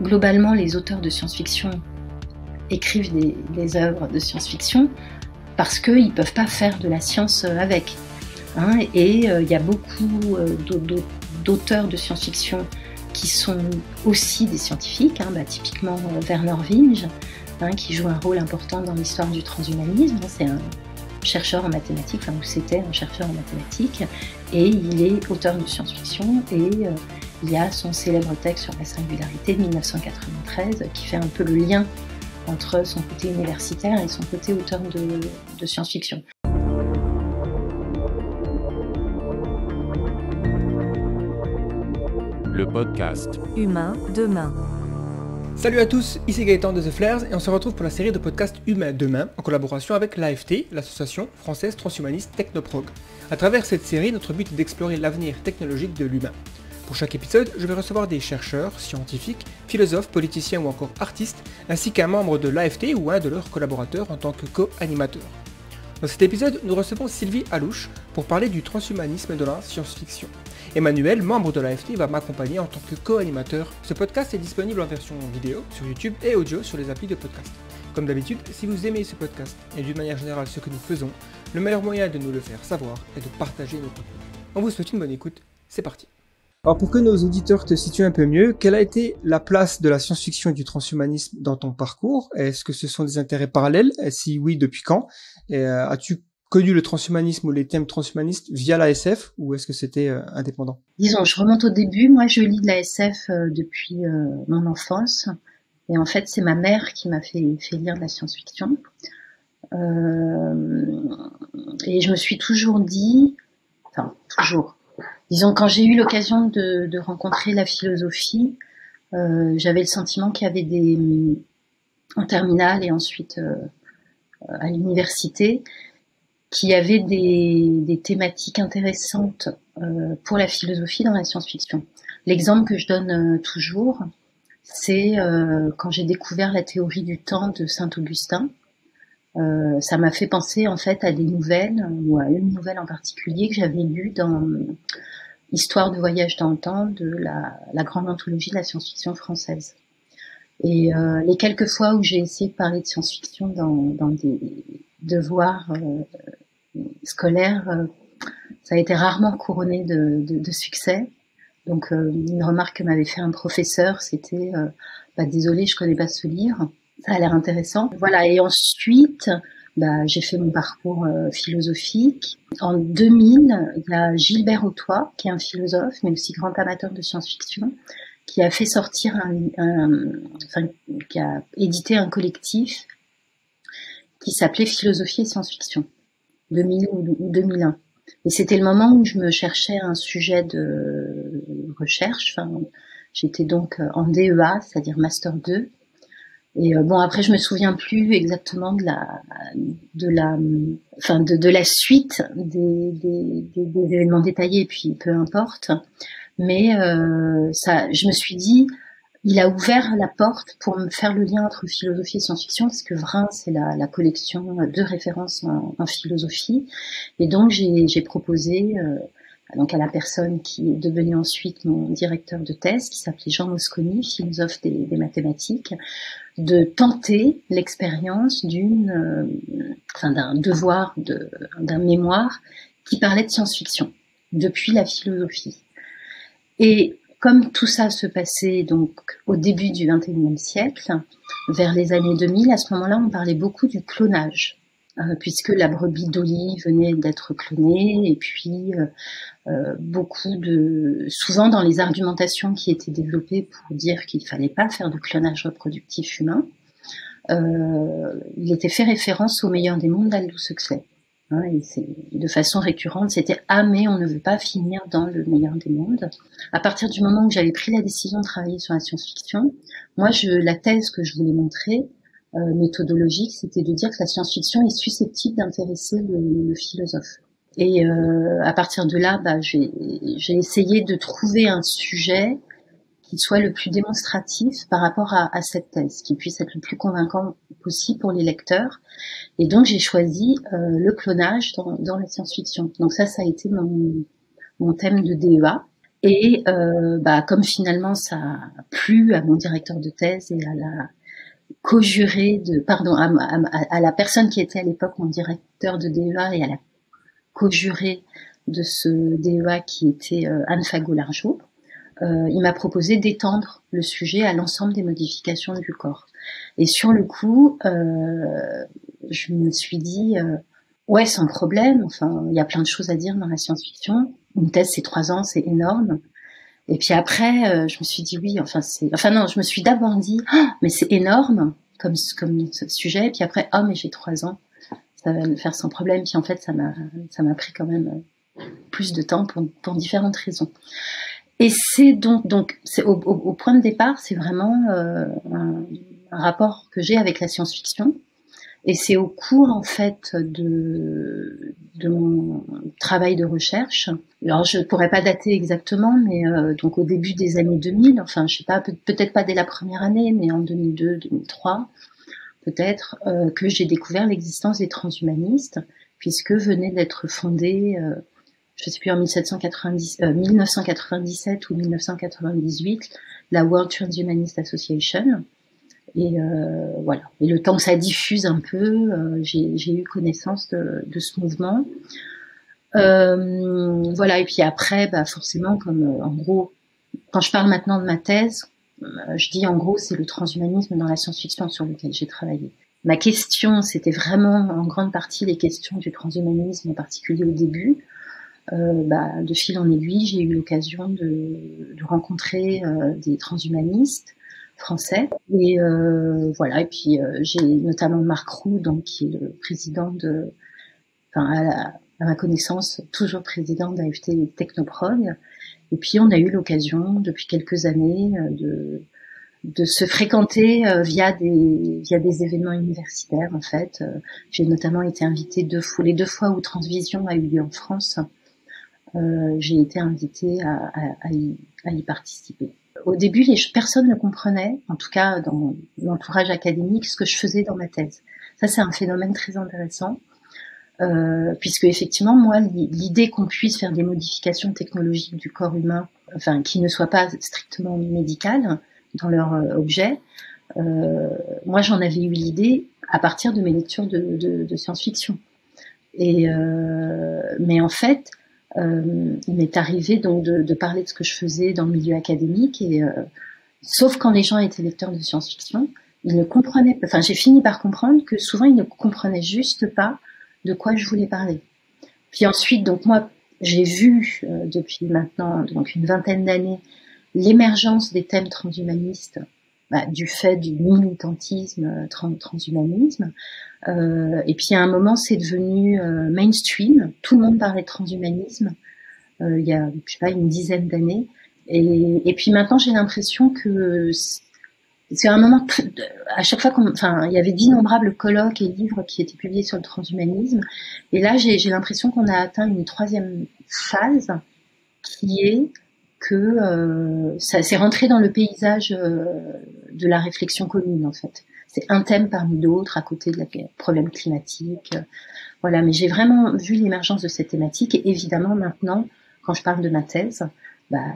globalement, les auteurs de science-fiction écrivent des œuvres de science-fiction parce qu'ils ne peuvent pas faire de la science avec. Et il y a beaucoup d'auteurs de science-fiction qui sont aussi des scientifiques, typiquement Werner Vinge, qui joue un rôle important dans l'histoire du transhumanisme. C'est un chercheur en mathématiques, ou c'était un chercheur en mathématiques, et il est auteur de science-fiction, et il y a son célèbre texte sur la singularité de 1993 qui fait un peu le lien entre son côté universitaire et son côté auteur de science-fiction. Le podcast Humain demain. Salut à tous, ici Gaëtan de The Flares et on se retrouve pour la série de podcasts Humain demain en collaboration avec l'AFT, l'association française transhumaniste Technoprog. À travers cette série, notre but est d'explorer l'avenir technologique de l'humain. Pour chaque épisode, je vais recevoir des chercheurs, scientifiques, philosophes, politiciens ou encore artistes, ainsi qu'un membre de l'AFT ou un de leurs collaborateurs en tant que co-animateur. Dans cet épisode, nous recevons Sylvie Alouche pour parler du transhumanisme de la science-fiction. Emmanuel, membre de l'AFT, va m'accompagner en tant que co-animateur. Ce podcast est disponible en version vidéo sur YouTube et audio sur les applis de podcast. Comme d'habitude, si vous aimez ce podcast et d'une manière générale ce que nous faisons, le meilleur moyen de nous le faire savoir est de partager nos contenus. On vous souhaite une bonne écoute, c'est parti. Alors pour que nos auditeurs te situent un peu mieux, quelle a été la place de la science-fiction et du transhumanisme dans ton parcours? Est-ce que ce sont des intérêts parallèles? Et si oui, depuis quand? Et as-tu connu le transhumanisme ou les thèmes transhumanistes via la SF ou est-ce que c'était indépendant? Disons, je remonte au début. Moi, je lis de la SF depuis mon enfance. Et en fait, c'est ma mère qui m'a fait lire de la science-fiction. Et je me suis toujours dit... Disons, quand j'ai eu l'occasion de rencontrer la philosophie, j'avais le sentiment qu'il y avait en terminale et ensuite à l'université, qu'il y avait des thématiques intéressantes pour la philosophie dans la science-fiction. L'exemple que je donne toujours, c'est quand j'ai découvert la théorie du temps de Saint-Augustin. Ça m'a fait penser en fait à des nouvelles, ou à une nouvelle en particulier que j'avais lue dans Histoire de voyage dans le temps de la grande anthologie de la science-fiction française. Et les quelques fois où j'ai essayé de parler de science-fiction dans des devoirs scolaires, ça a été rarement couronné de succès. Donc une remarque que m'avait fait un professeur, c'était désolé, je connais pas ce livre. Ça a l'air intéressant. Voilà, et ensuite, j'ai fait mon parcours philosophique. En 2000, il y a Gilbert Ottois, qui est un philosophe, mais aussi grand amateur de science-fiction, qui a fait sortir qui a édité un collectif qui s'appelait Philosophie et science-fiction, 2000 ou 2001. Et c'était le moment où je me cherchais un sujet de recherche. J'étais donc en DEA, c'est-à-dire Master 2. Et après je me souviens plus exactement de la suite des événements détaillés, puis peu importe. Mais je me suis dit, il a ouvert la porte pour me faire le lien entre philosophie et science-fiction, parce que Vrin, c'est la collection de références en philosophie. Et donc j'ai proposé donc à la personne qui est devenue ensuite mon directeur de thèse, qui s'appelait Jean Mosconi, philosophe des mathématiques, de tenter l'expérience d'un devoir, d'un mémoire qui parlait de science-fiction depuis la philosophie. Et comme tout ça se passait donc au début du XXIe siècle, vers les années 2000, à ce moment-là, on parlait beaucoup du clonage, puisque la brebis Dolly venait d'être clonée, et puis souvent dans les argumentations qui étaient développées pour dire qu'il fallait pas faire de clonage reproductif humain, il était fait référence au meilleur des mondes d'Aldous Huxley. Et de façon récurrente, c'était « Ah, mais on ne veut pas finir dans le meilleur des mondes ». À partir du moment où j'avais pris la décision de travailler sur la science-fiction, moi, la thèse que je voulais montrer, méthodologique, c'était de dire que la science-fiction est susceptible d'intéresser le philosophe. Et à partir de là, j'ai essayé de trouver un sujet qui soit le plus démonstratif par rapport à cette thèse, qui puisse être le plus convaincant possible pour les lecteurs. Et donc j'ai choisi le clonage dans la science-fiction. Donc ça a été mon thème de DEA. Et comme finalement ça a plu à mon directeur de thèse et à la à la personne qui était à l'époque mon directeur de DEA et à la co-jurée de ce DEA qui était Anne Fagot-Largeau, il m'a proposé d'étendre le sujet à l'ensemble des modifications du corps. Et sur le coup, je me suis dit, ouais, sans problème, enfin, il y a plein de choses à dire dans la science-fiction. Une thèse, c'est 3 ans, c'est énorme. Et puis après, je me suis dit oui, je me suis d'abord dit, mais c'est énorme comme ce sujet. Et puis après, mais j'ai 3 ans, ça va le faire sans problème. Puis en fait, ça m'a pris quand même plus de temps pour différentes raisons. Et c'est donc c'est au point de départ, c'est vraiment un rapport que j'ai avec la science-fiction. Et c'est au cours en fait de mon travail de recherche. Alors je pourrais pas dater exactement, mais donc au début des années 2000, enfin je sais pas, peut-être pas dès la première année, mais en 2002, 2003 peut-être, que j'ai découvert l'existence des transhumanistes, puisque venait d'être fondée, je sais plus, en 1997 ou 1998, la World Transhumanist Association. Et voilà. Et le temps que ça diffuse un peu, j'ai eu connaissance de ce mouvement. Voilà. Et puis après, forcément, comme en gros, quand je parle maintenant de ma thèse, je dis en gros, c'est le transhumanisme dans la science-fiction sur lequel j'ai travaillé. Ma question, c'était vraiment en grande partie les questions du transhumanisme, en particulier au début. De fil en aiguille, j'ai eu l'occasion de rencontrer des transhumanistes français et voilà. Et puis j'ai notamment Marc Roux, donc qui est le président à ma connaissance toujours président d'AFT Technoprog. Et puis on a eu l'occasion depuis quelques années de se fréquenter via des événements universitaires en fait. J'ai notamment été invitée les 2 fois où Transvision a eu lieu en France. J'ai été invitée à y participer. Au début, personne ne comprenait, en tout cas dans l'entourage académique, ce que je faisais dans ma thèse. Ça, c'est un phénomène très intéressant, puisque effectivement, moi, l'idée qu'on puisse faire des modifications technologiques du corps humain, enfin, qui ne soient pas strictement médicales dans leur objet, moi, j'en avais eu l'idée à partir de mes lectures de science-fiction. Mais en fait, il m'est arrivé donc de parler de ce que je faisais dans le milieu académique et sauf quand les gens étaient lecteurs de science-fiction, ils ne comprenaient pas. Enfin, j'ai fini par comprendre que souvent ils ne comprenaient juste pas de quoi je voulais parler. Puis ensuite, donc moi, j'ai vu depuis maintenant donc une vingtaine d'années l'émergence des thèmes transhumanistes du fait du militantisme transhumanisme. Et puis à un moment, c'est devenu mainstream. Tout le monde parlait de transhumanisme il y a, je sais pas, une dizaine d'années. Et puis maintenant, j'ai l'impression que c'est un moment, à chaque fois il y avait d'innombrables colloques et livres qui étaient publiés sur le transhumanisme. Et là, j'ai l'impression qu'on a atteint une 3e phase qui est que ça s'est rentré dans le paysage de la réflexion commune en fait. C'est un thème parmi d'autres à côté de la problème climatique. Voilà, mais j'ai vraiment vu l'émergence de cette thématique et évidemment maintenant, quand je parle de ma thèse,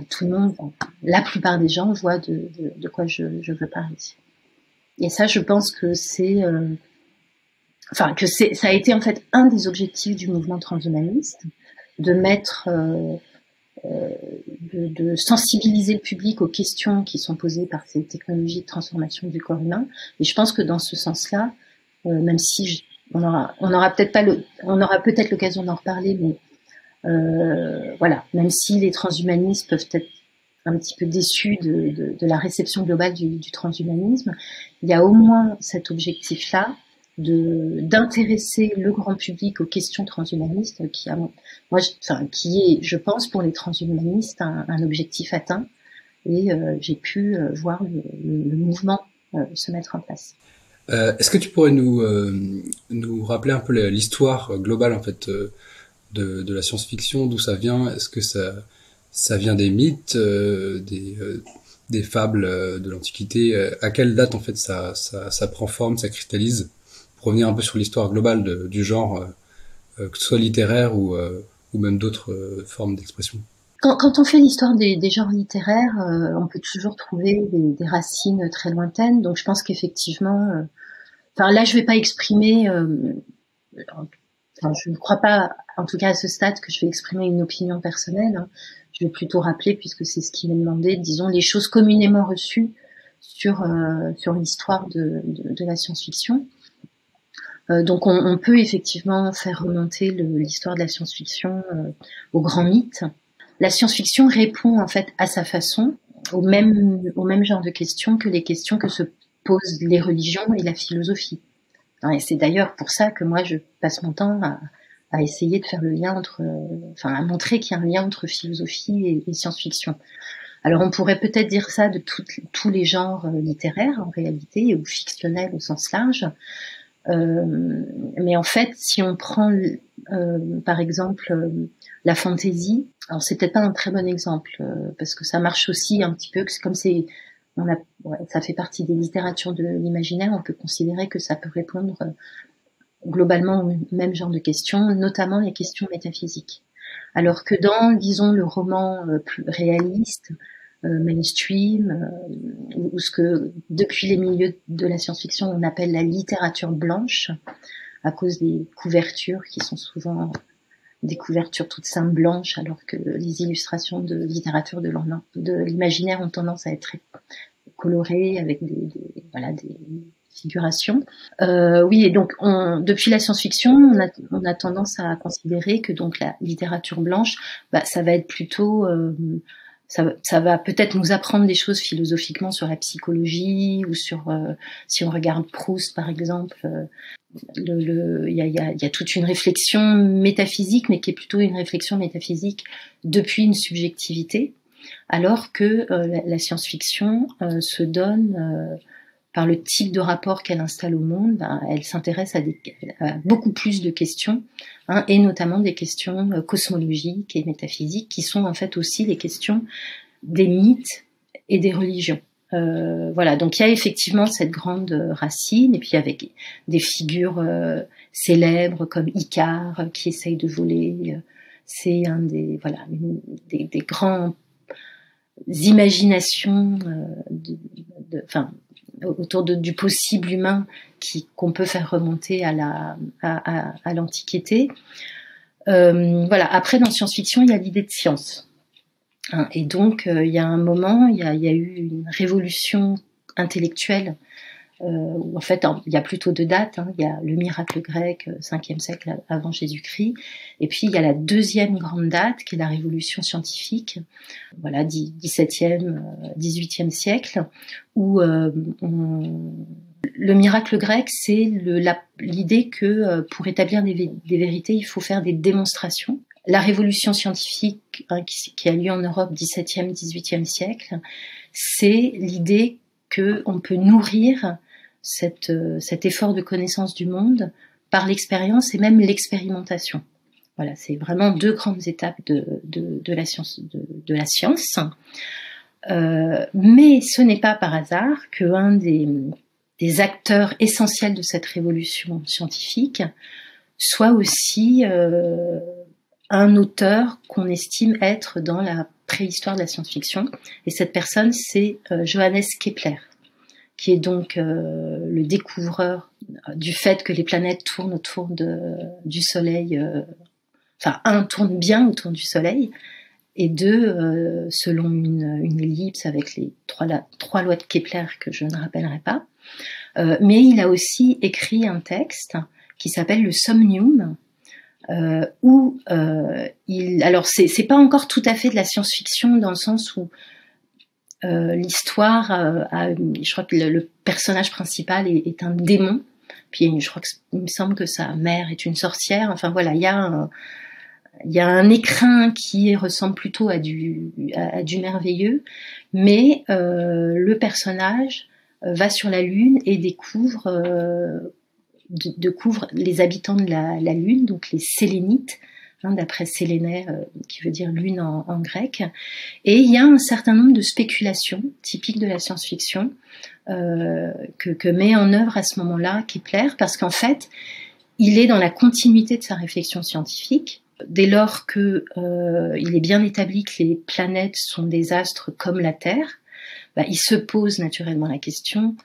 tout le monde, la plupart des gens voient de quoi je veux parler. Et ça, je pense que ça a été en fait un des objectifs du mouvement transhumaniste, de mettre de sensibiliser le public aux questions qui sont posées par ces technologies de transformation du corps humain. Et je pense que dans ce sens-là, même si on aura peut-être l'occasion d'en reparler, mais voilà, même si les transhumanistes peuvent être un petit peu déçus de la réception globale du transhumanisme, il y a au moins cet objectif-là d'intéresser le grand public aux questions transhumanistes qui est, je pense, pour les transhumanistes un objectif atteint et j'ai pu voir le mouvement se mettre en place. Est-ce que tu pourrais nous rappeler un peu l'histoire globale en fait de la science-fiction, d'où ça vient? Est-ce que ça vient des mythes, des fables de l'Antiquité? À quelle date en fait ça prend forme, ça cristallise? Pour revenir un peu sur l'histoire globale du genre, que ce soit littéraire ou même d'autres formes d'expression. Quand on fait l'histoire des genres littéraires, on peut toujours trouver des racines très lointaines. Donc je pense qu'effectivement, enfin là je vais pas exprimer, enfin je ne crois pas, en tout cas à ce stade, que je vais exprimer une opinion personnelle. Hein. Je vais plutôt rappeler, puisque c'est ce qui m'est demandé, disons les choses communément reçues sur l'histoire de la science-fiction. Donc on peut effectivement faire remonter l'histoire de la science-fiction aux grands mythes. La science-fiction répond en fait à sa façon au même genre de questions que les questions que se posent les religions et la philosophie. Et c'est d'ailleurs pour ça que moi je passe mon temps à essayer de faire le lien entre, enfin à montrer qu'il y a un lien entre philosophie et science-fiction. Alors on pourrait peut-être dire ça de tous les genres littéraires en réalité, ou fictionnels au sens large. Mais en fait, si on prend par exemple la fantasy, alors c'est peut-être pas un très bon exemple parce que ça marche aussi un petit peu comme ça fait partie des littératures de l'imaginaire, on peut considérer que ça peut répondre globalement au même genre de questions, notamment les questions métaphysiques. Alors que dans, disons, le roman plus réaliste, mainstream, ou ce que depuis les milieux de la science-fiction on appelle la littérature blanche, à cause des couvertures qui sont souvent des couvertures toutes simples blanches, alors que les illustrations de littérature de l'imaginaire ont tendance à être très colorées avec des figurations. Oui, et donc depuis la science-fiction, on a tendance à considérer que donc la littérature blanche, ça va être plutôt ça va peut-être nous apprendre des choses philosophiquement sur la psychologie ou sur si on regarde Proust par exemple, il y a toute une réflexion métaphysique, mais qui est plutôt une réflexion métaphysique depuis une subjectivité, alors que la science-fiction se donne par le type de rapport qu'elle installe au monde, elle s'intéresse à beaucoup plus de questions, hein, et notamment des questions cosmologiques et métaphysiques, qui sont en fait aussi les questions des mythes et des religions. Voilà, donc il y a effectivement cette grande racine, et puis avec des figures célèbres comme Icare qui essaye de voler. C'est un des des grands imaginations autour du possible humain qu'on peut faire remonter à l'Antiquité. Voilà. Après, dans science-fiction, il y a l'idée de science. Hein, et donc, il y a un moment, il y a eu une révolution intellectuelle où en fait, il y a plutôt deux dates. Hein. Il y a le miracle grec, 5e siècle avant Jésus-Christ, et puis il y a la deuxième grande date, qui est la révolution scientifique, voilà, 17e, 18e siècle, où le miracle grec, c'est l'idée que pour établir des vérités, il faut faire des démonstrations. La révolution scientifique, hein, qui a lieu en Europe 17e, 18e siècle, c'est l'idée qu'on peut nourrir cet effort de connaissance du monde par l'expérience et même l'expérimentation. Voilà, c'est vraiment deux grandes étapes de la science. Mais ce n'est pas par hasard qu'un des acteurs essentiels de cette révolution scientifique soit aussi un auteur qu'on estime être dans la préhistoire de la science-fiction. Et cette personne, c'est Johannes Kepler, qui est donc le découvreur du fait que les planètes tournent autour du Soleil, un tourne bien autour du Soleil, et deux, selon une ellipse avec les trois lois de Kepler que je ne rappellerai pas. Mais il a aussi écrit un texte qui s'appelle le Somnium, où alors c'est pas encore tout à fait de la science-fiction dans le sens où l'histoire je crois que le personnage principal est un démon, puis je crois il me semble que sa mère est une sorcière. Enfin voilà, il y a un écrin qui ressemble plutôt à du merveilleux, mais le personnage va sur la Lune et découvre les habitants de la Lune, donc les Sélénites, hein, d'après Séléné, qui veut dire lune en grec. Et il y a un certain nombre de spéculations typiques de la science-fiction que met en œuvre à ce moment-là Kepler, parce qu'en fait, il est dans la continuité de sa réflexion scientifique, dès lors que il est bien établi que les planètes sont des astres comme la Terre, il se pose naturellement la question,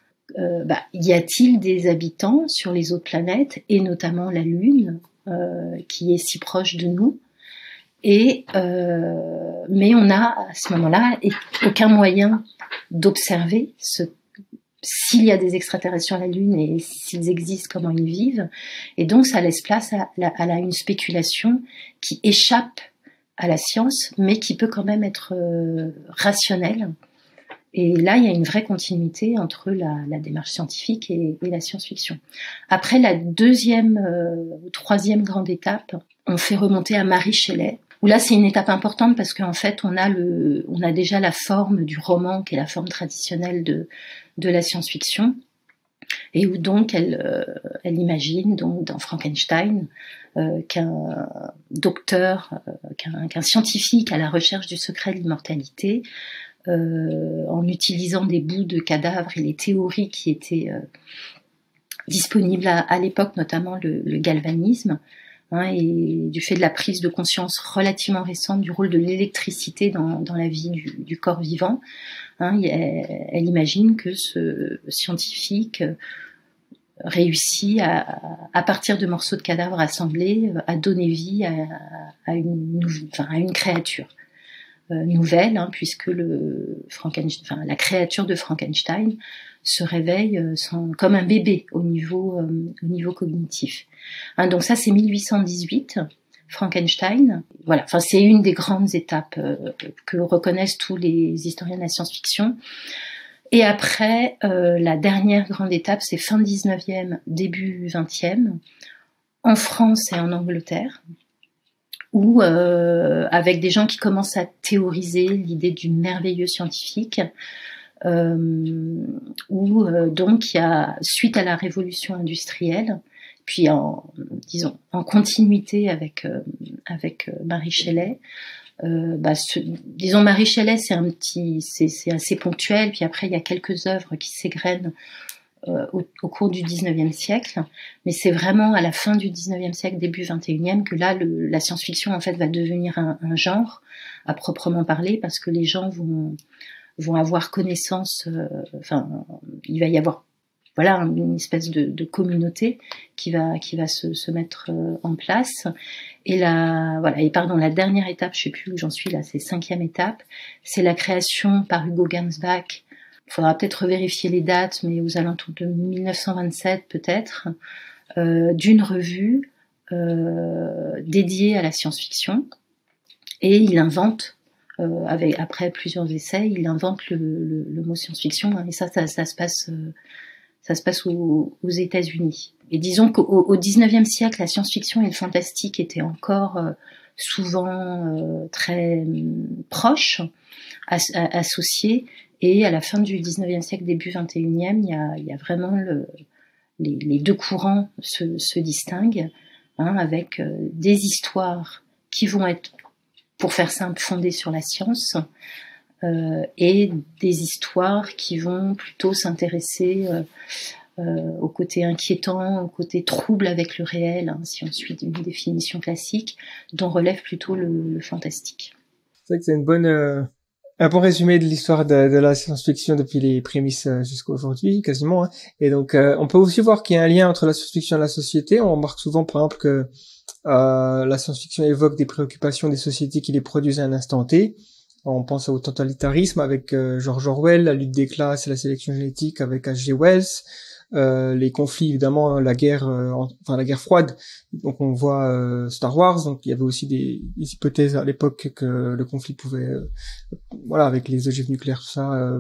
y a-t-il des habitants sur les autres planètes, et notamment la Lune, qui est si proche de nous, mais on n'a à ce moment-là aucun moyen d'observer s'il y a des extraterrestres sur la Lune et s'ils existent, comment ils vivent. Et donc ça laisse place à une spéculation qui échappe à la science, mais qui peut quand même être rationnelle. Et là, il y a une vraie continuité entre la démarche scientifique et la science-fiction. Après, la deuxième ou troisième grande étape, on fait remonter à Mary Shelley, où là, c'est une étape importante parce qu'en fait, on a déjà la forme du roman, qui est la forme traditionnelle de la science-fiction, et où donc elle imagine donc dans Frankenstein qu'un docteur, qu'un scientifique à la recherche du secret de l'immortalité, en utilisant des bouts de cadavres et les théories qui étaient disponibles à l'époque, notamment le galvanisme, et du fait de la prise de conscience relativement récente du rôle de l'électricité dans la vie du corps vivant, elle imagine que ce scientifique réussit à partir de morceaux de cadavres assemblés à donner vie à une créature nouvelle, puisque la créature de Frankenstein se réveille comme un bébé au niveau cognitif. Donc ça, c'est 1818, Frankenstein. Voilà, c'est une des grandes étapes que reconnaissent tous les historiens de la science-fiction. Et après, la dernière grande étape, c'est fin 19e, début 20e, en France et en Angleterre, où avec des gens qui commencent à théoriser l'idée du merveilleux scientifique, où donc il y a, suite à la révolution industrielle, puis en continuité avec Mary Shelley, Mary Shelley, c'est assez ponctuel, puis après il y a quelques œuvres qui s'égrènent au cours du 19e siècle, mais c'est vraiment à la fin du 19e siècle, début 21e, que là, la science-fiction, en fait, va devenir un genre à proprement parler, parce que les gens vont avoir connaissance, il va y avoir, une espèce de communauté qui va se mettre en place. Et la dernière étape, je sais plus où j'en suis là, c'est 5e étape, c'est la création par Hugo Gernsback. Il faudra peut-être revérifier les dates, mais aux alentours de 1927 peut-être, d'une revue dédiée à la science-fiction. Et il invente, après plusieurs essais, il invente le mot science-fiction, et ça se passe aux États-Unis. Et disons qu'au 19e siècle, la science-fiction et le fantastique étaient encore souvent très proches, associés. Et à la fin du 19e siècle, début 21e, il y a vraiment les deux courants se distinguent, avec des histoires qui vont être, pour faire simple, fondées sur la science, et des histoires qui vont plutôt s'intéresser au côté inquiétant, au côté trouble avec le réel, si on suit une définition classique, dont relève plutôt le fantastique. C'est vrai que c'est un bon résumé de l'histoire de la science-fiction depuis les prémices jusqu'à aujourd'hui, quasiment. Et donc, on peut aussi voir qu'il y a un lien entre la science-fiction et la société. On remarque souvent, par exemple, que la science-fiction évoque des préoccupations des sociétés qui les produisent à un instant T. On pense au totalitarisme avec George Orwell, la lutte des classes et la sélection génétique avec H.G. Wells, les conflits, évidemment, la guerre froide. Donc on voit Star Wars, donc il y avait aussi des hypothèses à l'époque que le conflit pouvait, avec les ogives nucléaires, tout ça,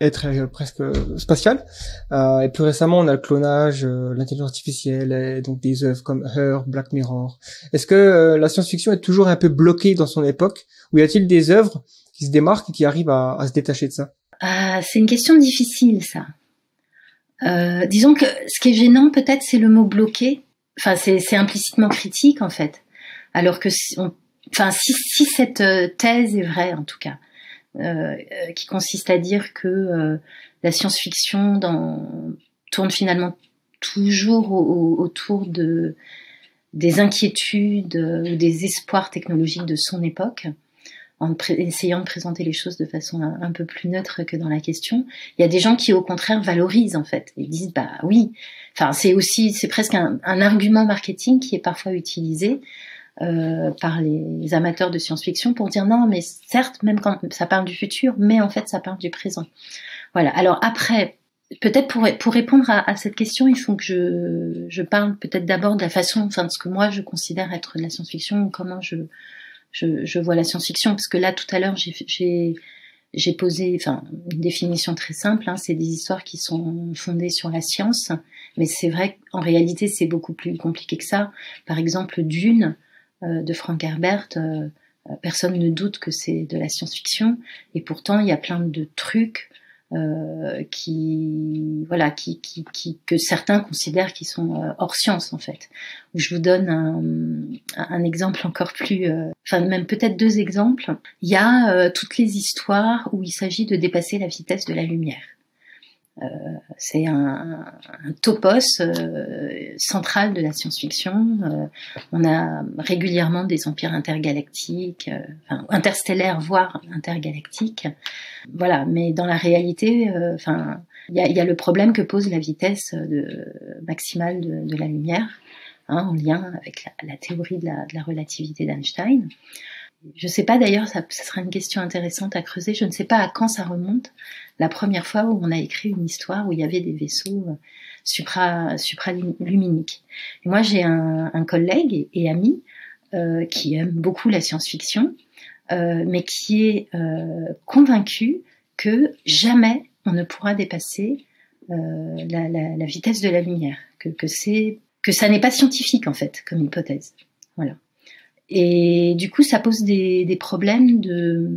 être presque spatial. Et plus récemment, on a le clonage, l'intelligence artificielle, et donc des œuvres comme Her, Black Mirror. Est-ce que la science-fiction est toujours un peu bloquée dans son époque, ou y a-t-il des œuvres qui se démarquent et qui arrivent à se détacher de ça? C'est une question difficile, ça. Disons que ce qui est gênant, peut-être, c'est le mot bloqué. Enfin, c'est implicitement critique, en fait. Alors que si cette thèse est vraie, en tout cas, qui consiste à dire que la science-fiction tourne finalement toujours autour des inquiétudes ou des espoirs technologiques de son époque, en essayant de présenter les choses de façon un peu plus neutre que dans la question. Il y a des gens qui, au contraire, valorisent, en fait, et disent, bah oui, enfin, c'est presque un argument marketing qui est parfois utilisé par les amateurs de science-fiction pour dire non, mais certes, même quand ça parle du futur, mais en fait, ça parle du présent. Voilà. Alors après, peut-être pour répondre à cette question, il faut que je parle peut-être d'abord de la façon, enfin, de ce que moi je considère être de la science-fiction, ou comment je vois la science-fiction, parce que là, tout à l'heure, j'ai posé, enfin, une définition très simple, hein, c'est des histoires qui sont fondées sur la science, mais c'est vrai qu'en réalité, c'est beaucoup plus compliqué que ça. Par exemple, Dune, de Frank Herbert, personne ne doute que c'est de la science-fiction, et pourtant, il y a plein de trucs que certains considèrent qui sont hors science, en fait. Je vous donne un exemple encore plus, même peut-être 2 exemples. Il y a toutes les histoires où il s'agit de dépasser la vitesse de la lumière. C'est un topos central de la science-fiction. On a régulièrement des empires intergalactiques, interstellaires, voire intergalactiques. Voilà, mais dans la réalité, il y a le problème que pose la vitesse maximale de la lumière, hein, en lien avec la théorie de la relativité d'Einstein. Je ne sais pas d'ailleurs, ça sera une question intéressante à creuser, je ne sais pas à quand ça remonte, la première fois où on a écrit une histoire où il y avait des vaisseaux supraluminiques. Et moi j'ai un collègue et ami qui aime beaucoup la science-fiction, mais qui est convaincu que jamais on ne pourra dépasser la vitesse de la lumière, que ça n'est pas scientifique en fait comme hypothèse. Voilà. Et du coup, ça pose des problèmes de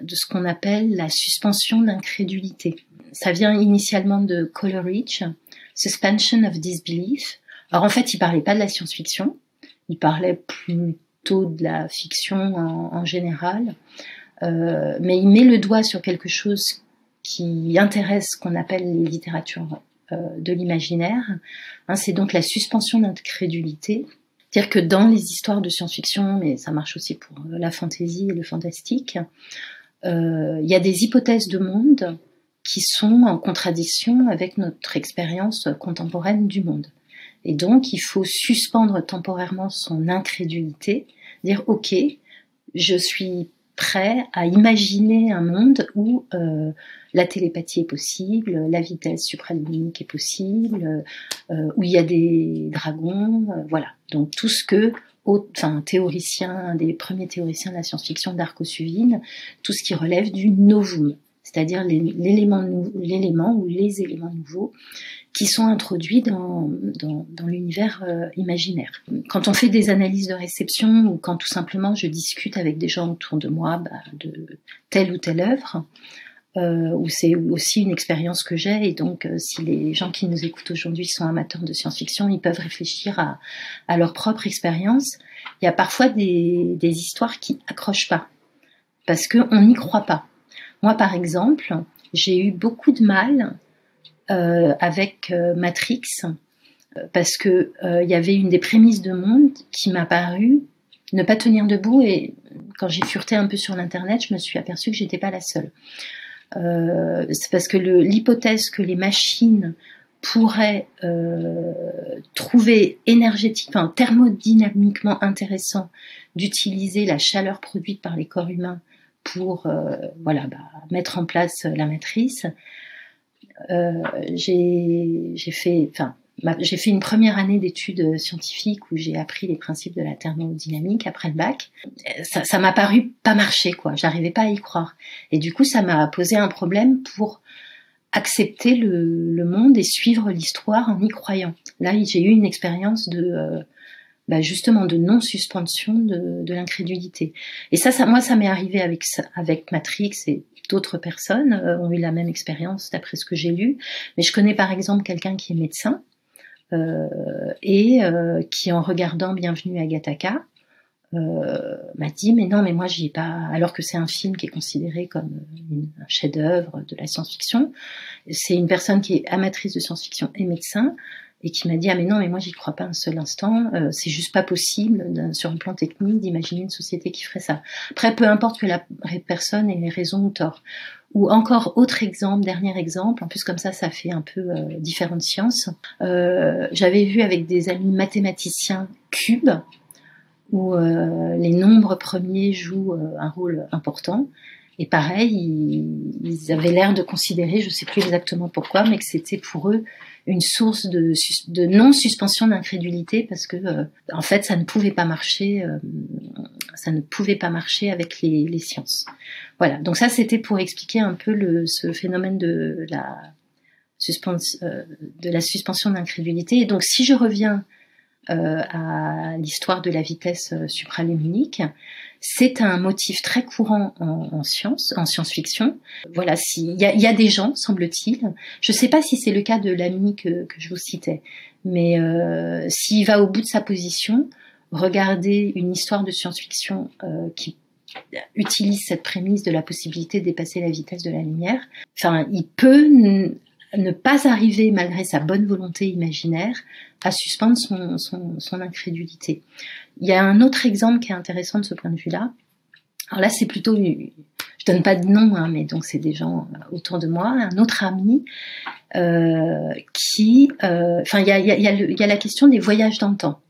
ce qu'on appelle la suspension d'incrédulité. Ça vient initialement de Coleridge, Suspension of Disbelief. Alors en fait, il parlait pas de la science-fiction, il parlait plutôt de la fiction en général, mais il met le doigt sur quelque chose qui intéresse ce qu'on appelle les littératures de l'imaginaire. Hein, c'est donc la suspension d'incrédulité. C'est-à-dire que dans les histoires de science-fiction, mais ça marche aussi pour la fantasy et le fantastique, il y a des hypothèses de monde qui sont en contradiction avec notre expérience contemporaine du monde. Et donc, il faut suspendre temporairement son incrédulité, dire « Ok, je suis prêt à imaginer un monde où la télépathie est possible, la vitesse supraluminique est possible, où il y a des dragons, voilà. Donc tout ce que, un des premiers théoriciens de la science-fiction, Darko Suvin, tout ce qui relève du novum, c'est-à-dire l'élément ou les éléments nouveaux qui sont introduits dans l'univers imaginaire. Quand on fait des analyses de réception ou quand tout simplement je discute avec des gens autour de moi de telle ou telle œuvre, où c'est aussi une expérience que j'ai, et donc si les gens qui nous écoutent aujourd'hui sont amateurs de science-fiction, ils peuvent réfléchir à leur propre expérience. Il y a parfois des histoires qui accrochent pas, parce qu'on n'y croit pas. Moi, par exemple, j'ai eu beaucoup de mal avec Matrix, parce que il y avait une des prémices de monde qui m'a paru ne pas tenir debout, et quand j'ai fureté un peu sur l'internet, je me suis aperçue que j'étais pas la seule. C'est parce que l'hypothèse que les machines pourraient trouver thermodynamiquement intéressant d'utiliser la chaleur produite par les corps humains pour mettre en place la matrice. J'ai fait une première année d'études scientifiques où j'ai appris les principes de la thermodynamique après le bac. Ça m'a paru pas marcher, quoi. J'arrivais pas à y croire. Et du coup, ça m'a posé un problème pour accepter le monde et suivre l'histoire en y croyant. Là, j'ai eu une expérience justement de non-suspension de l'incrédulité. Et moi, ça m'est arrivé avec Matrix, et d'autres personnes ont eu la même expérience d'après ce que j'ai lu. Mais je connais par exemple quelqu'un qui est médecin, qui, en regardant Bienvenue à Gattaca, m'a dit mais non, mais moi j'y ai pas, alors que c'est un film qui est considéré comme un chef-d'œuvre de la science-fiction. C'est une personne qui est amatrice de science-fiction et médecin, et qui m'a dit ah mais non mais moi j'y crois pas un seul instant, c'est juste pas possible sur un plan technique d'imaginer une société qui ferait ça. Après peu importe que la personne ait raison ou tort. Ou encore autre exemple, dernier exemple, en plus comme ça fait un peu différentes sciences. J'avais vu avec des amis mathématiciens cubes où les nombres premiers jouent un rôle important. Et pareil, ils avaient l'air de considérer, je ne sais plus exactement pourquoi, mais que c'était pour eux une source de non-suspension d'incrédulité parce que, en fait, ça ne pouvait pas marcher avec les sciences. Voilà. Donc ça, c'était pour expliquer un peu ce phénomène de la suspension d'incrédulité. Et donc, si je reviens à l'histoire de la vitesse supraluminique, c'est un motif très courant en science-fiction. Voilà, il y a des gens, semble-t-il, je ne sais pas si c'est le cas de l'ami que je vous citais, mais s'il va au bout de sa position, regardez une histoire de science-fiction qui utilise cette prémisse de la possibilité de dépasser la vitesse de la lumière, enfin, il peut ne pas arriver, malgré sa bonne volonté imaginaire, à suspendre son incrédulité. Il y a un autre exemple qui est intéressant de ce point de vue-là. Alors là, c'est plutôt, je donne pas de nom, hein, mais donc c'est des gens autour de moi. Un autre ami il y a la question des voyages dans le temps.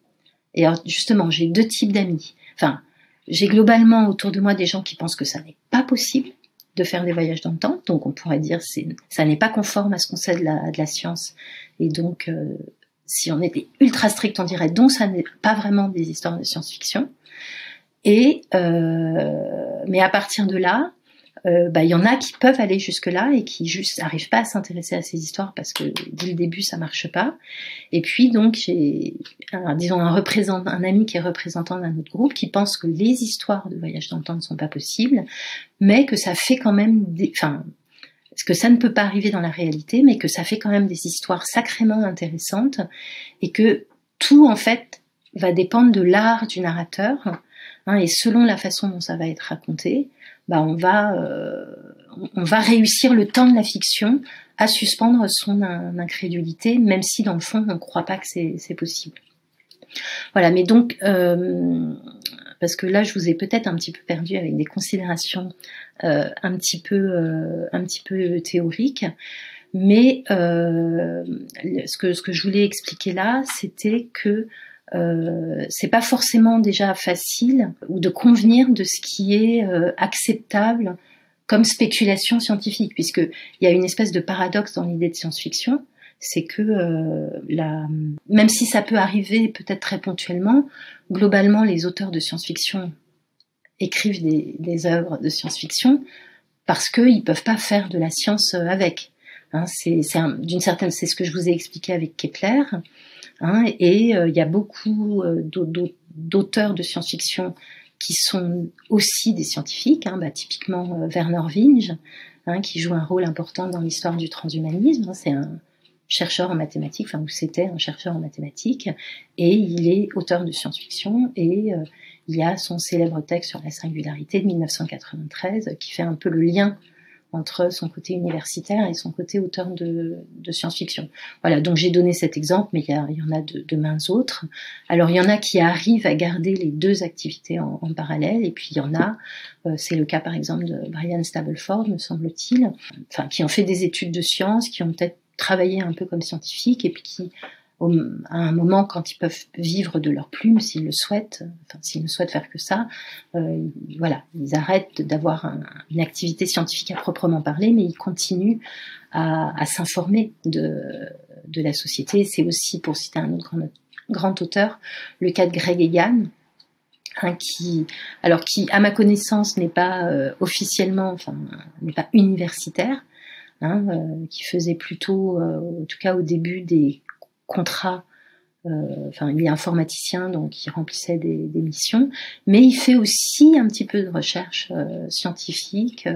Et alors, justement, j'ai deux types d'amis. Enfin, j'ai globalement autour de moi des gens qui pensent que ça n'est pas possible de faire des voyages dans le temps, donc on pourrait dire ça n'est pas conforme à ce qu'on sait de la science, et donc si on était ultra strict, on dirait donc ça n'est pas vraiment des histoires de science-fiction. Et mais à partir de là, il y en a qui peuvent aller jusque-là et qui juste n'arrivent pas à s'intéresser à ces histoires parce que dès le début ça marche pas. Et puis donc j'ai un ami qui est représentant d'un autre groupe qui pense que les histoires de voyage dans le temps ne sont pas possibles, mais que ça fait quand même parce que ça ne peut pas arriver dans la réalité, mais que ça fait quand même des histoires sacrément intéressantes et que tout en fait va dépendre de l'art du narrateur, hein, et selon la façon dont ça va être raconté, on va réussir le temps de la fiction à suspendre son incrédulité, même si dans le fond on ne croit pas que c'est possible. Voilà, mais donc parce que là je vous ai peut-être un petit peu perdu avec des considérations un petit peu théoriques, mais ce que je voulais expliquer là, c'était que c'est pas forcément déjà facile ou de convenir de ce qui est acceptable comme spéculation scientifique, puisque il y a une espèce de paradoxe dans l'idée de science-fiction, c'est que même si ça peut arriver peut-être très ponctuellement, globalement les auteurs de science-fiction écrivent des œuvres de science-fiction parce qu'ils peuvent pas faire de la science avec. Hein, c'est ce que je vous ai expliqué avec Kepler. Hein, et il y a beaucoup d'auteurs de science-fiction qui sont aussi des scientifiques, hein, typiquement Werner Vinge, hein, qui joue un rôle important dans l'histoire du transhumanisme. Hein, c'est un chercheur en mathématiques, ou c'était un chercheur en mathématiques, et il est auteur de science-fiction, et il y a son célèbre texte sur la singularité de 1993 qui fait un peu le lien entre son côté universitaire et son côté auteur de science-fiction. Voilà, donc j'ai donné cet exemple, mais il y en a de maints autres. Alors il y en a qui arrivent à garder les deux activités en parallèle, et puis il y en a, c'est le cas par exemple de Brian Stableford, me semble-t-il, qui ont fait des études de sciences, qui ont peut-être travaillé un peu comme scientifiques, et puis qui, à un moment, quand ils peuvent vivre de leur plume, s'ils le souhaitent, s'ils ne souhaitent faire que ça, ils arrêtent d'avoir une activité scientifique à proprement parler, mais ils continuent à s'informer de la société. C'est aussi, pour citer un autre grand auteur, le cas de Greg Egan, hein, qui, à ma connaissance, n'est pas officiellement, n'est pas universitaire, hein, qui faisait plutôt, en tout cas au début, des contrat, il est informaticien, donc il remplissait des missions, mais il fait aussi un petit peu de recherche scientifique,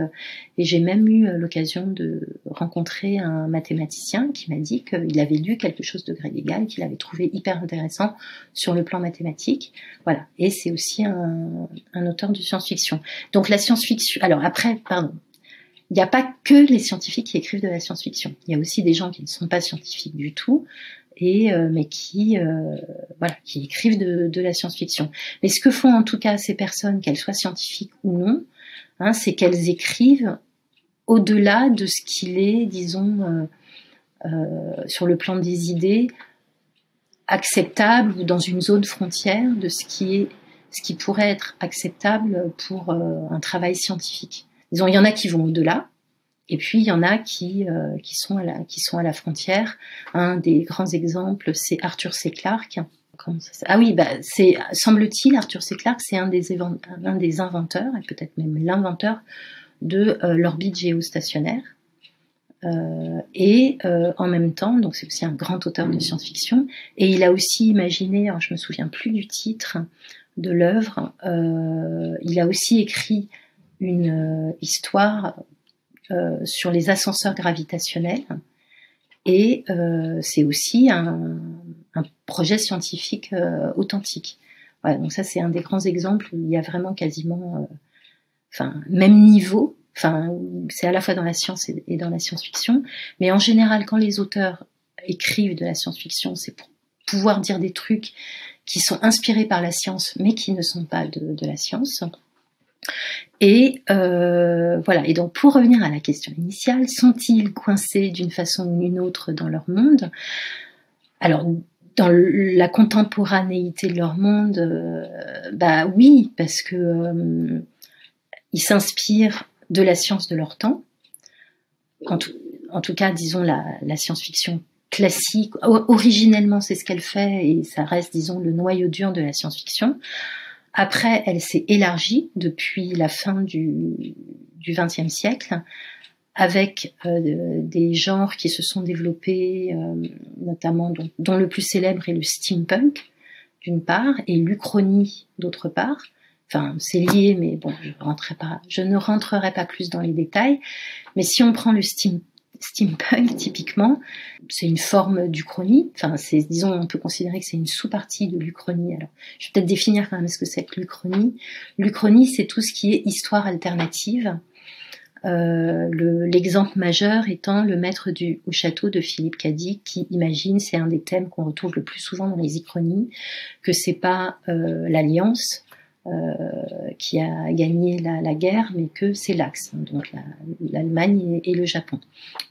et j'ai même eu l'occasion de rencontrer un mathématicien qui m'a dit qu'il avait lu quelque chose de Greg Egan, qu'il avait trouvé hyper intéressant sur le plan mathématique. Voilà, et c'est aussi un auteur de science-fiction. Donc la science-fiction, alors après, il n'y a pas que les scientifiques qui écrivent de la science-fiction. Il y a aussi des gens qui ne sont pas scientifiques du tout, mais qui écrivent de la science-fiction. Mais ce que font en tout cas ces personnes, qu'elles soient scientifiques ou non, c'est qu'elles écrivent au-delà de ce qu'il est, disons, sur le plan des idées, acceptable ou dans une zone frontière de ce qui pourrait être acceptable pour un travail scientifique. Disons, il y en a qui vont au-delà, et puis il y en a qui sont à la frontière. Un des grands exemples, c'est Arthur C. Clarke. Ah oui, semble-t-il, Arthur C. Clarke, c'est un des inventeurs, et peut-être même l'inventeur de l'orbite géostationnaire. En même temps, donc c'est aussi un grand auteur de science-fiction, et il a aussi imaginé, alors je me souviens plus du titre de l'œuvre, il a aussi écrit une histoire sur les ascenseurs gravitationnels, et c'est aussi un projet scientifique authentique. Voilà, donc ça c'est un des grands exemples où il y a vraiment quasiment, même niveau. C'est à la fois dans la science et dans la science-fiction, mais en général, quand les auteurs écrivent de la science-fiction, c'est pour pouvoir dire des trucs qui sont inspirés par la science, mais qui ne sont pas de la science. Et voilà. Et donc, pour revenir à la question initiale, sont-ils coincés d'une façon ou d'une autre dans leur monde ? Alors, dans la contemporanéité de leur monde, oui, parce que ils s'inspirent de la science de leur temps, en tout cas, disons, la science-fiction classique. Originellement, c'est ce qu'elle fait, et ça reste, disons, le noyau dur de la science-fiction. Après, elle s'est élargie depuis la fin du XXe siècle, avec des genres qui se sont développés, notamment, dont le plus célèbre est le steampunk, d'une part, et l'uchronie, d'autre part. C'est lié, mais bon, je ne rentrerai pas plus dans les détails. Mais si on prend le steampunk, typiquement, c'est une forme d'uchronie. Disons, on peut considérer que c'est une sous-partie de l'uchronie. Alors, je vais peut-être définir quand même ce que c'est que l'uchronie. L'uchronie, c'est tout ce qui est histoire alternative. L'exemple majeur étant le maître au château de Philippe Cadic, qui imagine, c'est un des thèmes qu'on retrouve le plus souvent dans les uchronies, que c'est pas l'alliance qui a gagné la guerre, mais que c'est l'Axe, donc l'Allemagne et le Japon.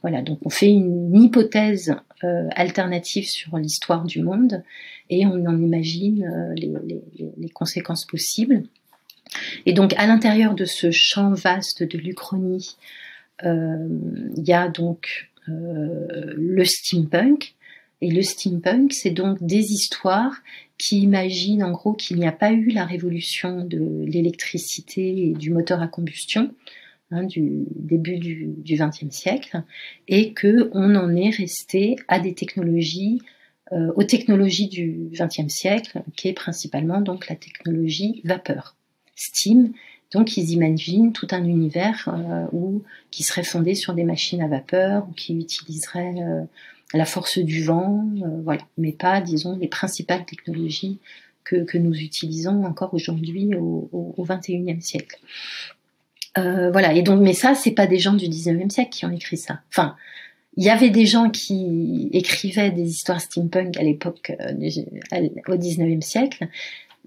Voilà, donc on fait une hypothèse alternative sur l'histoire du monde, et on en imagine les conséquences possibles. Et donc à l'intérieur de ce champ vaste de l'uchronie, il y a donc le steampunk. Et le steampunk, c'est donc des histoires qui imaginent en gros qu'il n'y a pas eu la révolution de l'électricité et du moteur à combustion du début du XXe siècle, et qu'on en est resté à des technologies, aux technologies du XXe siècle, qui est principalement donc la technologie vapeur, steam. Donc ils imaginent tout un univers qui serait fondé sur des machines à vapeur, ou qui utiliserait la force du vent, voilà, mais pas, disons, les principales technologies que nous utilisons encore aujourd'hui au XXIe siècle. Voilà, et donc, mais ça, c'est pas des gens du XIXe siècle qui ont écrit ça. Il y avait des gens qui écrivaient des histoires steampunk à l'époque, au XIXe siècle,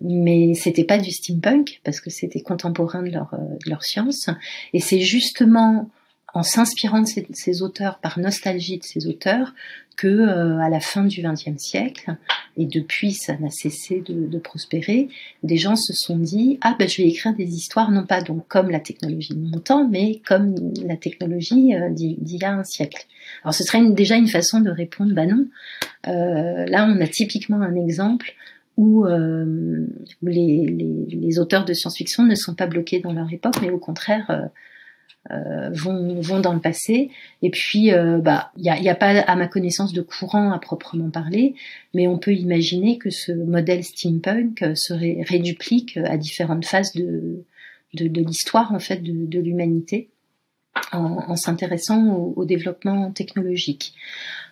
mais c'était pas du steampunk, parce que c'était contemporain de leur science, et c'est justement en s'inspirant de ces auteurs, par nostalgie de ces auteurs, que à la fin du XXe siècle, et depuis ça n'a cessé de prospérer, des gens se sont dit je vais écrire des histoires non pas donc comme la technologie de mon temps, mais comme la technologie d'il y a un siècle. Alors ce serait déjà une façon de répondre non. Là on a typiquement un exemple où les auteurs de science-fiction ne sont pas bloqués dans leur époque, mais au contraire vont dans le passé. Et puis y a pas à ma connaissance de courant à proprement parler, mais on peut imaginer que ce modèle steampunk se réduplique à différentes phases de l'histoire en fait de l'humanité, en s'intéressant au développement technologique.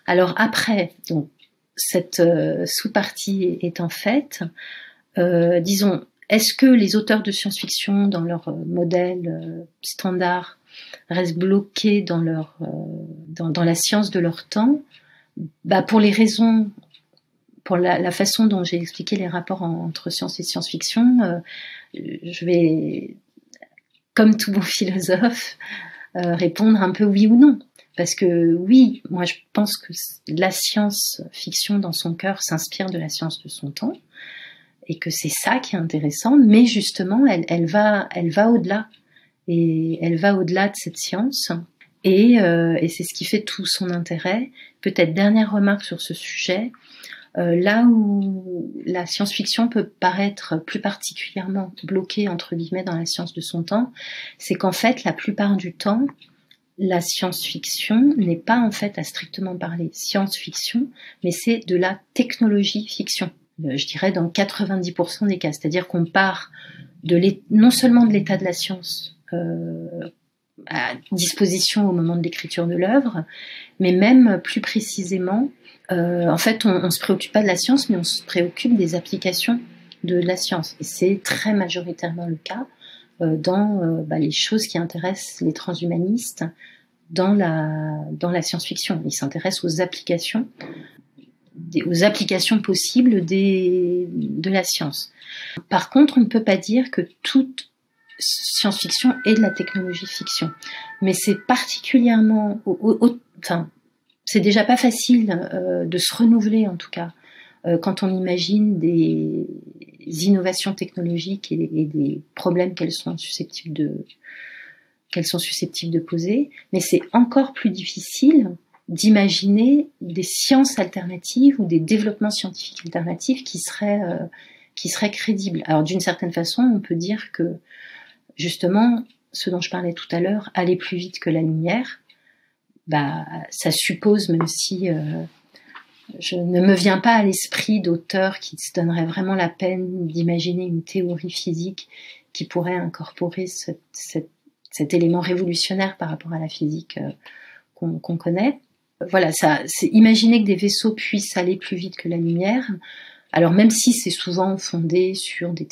Alors après, donc cette sous-partie étant faite, disons, est-ce que les auteurs de science-fiction, dans leur modèle standard, restent bloqués dans la science de leur temps ? Pour les raisons pour la façon dont j'ai expliqué les rapports entre science et science-fiction, je vais, comme tout bon philosophe, répondre un peu oui ou non. Parce que oui, moi je pense que la science-fiction dans son cœur s'inspire de la science de son temps et que c'est ça qui est intéressant, mais justement elle va au-delà et elle va au-delà de cette science et c'est ce qui fait tout son intérêt. Peut-être dernière remarque sur ce sujet, là où la science-fiction peut paraître plus particulièrement bloquée entre guillemets dans la science de son temps, c'est qu'en fait la plupart du temps la science-fiction n'est pas en fait à strictement parler science-fiction, mais c'est de la technologie-fiction. Je dirais dans 90% des cas, c'est-à-dire qu'on part non seulement de l'état de la science à disposition au moment de l'écriture de l'œuvre, mais même plus précisément, en fait, on se préoccupe pas de la science, mais on se préoccupe des applications de la science. Et c'est très majoritairement le cas dans les choses qui intéressent les transhumanistes dans la science-fiction. Ils s'intéressent aux applications possibles de la science. Par contre, on ne peut pas dire que toute science-fiction est de la technologie-fiction. Mais c'est particulièrement... c'est déjà pas facile de se renouveler, en tout cas, quand on imagine des innovations technologiques et des problèmes qu'elles sont susceptibles de poser, mais c'est encore plus difficile d'imaginer des sciences alternatives ou des développements scientifiques alternatifs qui seraient crédibles. Alors d'une certaine façon, on peut dire que justement, ce dont je parlais tout à l'heure, aller plus vite que la lumière, ça suppose, même si je ne me viens pas à l'esprit d'auteurs qui se donneraient vraiment la peine d'imaginer une théorie physique qui pourrait incorporer cet élément révolutionnaire par rapport à la physique qu'on connaît. Voilà, c'est imaginer que des vaisseaux puissent aller plus vite que la lumière. Alors même si c'est souvent fondé sur des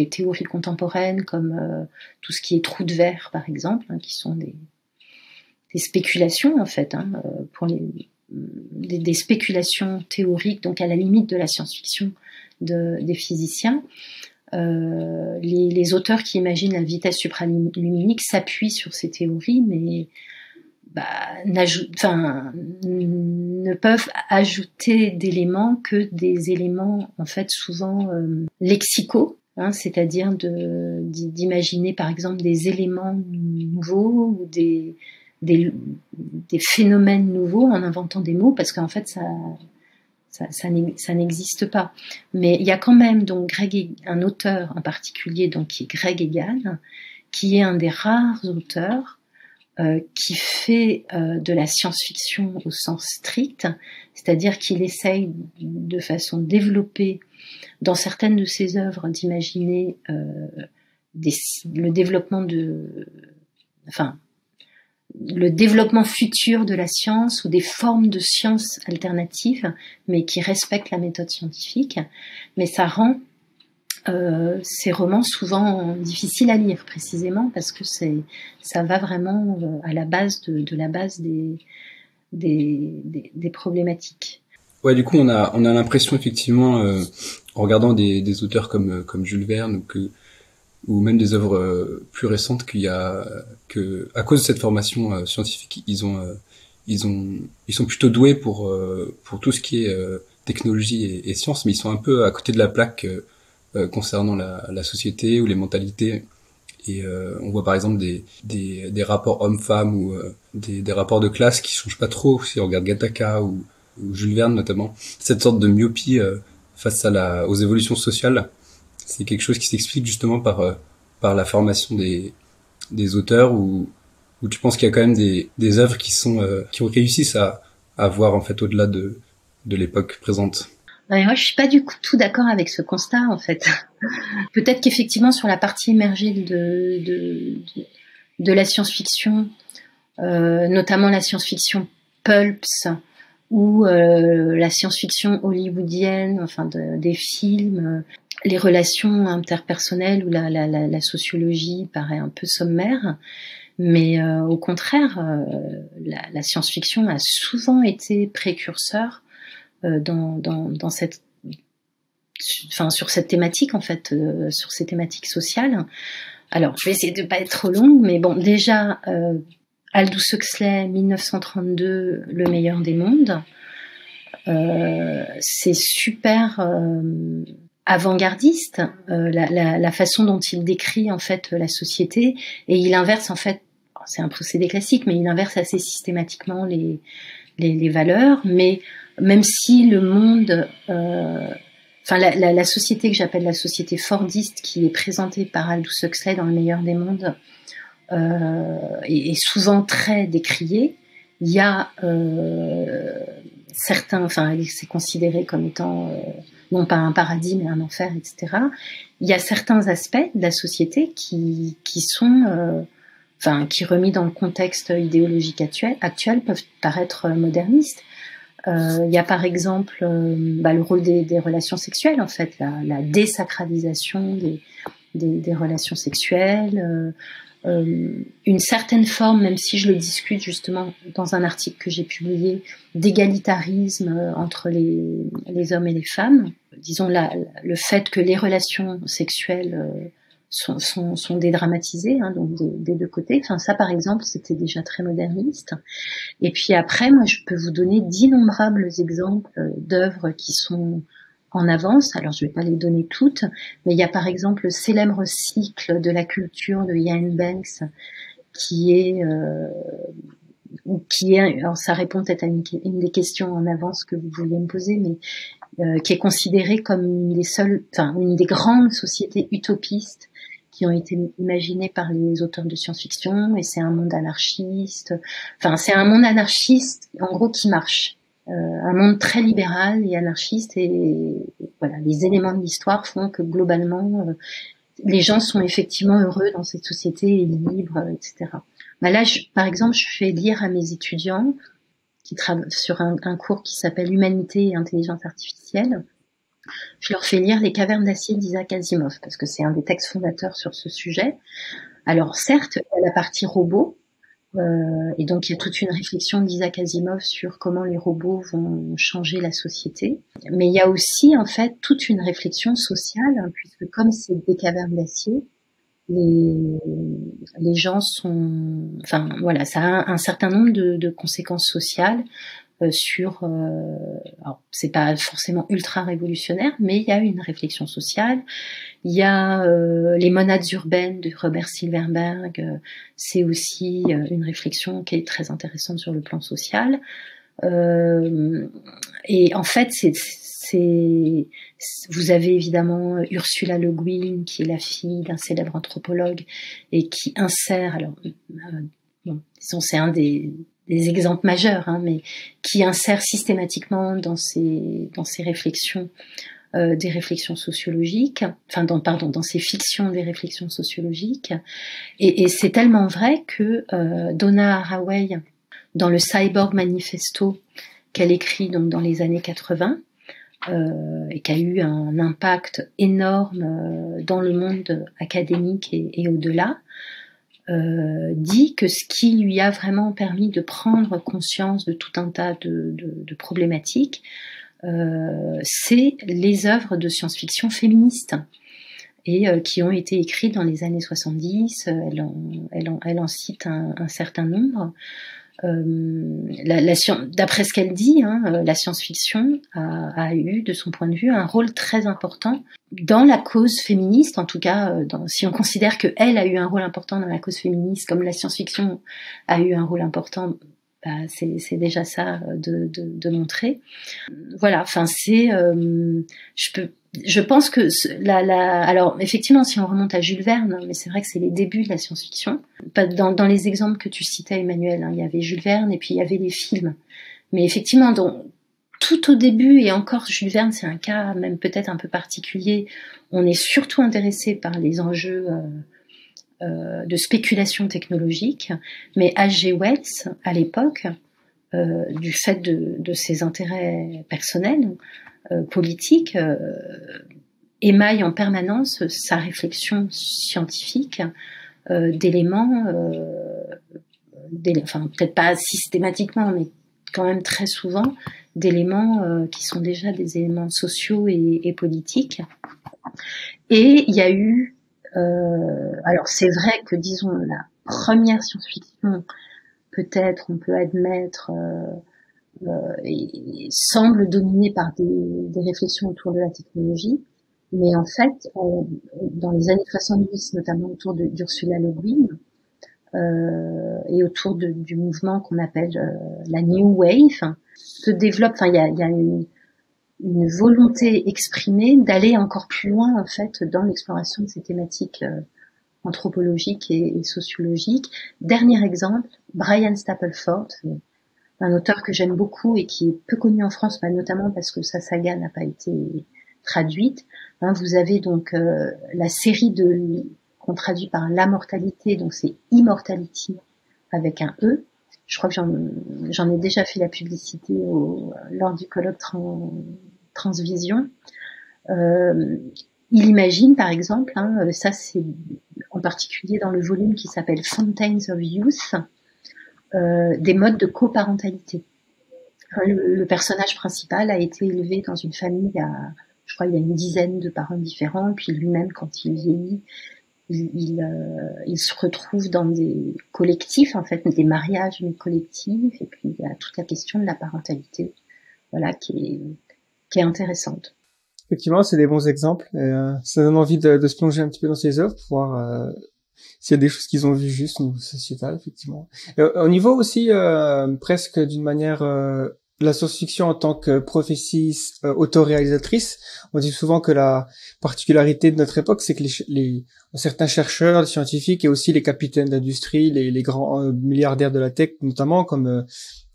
théories contemporaines comme tout ce qui est trous de verre par exemple, qui sont des spéculations en fait, pour des spéculations théoriques, donc à la limite de la science-fiction des physiciens. Les auteurs qui imaginent la vitesse supraluminique s'appuient sur ces théories, mais ne peuvent ajouter d'éléments que des éléments en fait souvent lexicaux, c'est-à-dire d'imaginer par exemple des éléments nouveaux ou des phénomènes nouveaux en inventant des mots, parce qu'en fait ça n'existe pas. Mais il y a quand même donc un auteur en particulier, donc qui est Greg Egan, qui est un des rares auteurs qui fait de la science-fiction au sens strict, c'est-à-dire qu'il essaye de façon développée dans certaines de ses œuvres d'imaginer le développement futur de la science ou des formes de science alternatives, mais qui respectent la méthode scientifique. Mais ça rend ces romans souvent difficiles à lire, précisément parce que ça va vraiment à la base de la base des problématiques. Ouais, du coup, on a l'impression effectivement, en regardant des auteurs comme Jules Verne ou même des œuvres plus récentes, que à cause de cette formation scientifique, ils sont plutôt doués pour tout ce qui est technologie et science, mais ils sont un peu à côté de la plaque concernant la société ou les mentalités. Et on voit par exemple des rapports hommes-femmes ou des rapports de classe qui changent pas trop si on regarde Gattaca ou Jules Verne notamment. Cette sorte de myopie face aux évolutions sociales, c'est quelque chose qui s'explique justement par la formation des auteurs, où tu penses qu'il y a quand même des œuvres qui réussissent à voir en fait au-delà de l'époque présente. Ouais, moi, je suis pas du tout d'accord avec ce constat, en fait. Peut-être qu'effectivement, sur la partie émergée de la science-fiction, notamment la science-fiction pulps ou la science-fiction hollywoodienne, enfin des films, les relations interpersonnelles ou la sociologie paraît un peu sommaire. Mais au contraire, la science-fiction a souvent été précurseur dans sur cette thématique en fait, sur ces thématiques sociales. Alors, je vais essayer de pas être trop longue, mais bon, déjà, Aldous Huxley, 1932, Le meilleur des mondes. C'est super avant-gardiste, la façon dont il décrit en fait la société, et il inverse en fait, c'est un procédé classique, mais il inverse assez systématiquement les valeurs, mais même si le monde, la société que j'appelle la société fordiste, qui est présentée par Aldous Huxley dans Le meilleur des mondes, est souvent très décriée. Il y a certains, c'est considéré comme étant non pas un paradis mais un enfer, etc. Il y a certains aspects de la société qui sont qui remis dans le contexte idéologique actuel peuvent paraître modernistes. Il y a par exemple le rôle des relations sexuelles, en fait, la désacralisation des relations sexuelles, une certaine forme, même si je le discute justement dans un article que j'ai publié, d'égalitarisme entre les hommes et les femmes. Disons le fait que les relations sexuelles sont dédramatisées, hein, donc des deux côtés. Enfin, ça, par exemple, c'était déjà très moderniste. Et puis après, moi, je peux vous donner d'innombrables exemples d'œuvres qui sont en avance. Alors, je vais pas les donner toutes, mais il y a par exemple le célèbre cycle de la culture de Iain Banks, qui est, alors ça répond peut-être à une des questions en avance que vous vouliez me poser, mais qui est considérée comme une des grandes sociétés utopistes qui ont été imaginées par les auteurs de science-fiction, et c'est un monde anarchiste. Enfin, c'est un monde anarchiste, en gros, qui marche. Un monde très libéral et anarchiste, et voilà, les éléments de l'histoire font que globalement, les gens sont effectivement heureux dans cette société et libres, etc. Là, par exemple, je fais lire à mes étudiants qui travaillent sur un cours qui s'appelle Humanité et intelligence artificielle. Je leur fais lire Les cavernes d'acier d'Isaac Asimov, parce que c'est un des textes fondateurs sur ce sujet. Alors certes, il y a la partie robot, et donc il y a toute une réflexion d'Isaac Asimov sur comment les robots vont changer la société. Mais il y a aussi en fait toute une réflexion sociale, hein, puisque comme c'est des cavernes d'acier, les gens sont... Enfin voilà, ça a un certain nombre de conséquences sociales sur... alors c'est pas forcément ultra révolutionnaire, mais il y a une réflexion sociale. Il y a les monades urbaines de Robert Silverberg, c'est aussi une réflexion qui est très intéressante sur le plan social. Et en fait, vous avez évidemment Ursula Le Guin, qui est la fille d'un célèbre anthropologue et qui insère, alors disons c'est un des exemples majeurs, hein, mais qui insère systématiquement dans ses réflexions des réflexions sociologiques, dans ces fictions des réflexions sociologiques, et c'est tellement vrai que Donna Haraway, dans le Cyborg Manifesto qu'elle écrit donc dans les années 80, et qui a eu un impact énorme dans le monde académique et au-delà, dit que ce qui lui a vraiment permis de prendre conscience de tout un tas de problématiques, c'est les œuvres de science-fiction féministes, et qui ont été écrites dans les années 70. Elle en cite un certain nombre. D'après ce qu'elle dit, hein, la science-fiction a eu, de son point de vue, un rôle très important dans la cause féministe. En tout cas, si on considère qu'elle a eu un rôle important dans la cause féministe, comme la science-fiction a eu un rôle important, c'est déjà ça de montrer. Voilà, enfin je pense que alors effectivement, si on remonte à Jules Verne, mais c'est vrai que c'est les débuts de la science-fiction. Dans les exemples que tu citais, Emmanuel, hein, il y avait Jules Verne et puis il y avait les films. Mais effectivement, tout au début, et encore Jules Verne, c'est un cas même peut-être un peu particulier, on est surtout intéressé par les enjeux de spéculation technologique, mais H.G. Wells, à l'époque, du fait de ses intérêts personnels, politiques, émaille en permanence sa réflexion scientifique d'éléments, peut-être pas systématiquement, mais quand même très souvent, d'éléments qui sont déjà des éléments sociaux et politiques. Et il y a eu, alors c'est vrai que disons la première science-fiction, peut-être on peut admettre, et semble dominée par des réflexions autour de la technologie, mais en fait, dans les années 70, notamment autour d'Ursula Le Guin, et autour du mouvement qu'on appelle la New Wave, se développe, enfin il y a une volonté exprimée d'aller encore plus loin en fait dans l'exploration de ces thématiques anthropologiques et sociologiques. Dernier exemple, Brian Stapleford, un auteur que j'aime beaucoup et qui est peu connu en France, notamment parce que sa saga n'a pas été traduite. Vous avez donc la série qu'on traduit par La Mortalité, donc c'est Immortality avec un E. Je crois que j'en ai déjà fait la publicité lors du colloque Transvision. Il imagine, par exemple, ça c'est en particulier dans le volume qui s'appelle Fountains of Youth, des modes de coparentalité. Le personnage principal a été élevé dans une famille je crois il y a une dizaine de parents différents, puis lui-même quand il vieillit, il se retrouve dans des collectifs, en fait, des mariages mais collectifs, et puis il y a toute la question de la parentalité, voilà, qui est intéressante. Effectivement, c'est des bons exemples. Ça donne envie de se plonger un petit peu dans ces œuvres pour voir s'il y a des choses qu'ils ont vues juste au niveau sociétal, effectivement. Au niveau aussi, presque d'une manière, la science-fiction en tant que prophétie autoréalisatrice, on dit souvent que la particularité de notre époque, c'est que certains chercheurs, les scientifiques et aussi les capitaines d'industrie, les grands milliardaires de la tech notamment, comme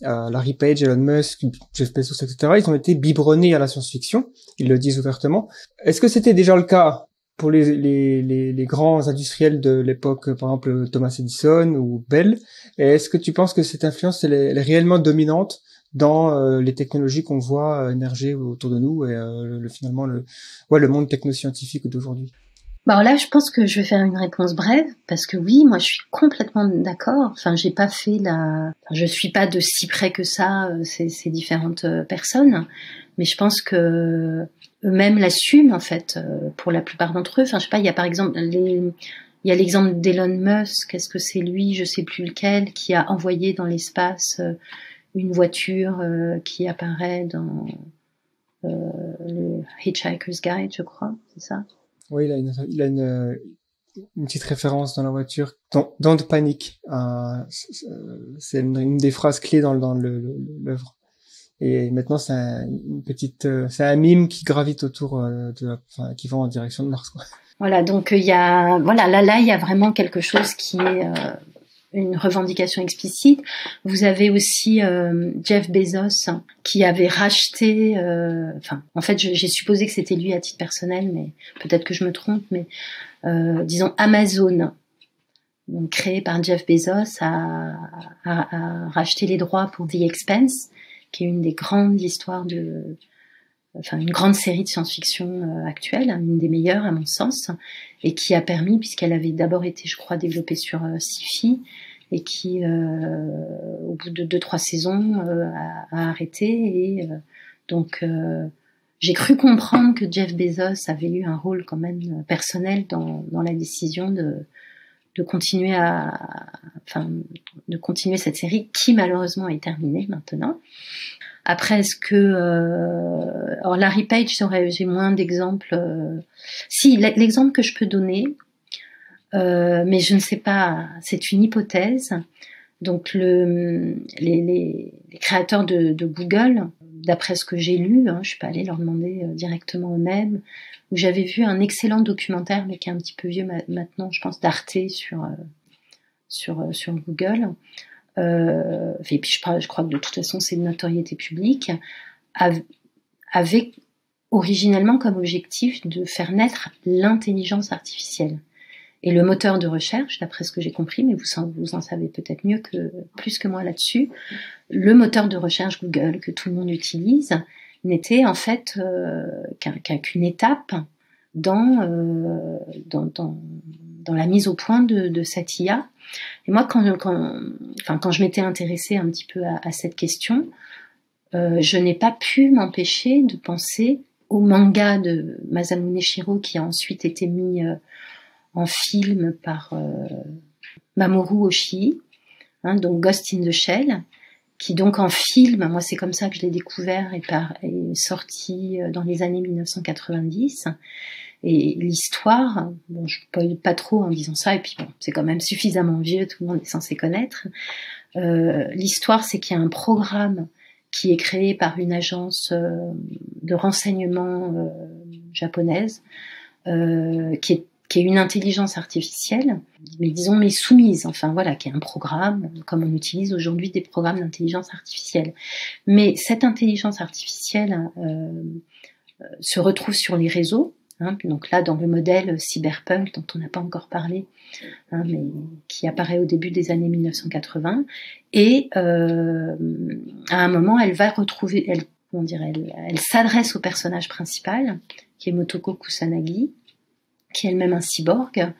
Larry Page, Elon Musk, Jeff Bezos, etc., ils ont été biberonnés à la science-fiction, ils le disent ouvertement. Est-ce que c'était déjà le cas pour les grands industriels de l'époque, par exemple Thomas Edison ou Bell? Et est-ce que tu penses que cette influence elle est réellement dominante dans les technologies qu'on voit émerger autour de nous et finalement le monde technoscientifique d'aujourd'hui? Alors là, je pense que je vais faire une réponse brève, parce que oui, moi je suis complètement d'accord. Enfin, je suis pas de si près que ça ces différentes personnes, mais je pense que eux-mêmes l'assument en fait pour la plupart d'entre eux. Enfin, je sais pas, il y a par exemple il y a l'exemple d'Elon Musk. Est-ce que c'est lui, je sais plus lequel, qui a envoyé dans l'espace une voiture qui apparaît dans le Hitchhiker's Guide, je crois, c'est ça? Oui, il a une petite référence dans la voiture. Don't panic. C'est une des phrases clés dans l'œuvre. Et maintenant, c'est un mime qui gravite autour qui va en direction de Mars, quoi. Voilà, donc il y a vraiment quelque chose qui est une revendication explicite. Vous avez aussi Jeff Bezos qui avait racheté, en fait j'ai supposé que c'était lui à titre personnel, mais peut-être que je me trompe, mais disons Amazon, donc créé par Jeff Bezos, a racheté les droits pour The Expanse, qui est une des grandes histoires une grande série de science-fiction actuelle, une des meilleures à mon sens, et qui a permis, puisqu'elle avait d'abord été, je crois, développée sur Sci-Fi, et qui, au bout de 2-3 saisons, a arrêté. Et donc, j'ai cru comprendre que Jeff Bezos avait eu un rôle quand même personnel dans la décision de continuer de continuer cette série qui malheureusement est terminée maintenant. Après, est-ce que alors Larry Page, j'ai moins d'exemples. Si, l'exemple que je peux donner, mais je ne sais pas, c'est une hypothèse. Donc les créateurs de Google, d'après ce que j'ai lu, je suis pas allée leur demander directement eux-mêmes, où j'avais vu un excellent documentaire, mais qui est un petit peu vieux maintenant, je pense, d'Arte sur Google. Et puis je crois que de toute façon c'est de notoriété publique, avec originellement comme objectif de faire naître l'intelligence artificielle. Et le moteur de recherche, d'après ce que j'ai compris, mais vous en savez peut-être plus que moi là-dessus, le moteur de recherche Google que tout le monde utilise n'était en fait qu'une étape dans la mise au point de cette IA. Et moi, quand je m'étais intéressée un petit peu à cette question, je n'ai pas pu m'empêcher de penser au manga de Masamune Shirow qui a ensuite été mis en film par Mamoru Oshii, donc Ghost in the Shell, qui donc en film, moi c'est comme ça que je l'ai découvert, est sorti dans les années 1990. Et l'histoire, bon, je ne spoil pas trop en disant ça, et puis bon, c'est quand même suffisamment vieux, tout le monde est censé connaître. L'histoire, c'est qu'il y a un programme qui est créé par une agence de renseignement japonaise, qui est une intelligence artificielle, mais soumise, enfin voilà, qui est un programme, comme on utilise aujourd'hui des programmes d'intelligence artificielle. Mais cette intelligence artificielle se retrouve sur les réseaux, donc là dans le modèle cyberpunk dont on n'a pas encore parlé, mais qui apparaît au début des années 1980, et à un moment elle va retrouver, elle s'adresse au personnage principal, qui est Motoko Kusanagi, qui est elle-même un cyborg,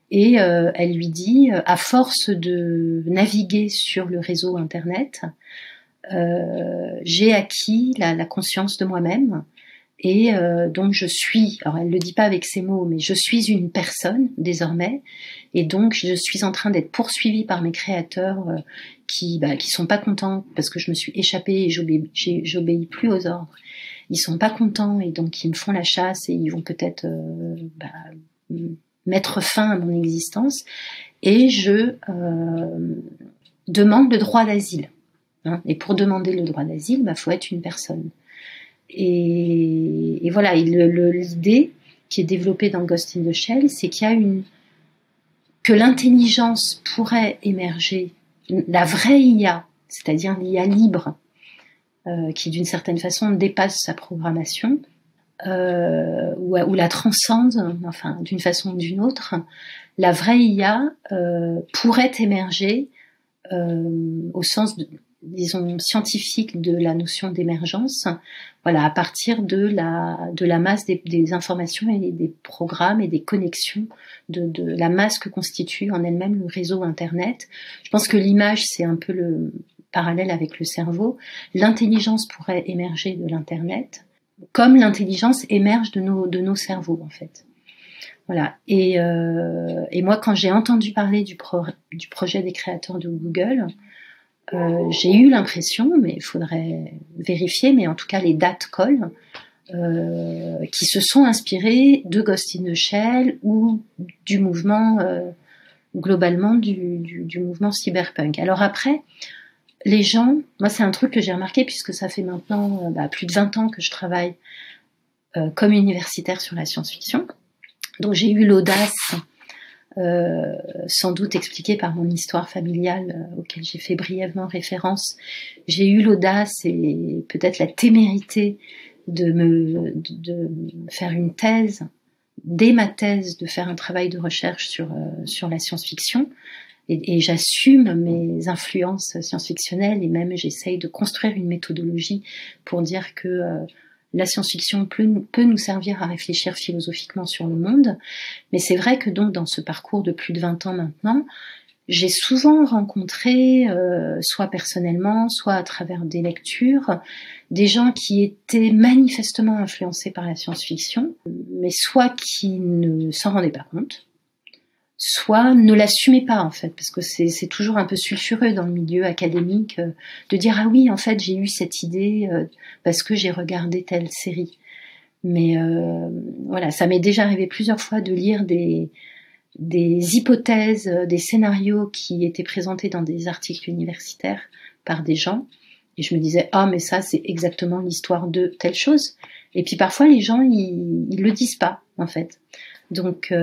et elle lui dit, à force de naviguer sur le réseau internet, j'ai acquis la conscience de moi-même, et donc je suis, alors elle le dit pas avec ces mots, mais je suis une personne désormais, et donc je suis en train d'être poursuivie par mes créateurs qui sont pas contents parce que je me suis échappée et j'obéis plus aux ordres. Ils sont pas contents et donc ils me font la chasse et ils vont peut-être mettre fin à mon existence, et je demande le droit d'asile. Et pour demander le droit d'asile, faut être une personne. Et voilà, l'idée qui est développée dans Ghost in the Shell, c'est qu'il y a que l'intelligence pourrait émerger, la vraie IA, c'est-à-dire l'IA libre, qui d'une certaine façon dépasse sa programmation, ou la transcende, enfin d'une façon ou d'une autre. La vraie IA pourrait émerger au sens disons scientifique de la notion d'émergence, voilà, à partir de la masse des informations et des programmes et des connexions, de la masse que constitue en elle-même le réseau Internet. Je pense que l'image, c'est un peu le parallèle avec le cerveau. L'intelligence pourrait émerger de l'Internet, comme l'intelligence émerge de nos cerveaux, en fait. Voilà. Et moi, quand j'ai entendu parler du projet des créateurs de Google, j'ai eu l'impression, mais il faudrait vérifier, mais en tout cas les dates collent, qui se sont inspirés de Ghost in the Shell ou du mouvement, globalement du mouvement cyberpunk. Alors après, les gens, moi c'est un truc que j'ai remarqué puisque ça fait maintenant plus de 20 ans que je travaille comme universitaire sur la science-fiction. Donc j'ai eu l'audace, sans doute expliquée par mon histoire familiale auquel j'ai fait brièvement référence, j'ai eu l'audace et peut-être la témérité de faire une thèse, dès ma thèse, de faire un travail de recherche sur la science-fiction. Et j'assume mes influences science-fictionnelles et même j'essaye de construire une méthodologie pour dire que la science-fiction peut nous servir à réfléchir philosophiquement sur le monde. Mais c'est vrai que donc dans ce parcours de plus de 20 ans maintenant, j'ai souvent rencontré, soit personnellement, soit à travers des lectures, des gens qui étaient manifestement influencés par la science-fiction, mais soit qui ne s'en rendaient pas compte, soit ne l'assumaient pas en fait, parce que c'est toujours un peu sulfureux dans le milieu académique de dire ah oui en fait j'ai eu cette idée parce que j'ai regardé telle série. Mais voilà, ça m'est déjà arrivé plusieurs fois de lire des hypothèses, des scénarios qui étaient présentés dans des articles universitaires par des gens, et je me disais ah mais ça c'est exactement l'histoire de telle chose. Et puis parfois les gens ils le disent pas en fait. Donc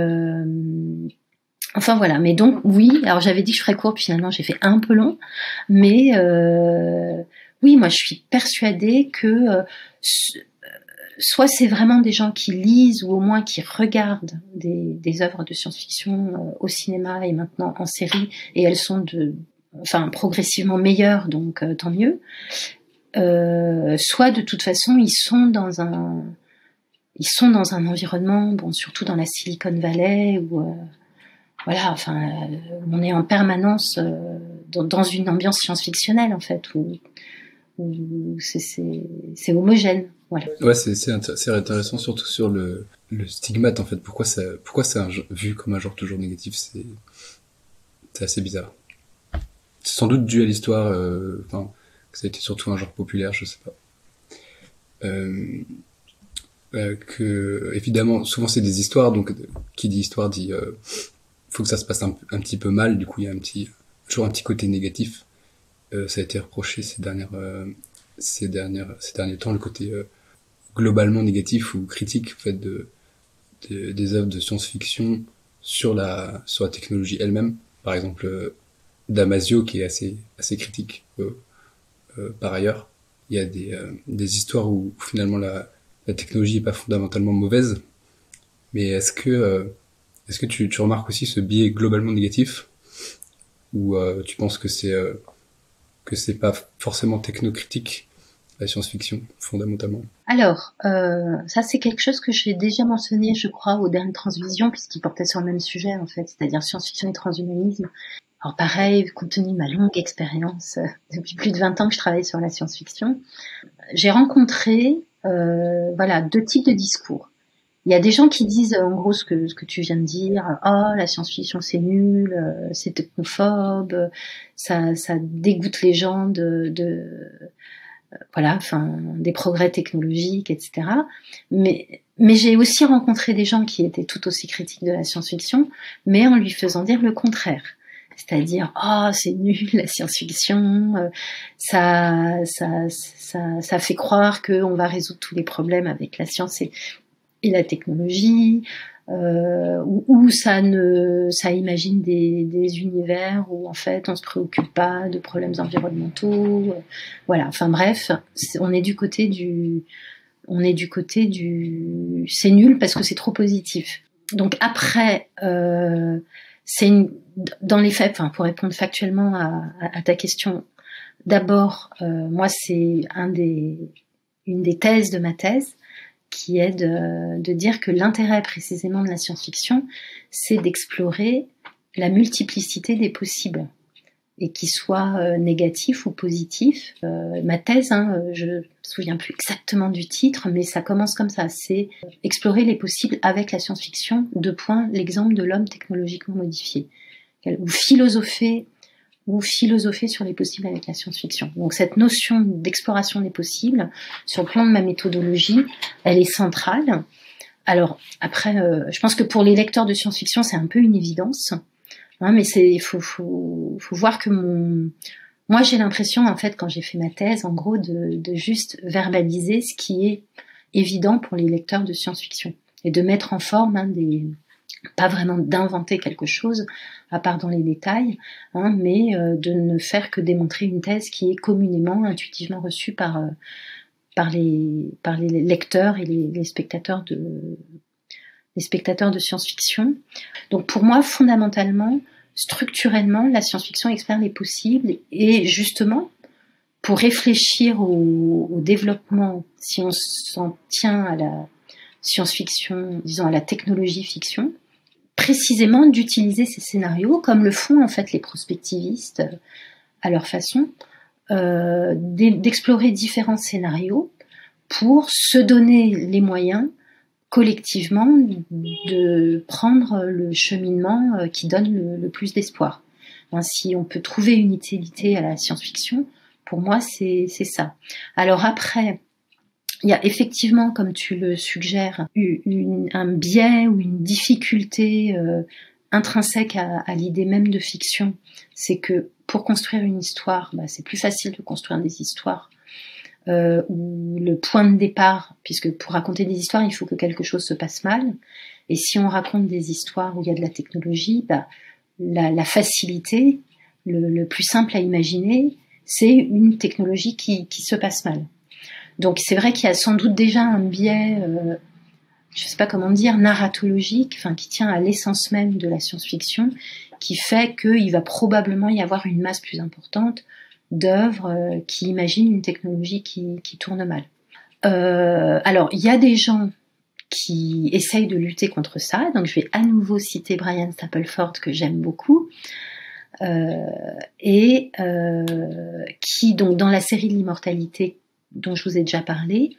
enfin voilà, mais donc oui, alors j'avais dit que je ferais court, puis finalement j'ai fait un peu long, mais oui, moi je suis persuadée que soit c'est vraiment des gens qui lisent ou au moins qui regardent des œuvres de science-fiction au cinéma et maintenant en série, et elles sont progressivement meilleures, donc tant mieux. Soit de toute façon ils sont dans un environnement, bon surtout dans la Silicon Valley où voilà, enfin, on est en permanence dans une ambiance science-fictionnelle en fait, où où c'est homogène. Voilà. Ouais, c'est intéressant, surtout sur le stigmate, en fait. Pourquoi c'est vu comme un genre toujours négatif, c'est assez bizarre. C'est sans doute dû à l'histoire, que ça a été surtout un genre populaire, je sais pas. Que évidemment, souvent c'est des histoires, donc qui dit histoire dit faut que ça se passe un petit peu mal, du coup il y a toujours un petit côté négatif. Ça a été reproché ces derniers temps, le côté globalement négatif ou critique en fait des œuvres de science-fiction sur la technologie elle-même. Par exemple, Damasio qui est assez critique par ailleurs. Il y a des histoires où finalement la technologie est pas fondamentalement mauvaise, mais est-ce que tu remarques aussi ce biais globalement négatif, ou tu penses que c'est pas forcément technocritique la science-fiction fondamentalement? Alors, ça c'est quelque chose que j'ai déjà mentionné, je crois, au dernier Transvision, puisqu'il portait sur le même sujet en fait, c'est-à-dire science-fiction et transhumanisme. Alors pareil, compte tenu de ma longue expérience, depuis plus de 20 ans que je travaille sur la science-fiction, j'ai rencontré deux types de discours. Il y a des gens qui disent en gros ce que tu viens de dire, la science-fiction c'est nul, c'est technophobe, ça dégoûte les gens des progrès technologiques, etc. Mais j'ai aussi rencontré des gens qui étaient tout aussi critiques de la science-fiction, mais en lui faisant dire le contraire. C'est-à-dire, c'est nul la science-fiction, ça fait croire qu'on va résoudre tous les problèmes avec la science et la technologie, ou ça imagine des univers où en fait on se préoccupe pas de problèmes environnementaux, voilà. Enfin bref, on est du côté du c'est nul parce que c'est trop positif. Donc après, dans les faits, pour répondre factuellement à ta question, d'abord, moi c'est une des thèses de ma thèse, qui est de dire que l'intérêt précisément de la science-fiction, c'est d'explorer la multiplicité des possibles, et qu'ils soient négatifs ou positifs. Ma thèse, je me souviens plus exactement du titre, mais ça commence comme ça, c'est explorer les possibles avec la science-fiction, l'exemple de l'homme technologiquement modifié, ou philosopher sur les possibles avec la science-fiction. Donc cette notion d'exploration des possibles, sur le plan de ma méthodologie, elle est centrale. Alors après, je pense que pour les lecteurs de science-fiction, c'est un peu une évidence, mais il faut voir que moi j'ai l'impression en fait quand j'ai fait ma thèse, en gros, de juste verbaliser ce qui est évident pour les lecteurs de science-fiction et de mettre en forme pas vraiment d'inventer quelque chose, à part dans les détails, mais de ne faire que démontrer une thèse qui est communément, intuitivement reçue par les lecteurs et les spectateurs de science-fiction. Donc pour moi, fondamentalement, structurellement, la science-fiction explore les possibles, et justement, pour réfléchir au développement, si on s'en tient à la science-fiction, disons à la technologie fiction, précisément d'utiliser ces scénarios comme le font en fait les prospectivistes à leur façon, d'explorer différents scénarios pour se donner les moyens collectivement de prendre le cheminement qui donne le plus d'espoir. Si on peut trouver une utilité à la science-fiction, pour moi c'est ça. Alors après, il y a effectivement, comme tu le suggères, un biais ou une difficulté intrinsèque à l'idée même de fiction. C'est que pour construire une histoire, c'est plus facile de construire des histoires où le point de départ, puisque pour raconter des histoires, il faut que quelque chose se passe mal. Et si on raconte des histoires où il y a de la technologie, la facilité, le plus simple à imaginer, c'est une technologie qui se passe mal. Donc c'est vrai qu'il y a sans doute déjà un biais, je sais pas comment dire, narratologique, qui tient à l'essence même de la science-fiction, qui fait qu'il va probablement y avoir une masse plus importante d'œuvres qui imaginent une technologie qui tourne mal. Alors il y a des gens qui essayent de lutter contre ça, donc je vais à nouveau citer Brian Stapleford que j'aime beaucoup, qui, donc, dans la série de l'immortalité dont je vous ai déjà parlé,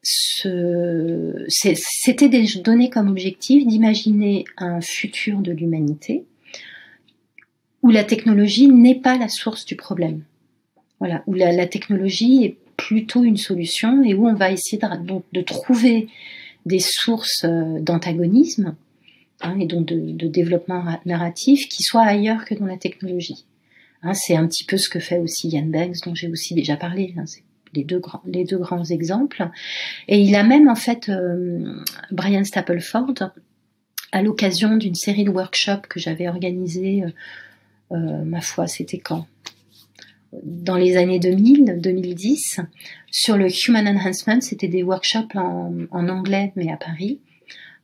c'était donné comme objectif d'imaginer un futur de l'humanité où la technologie n'est pas la source du problème. Voilà, où la technologie est plutôt une solution et où on va essayer de trouver des sources d'antagonisme, et donc de développement narratif qui soient ailleurs que dans la technologie. C'est un petit peu ce que fait aussi Ian Banks, dont j'ai aussi déjà parlé. C'est les deux grands exemples. Et il a même, en fait, Brian Stapleford, à l'occasion d'une série de workshops que j'avais organisée, ma foi, c'était quand ? Dans les années 2010, sur le Human Enhancement, c'était des workshops en anglais, mais à Paris.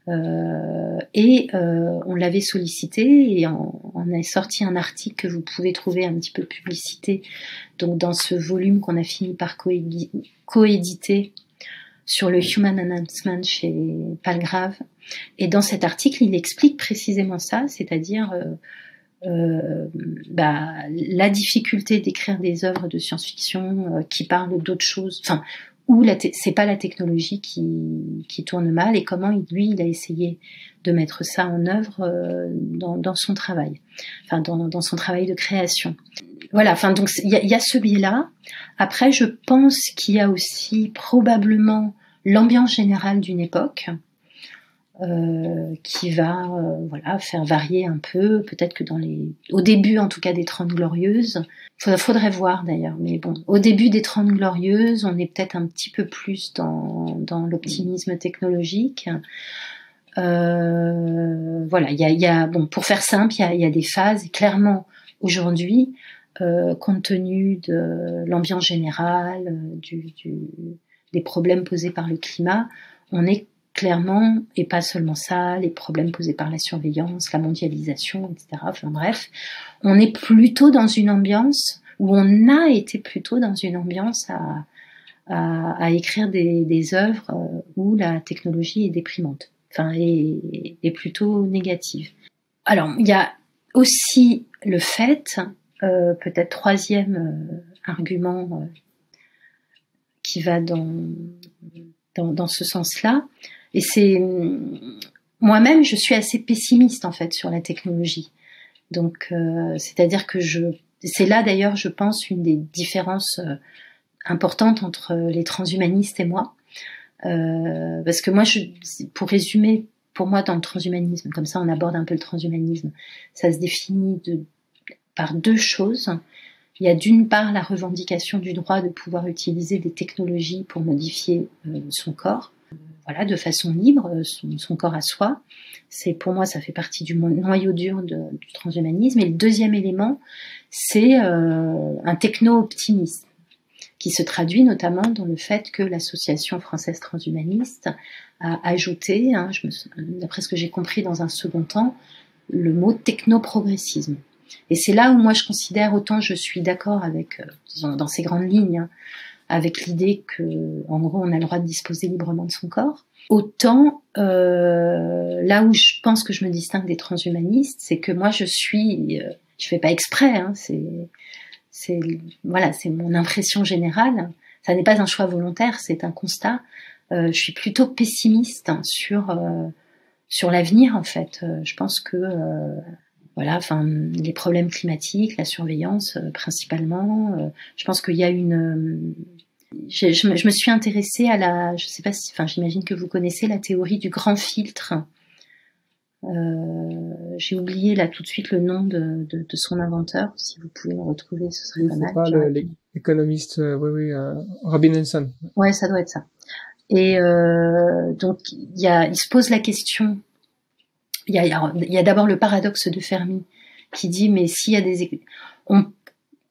On l'avait sollicité et on a sorti un article que vous pouvez trouver un petit peu publicité, donc dans ce volume qu'on a fini par coéditer sur le Human Enhancement chez Palgrave. Et dans cet article, il explique précisément ça, c'est-à-dire la difficulté d'écrire des œuvres de science-fiction qui parlent d'autres choses, enfin, où c'est pas la technologie qui tourne mal, et comment lui il a essayé de mettre ça en œuvre dans son travail, enfin dans son travail de création. Voilà, enfin donc il y a ce biais-là. Après, je pense qu'il y a aussi probablement l'ambiance générale d'une époque. Qui va faire varier un peu, peut-être que au début en tout cas des 30 Glorieuses, faudrait voir d'ailleurs, mais bon, au début des 30 Glorieuses, on est peut-être un petit peu plus dans l'optimisme technologique. Voilà, il y a bon, pour faire simple, il y a des phases, et clairement aujourd'hui, compte tenu de l'ambiance générale, des problèmes posés par le climat, on est clairement, et pas seulement ça, les problèmes posés par la surveillance, la mondialisation, etc. Enfin bref, on est plutôt dans une ambiance, où on a été plutôt dans une ambiance à écrire des œuvres où la technologie est déprimante, enfin est plutôt négative. Alors, il y a aussi le fait, peut-être troisième argument qui va dans ce sens-là, et c'est moi-même, je suis assez pessimiste en fait sur la technologie. Donc, c'est-à-dire que c'est là d'ailleurs, je pense, une des différences importantes entre les transhumanistes et moi, parce que moi, pour résumer, pour moi, dans le transhumanisme, comme ça, on aborde un peu le transhumanisme, ça se définit par deux choses. Il y a d'une part la revendication du droit de pouvoir utiliser des technologies pour modifier son corps, voilà, de façon libre, son corps à soi. Pour moi, ça fait partie du noyau dur du transhumanisme. Et le deuxième élément, c'est un techno-optimisme, qui se traduit notamment dans le fait que l'Association française transhumaniste a ajouté, d'après ce que j'ai compris dans un second temps, le mot techno-progressisme. Et c'est là où moi je considère, autant je suis d'accord avec, disons, dans ces grandes lignes, avec l'idée que, en gros, on a le droit de disposer librement de son corps, autant là où je pense que je me distingue des transhumanistes, c'est que moi je fais pas exprès, c'est mon impression générale. Ça n'est pas un choix volontaire, c'est un constat. Je suis plutôt pessimiste sur l'avenir en fait. Je pense que les problèmes climatiques, la surveillance principalement. Je pense qu'il y a je me suis intéressée à je sais pas si, j'imagine que vous connaissez la théorie du grand filtre. J'ai oublié là tout de suite le nom de son inventeur. Si vous pouvez le retrouver, ce serait pas mal. C'est pas l'économiste, Robin Hanson. Ouais, ça doit être ça. Et donc il se pose la question. Il y a d'abord le paradoxe de Fermi qui dit mais s'il y a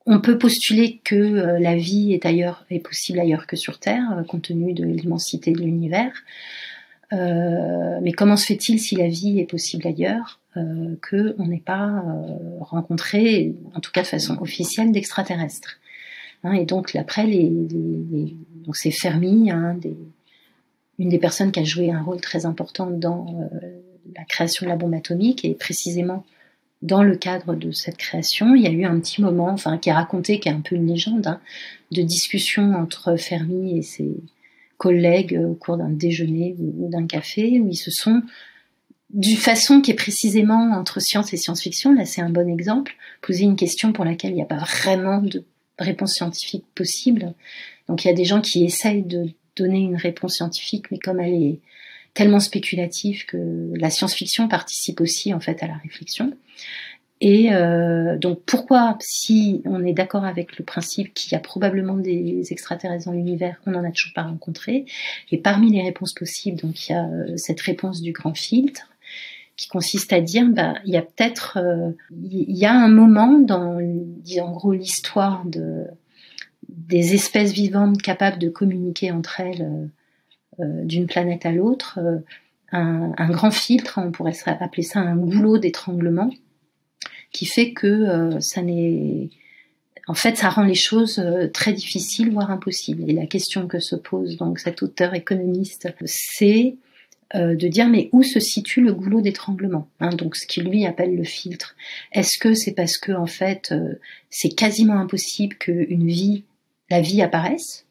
on peut postuler que la vie est possible ailleurs que sur Terre, compte tenu de l'immensité de l'univers. Mais comment se fait-il si la vie est possible ailleurs, que on n'ait pas rencontré, en tout cas de façon officielle, d'extraterrestres, et donc après donc c'est Fermi, une des personnes qui a joué un rôle très important dans la création de la bombe atomique, et précisément dans le cadre de cette création, il y a eu un petit moment, enfin qui est raconté, qui est un peu une légende, hein, de discussion entre Fermi et ses collègues au cours d'un déjeuner ou d'un café, où ils se sont, d'une façon qui est précisément entre science et science-fiction, là c'est un bon exemple, posé une question pour laquelle il n'y a pas vraiment de réponse scientifique possible. Donc il y a des gens qui essayent de donner une réponse scientifique, mais comme elle est tellement spéculative que la science-fiction participe aussi en fait à la réflexion. Et donc pourquoi, si on est d'accord avec le principe qu'il y a probablement des extraterrestres dans l'univers, on n'en a toujours pas rencontré, et parmi les réponses possibles, donc il y a cette réponse du grand filtre, qui consiste à dire, il y a peut-être, il y a un moment dans, en gros, l'histoire des espèces vivantes capables de communiquer entre elles d'une planète à l'autre, un grand filtre, on pourrait appeler ça un goulot d'étranglement, qui fait que ça rend les choses très difficiles, voire impossibles. Et la question que se pose donc cet auteur économiste, c'est de dire mais où se situe le goulot d'étranglement, hein, donc ce qu'il lui appelle le filtre. Est-ce que c'est parce que en fait c'est quasiment impossible que la vie apparaisse?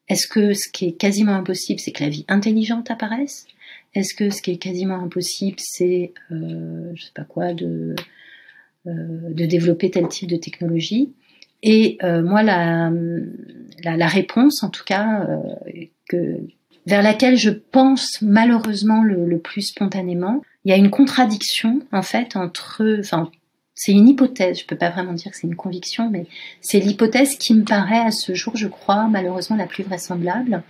Est-ce que ce qui est quasiment impossible, c'est que la vie intelligente apparaisse? Est-ce que ce qui est quasiment impossible, c'est je sais pas quoi, de développer tel type de technologie? Et moi, la réponse, en tout cas, vers laquelle je pense malheureusement le plus spontanément, il y a une contradiction en fait c'est une hypothèse, je peux pas vraiment dire que c'est une conviction, mais c'est l'hypothèse qui me paraît à ce jour, je crois, malheureusement la plus vraisemblable,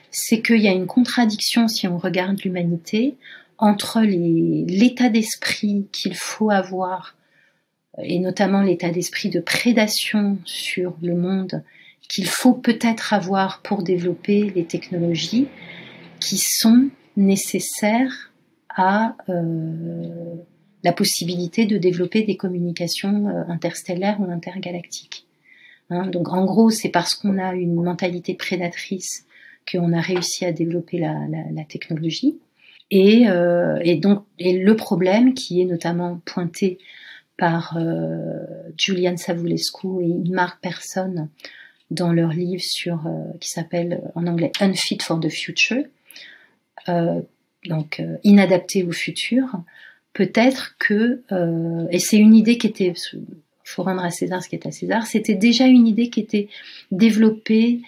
c'est qu'il y a une contradiction si on regarde l'humanité entre l'état d'esprit qu'il faut avoir, et notamment l'état d'esprit de prédation sur le monde qu'il faut peut-être avoir pour développer les technologies qui sont nécessaires à la possibilité de développer des communications interstellaires ou intergalactiques. Hein, donc en gros, c'est parce qu'on a une mentalité prédatrice qu'on a réussi à développer la technologie. Et le problème qui est notamment pointé par Julian Savulescu et Mark Persson dans leur livre qui s'appelle en anglais Unfit for the Future, inadapté au futur, peut-être que, et c'est une idée qui était, faut rendre à César ce qui est à César, c'était déjà une idée qui était développée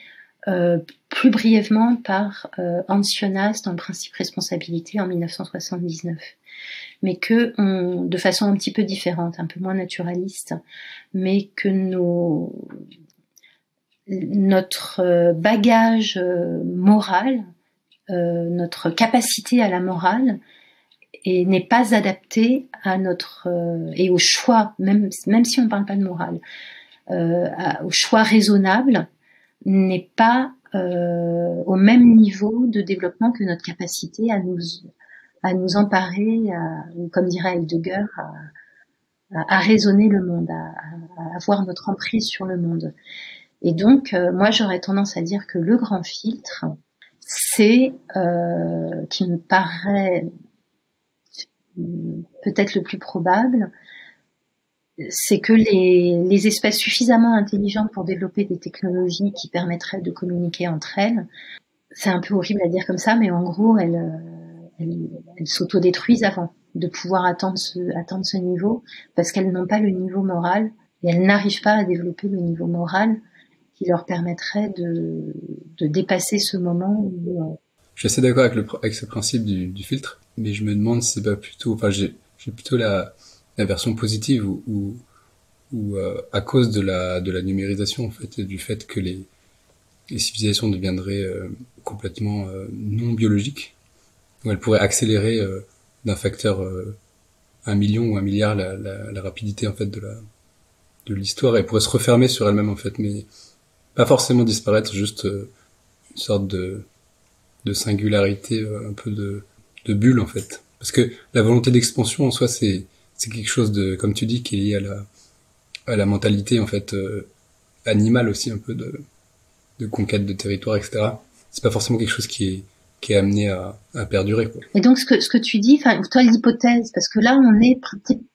plus brièvement par Hans Jonas dans le principe responsabilité en 1979. Mais que de façon un petit peu différente, un peu moins naturaliste, mais que notre bagage moral, notre capacité à la morale, n'est pas adapté à et au choix, même si on ne parle pas de morale, au choix raisonnable, n'est pas au même niveau de développement que notre capacité à nous emparer, ou comme dirait Heidegger, à raisonner le monde, à avoir notre emprise sur le monde. Et donc, moi, j'aurais tendance à dire que le grand filtre, c'est, qui me paraît peut-être le plus probable, c'est que les espèces suffisamment intelligentes pour développer des technologies qui permettraient de communiquer entre elles, c'est un peu horrible à dire comme ça, mais en gros, elles s'autodétruisent avant de pouvoir atteindre ce niveau, parce qu'elles n'ont pas le niveau moral, et elles n'arrivent pas à développer le niveau moral qui leur permettrait de dépasser ce moment où... Je suis assez d'accord avec ce principe du filtre, mais je me demande si c'est pas plutôt... Enfin, j'ai plutôt la version positive où à cause de la numérisation, en fait, et du fait que les civilisations deviendraient complètement non biologiques, où elles pourraient accélérer d'un facteur 1 million ou 1 milliard la rapidité, en fait, de l'histoire, et pourraient se refermer sur elles-mêmes, en fait, mais pas forcément disparaître, juste une sorte de singularité, un peu de bulle, en fait. Parce que la volonté d'expansion, en soi, c'est quelque chose de, comme tu dis, qui est lié à la mentalité, en fait, animale aussi, un peu de conquête de territoire, etc. C'est pas forcément quelque chose qui est qui est amené à perdurer, quoi. Et donc, ce que tu dis, enfin, toi, l'hypothèse, parce que là, on est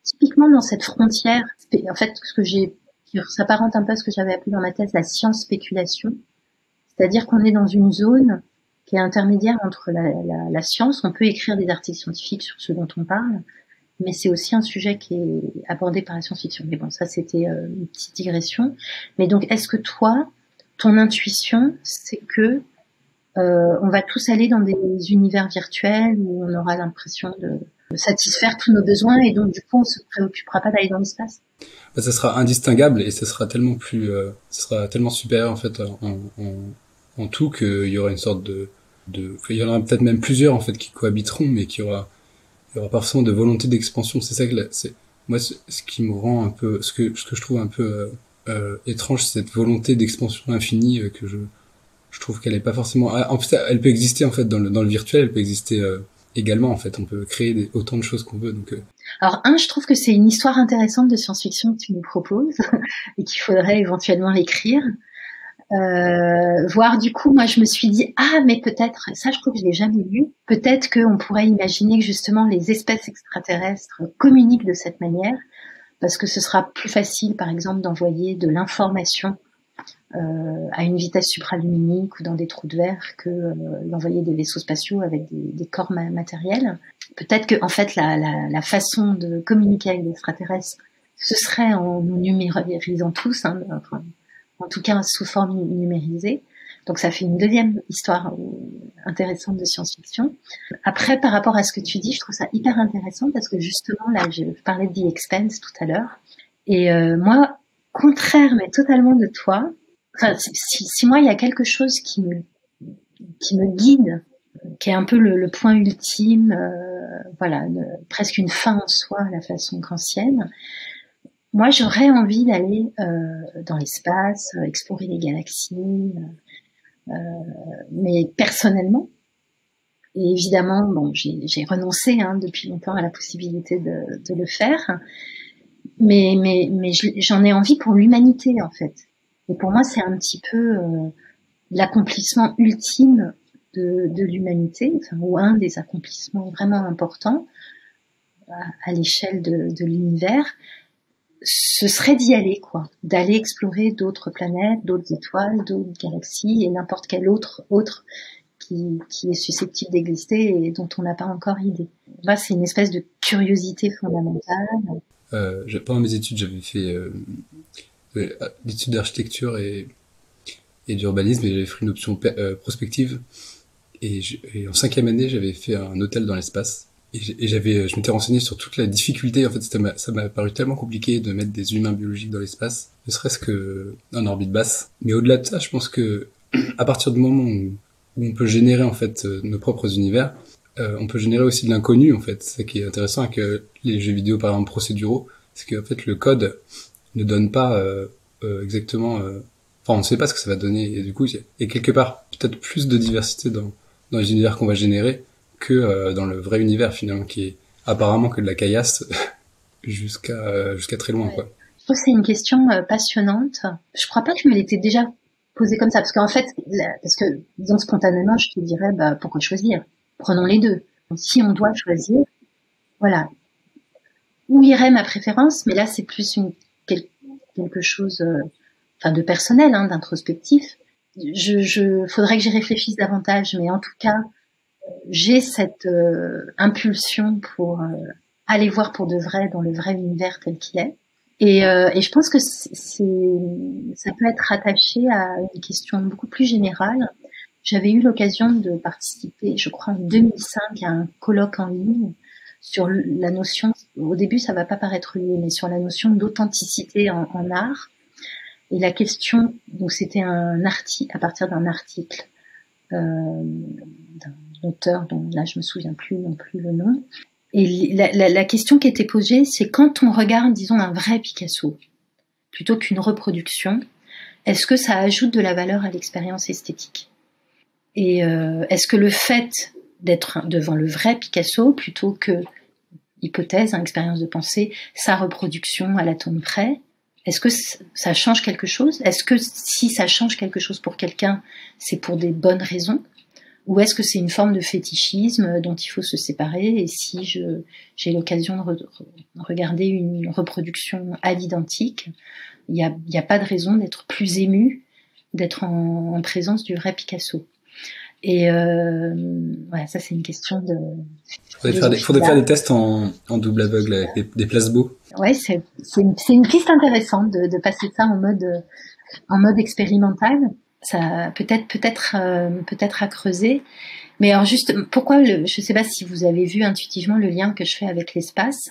typiquement dans cette frontière, en fait, qui s'apparente un peu à ce que j'avais appelé dans ma thèse la science spéculation. C'est-à-dire qu'on est dans une zone qui est intermédiaire entre la science. On peut écrire des articles scientifiques sur ce dont on parle, mais c'est aussi un sujet qui est abordé par la science-fiction. Mais bon, ça, c'était une petite digression. Mais donc, est-ce que toi, ton intuition, c'est que on va tous aller dans des univers virtuels où on aura l'impression de satisfaire tous nos besoins et donc du coup on se préoccupera pas d'aller dans l'espace? Bah, ça sera indistinguable et ça sera tellement ça sera tellement supérieur en fait en tout qu'il y aura une sorte il y en aura peut-être même plusieurs en fait qui cohabiteront, mais il y aura pas forcément de volonté d'expansion. C'est ça que c'est moi ce qui me rend un peu ce que je trouve un peu étrange, c'est cette volonté d'expansion infinie que je trouve qu'elle est pas forcément. En fait, elle peut exister en fait dans le virtuel, elle peut exister également en fait. On peut créer autant de choses qu'on veut. Donc. Alors je trouve que c'est une histoire intéressante de science-fiction que tu nous proposes et qu'il faudrait éventuellement l'écrire. Voire du coup, moi je me suis dit mais peut-être, ça je trouve que je l'ai jamais lu. Peut-être qu'on pourrait imaginer que justement les espèces extraterrestres communiquent de cette manière, parce que ce sera plus facile, par exemple, d'envoyer de l'information à une vitesse supraluminique ou dans des trous de verre que d'envoyer des vaisseaux spatiaux avec des corps matériels. Peut-être que en fait la façon de communiquer avec les extraterrestres, ce serait en nous numérisant tous, en tout cas sous forme numérisée. Donc ça fait une deuxième histoire intéressante de science-fiction. Après, par rapport à ce que tu dis, je trouve ça hyper intéressant parce que justement là, je parlais de The Expanse tout à l'heure, et moi, contraire mais totalement de toi. Enfin, si moi il y a quelque chose qui me guide, qui est un peu le point ultime, voilà, presque une fin en soi à la façon kantienne. Moi, j'aurais envie d'aller dans l'espace, explorer les galaxies, mais personnellement. Et évidemment, bon, j'ai renoncé depuis longtemps à la possibilité de le faire, mais j'en ai envie pour l'humanité en fait. Et pour moi, c'est un petit peu l'accomplissement ultime de l'humanité, ou un des accomplissements vraiment importants à l'échelle de l'univers. Ce serait d'y aller, quoi, d'aller explorer d'autres planètes, d'autres étoiles, d'autres galaxies et n'importe quel autre qui est susceptible d'exister et dont on n'a pas encore idée. Là, c'est une espèce de curiosité fondamentale. Pendant mes études, j'avais fait l'étude d'architecture et d'urbanisme, et j'avais fait une option prospective. Et en 5e année, j'avais fait un hôtel dans l'espace. Et je m'étais renseigné sur toute la difficulté. En fait, ça m'a paru tellement compliqué de mettre des humains biologiques dans l'espace, ne serait-ce que en orbite basse. Mais au-delà de ça, je pense que à partir du moment où on peut générer en fait nos propres univers, on peut générer aussi de l'inconnu en fait. C'est ça qui est intéressant avec les jeux vidéo par exemple procéduraux, c'est qu'en fait le code ne donne pas exactement. Enfin, on ne sait pas ce que ça va donner. Et du coup, il y a quelque part peut-être plus de diversité dans les univers qu'on va générer que dans le vrai univers finalement, qui est apparemment que de la caillasse jusqu'à très loin, quoi. Je trouve que c'est une question passionnante. Je crois pas que je me l'étais déjà posée comme ça, parce qu'en fait, disons spontanément, je te dirais, pourquoi choisir? Prenons les deux. Donc, si on doit choisir, voilà, où irait ma préférence? Mais là, c'est plus quelque chose, de personnel, d'introspectif. Faudrait que j'y réfléchisse davantage, mais en tout cas, j'ai cette impulsion pour aller voir pour de vrai dans le vrai univers tel qu'il est. Et je pense que ça peut être rattaché à une question beaucoup plus générale. J'avais eu l'occasion de participer, je crois en 2005, à un colloque en ligne sur la notion, au début ça va pas paraître lié, mais sur la notion d'authenticité en art. Et la question, donc c'était à partir d'un article d'un auteur dont là je me souviens plus non plus le nom. Et la question qui était posée, c'est quand on regarde, disons, un vrai Picasso, plutôt qu'une reproduction, est-ce que ça ajoute de la valeur à l'expérience esthétique? Et est-ce que le fait d'être devant le vrai Picasso, plutôt que, hypothèse, expérience de pensée, sa reproduction à l'atome près, est-ce que ça change quelque chose? Est-ce que si ça change quelque chose pour quelqu'un, c'est pour des bonnes raisons? ou est-ce que c'est une forme de fétichisme dont il faut se séparer, et si j'ai l'occasion de regarder une reproduction à l'identique, il y a pas de raison d'être plus ému, d'être en présence du vrai Picasso. Et ouais, ça c'est une question de... Faudrait faire des tests en double aveugle avec des placebos. Ouais, c'est une piste intéressante de passer ça en mode expérimental. Ça peut-être à creuser. Mais alors juste pourquoi je sais pas si vous avez vu intuitivement le lien que je fais avec l'espace.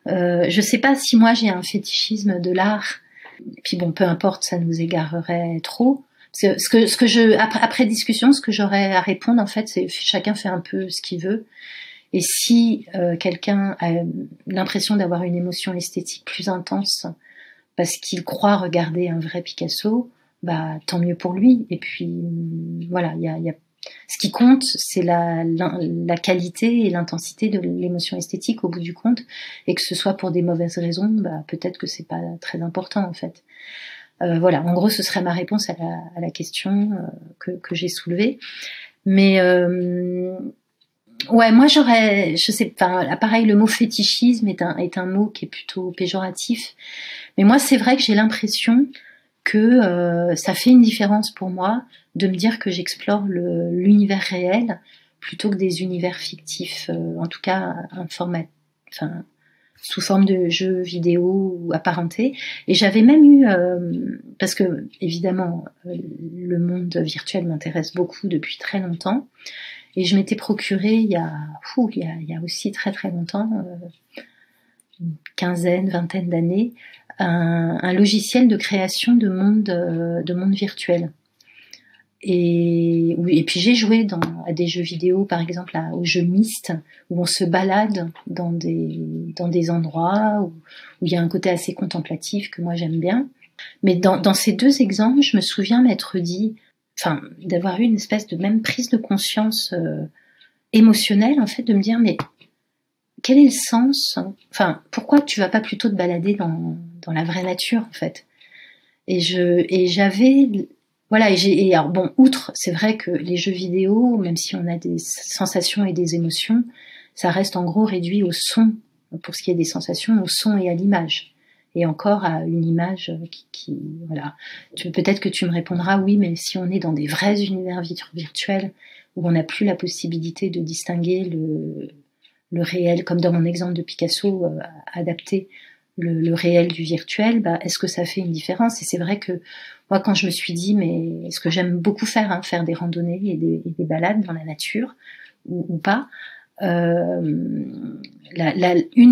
Je sais pas si moi j'ai un fétichisme de l'art. Et puis bon, peu importe, ça nous égarerait trop. Ce que je après discussion, ce que j'aurais à répondre en fait, c'est chacun fait un peu ce qu'il veut. Et si quelqu'un a l'impression d'avoir une émotion esthétique plus intense parce qu'il croit regarder un vrai Picasso, bah tant mieux pour lui. Et puis voilà, il y a ce qui compte, c'est la qualité et l'intensité de l'émotion esthétique au bout du compte, et que ce soit pour des mauvaises raisons, bah peut-être que c'est pas très important en fait. Voilà, en gros, ce serait ma réponse à la question que j'ai soulevée. Mais ouais, moi je sais pas, pareil, le mot fétichisme est un mot qui est plutôt péjoratif. Mais moi, c'est vrai que j'ai l'impression que ça fait une différence pour moi de me dire que j'explore l'univers réel plutôt que des univers fictifs, en tout cas un format, enfin sous forme de jeux vidéo ou apparentés. Et j'avais même eu, parce que évidemment le monde virtuel m'intéresse beaucoup depuis très longtemps, et je m'étais procuré il y a aussi très très longtemps, une vingtaine d'années, un logiciel de création de monde virtuel. Et puis j'ai joué à des jeux vidéo, par exemple au jeu Myst, où on se balade dans des endroits où il y a un côté assez contemplatif que moi j'aime bien. Mais dans ces deux exemples, je me souviens m'être dit, enfin d'avoir eu une espèce de même prise de conscience émotionnelle, en fait, de me dire mais quel est le sens, enfin pourquoi tu vas pas plutôt te balader dans la vraie nature en fait. Et j'avais voilà, et alors bon, outre, c'est vrai que les jeux vidéo, même si on a des sensations et des émotions, ça reste en gros réduit au son, pour ce qui est des sensations, au son et à l'image. Et encore à une image qui voilà. Peut-être que tu me répondras, oui, mais si on est dans des vrais univers virtuels, où on n'a plus la possibilité de distinguer le réel, comme dans mon exemple de Picasso, adapté, le réel du virtuel, bah, est-ce que ça fait une différence? Et c'est vrai que moi, quand je me suis dit, mais ce que j'aime beaucoup faire, faire des randonnées et des balades dans la nature, ou pas, une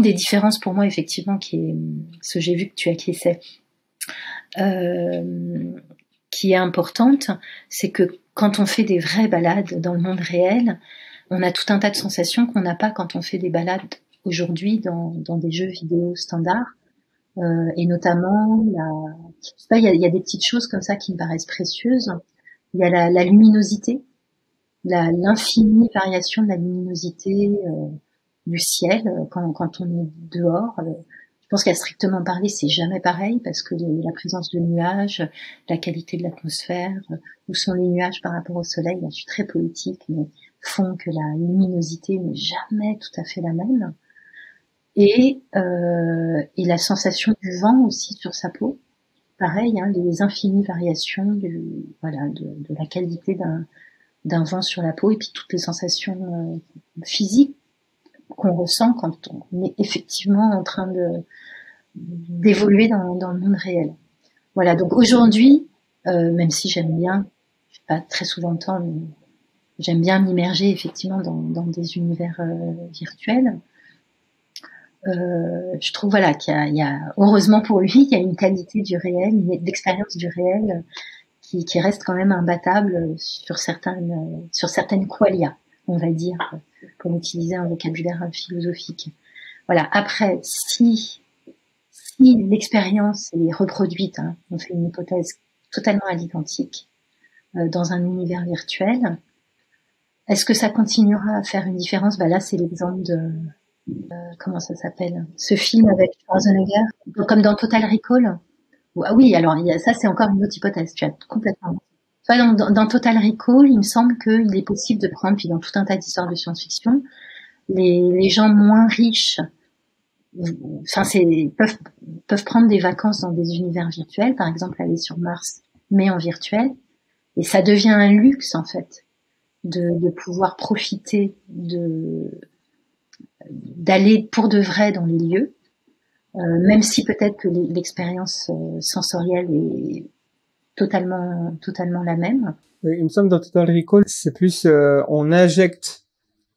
des différences pour moi, effectivement, qui est ce que j'ai vu que tu acquiesçais, qui est importante, c'est que quand on fait des vraies balades dans le monde réel, on a tout un tas de sensations qu'on n'a pas quand on fait des balades aujourd'hui dans des jeux vidéo standards, et notamment je sais pas, il y a des petites choses comme ça qui me paraissent précieuses. Il y a la luminosité, l'infinie variation de la luminosité du ciel quand on est dehors. Je pense qu'à strictement parler, c'est jamais pareil, parce que la présence de nuages, la qualité de l'atmosphère, où sont les nuages par rapport au soleil, là, je suis très politique, mais font que la luminosité n'est jamais tout à fait la même. Et la sensation du vent aussi sur sa peau, pareil, les infinies variations de la qualité d'un vent sur la peau, et puis toutes les sensations physiques qu'on ressent quand on est effectivement en train d'évoluer dans le monde réel. Voilà, donc aujourd'hui, même si j'aime bien, je suis pas très souvent le temps, mais j'aime bien m'immerger effectivement dans des univers virtuels. Je trouve voilà qu'il y a heureusement pour lui, il y a une qualité du réel, d'expérience du réel qui reste quand même imbattable sur certaines qualia, on va dire, pour utiliser un vocabulaire philosophique. Voilà. Après, si l'expérience est reproduite, on fait une hypothèse totalement à l'identique dans un univers virtuel, est-ce que ça continuera à faire une différence? Bah là, c'est l'exemple de comment ça s'appelle, ce film avec Schwarzenegger, comme dans Total Recall. Ah oui, alors ça c'est encore une autre hypothèse. Tu as complètement. pas dans Total Recall, il me semble qu'il est possible de prendre, puis dans tout un tas d'histoires de science-fiction, les gens moins riches, enfin peuvent prendre des vacances dans des univers virtuels, par exemple aller sur Mars, mais en virtuel, et ça devient un luxe en fait de pouvoir profiter d'aller pour de vrai dans les lieux, même si peut-être que l'expérience sensorielle est totalement la même. Il me semble dans Total Recall, c'est plus on injecte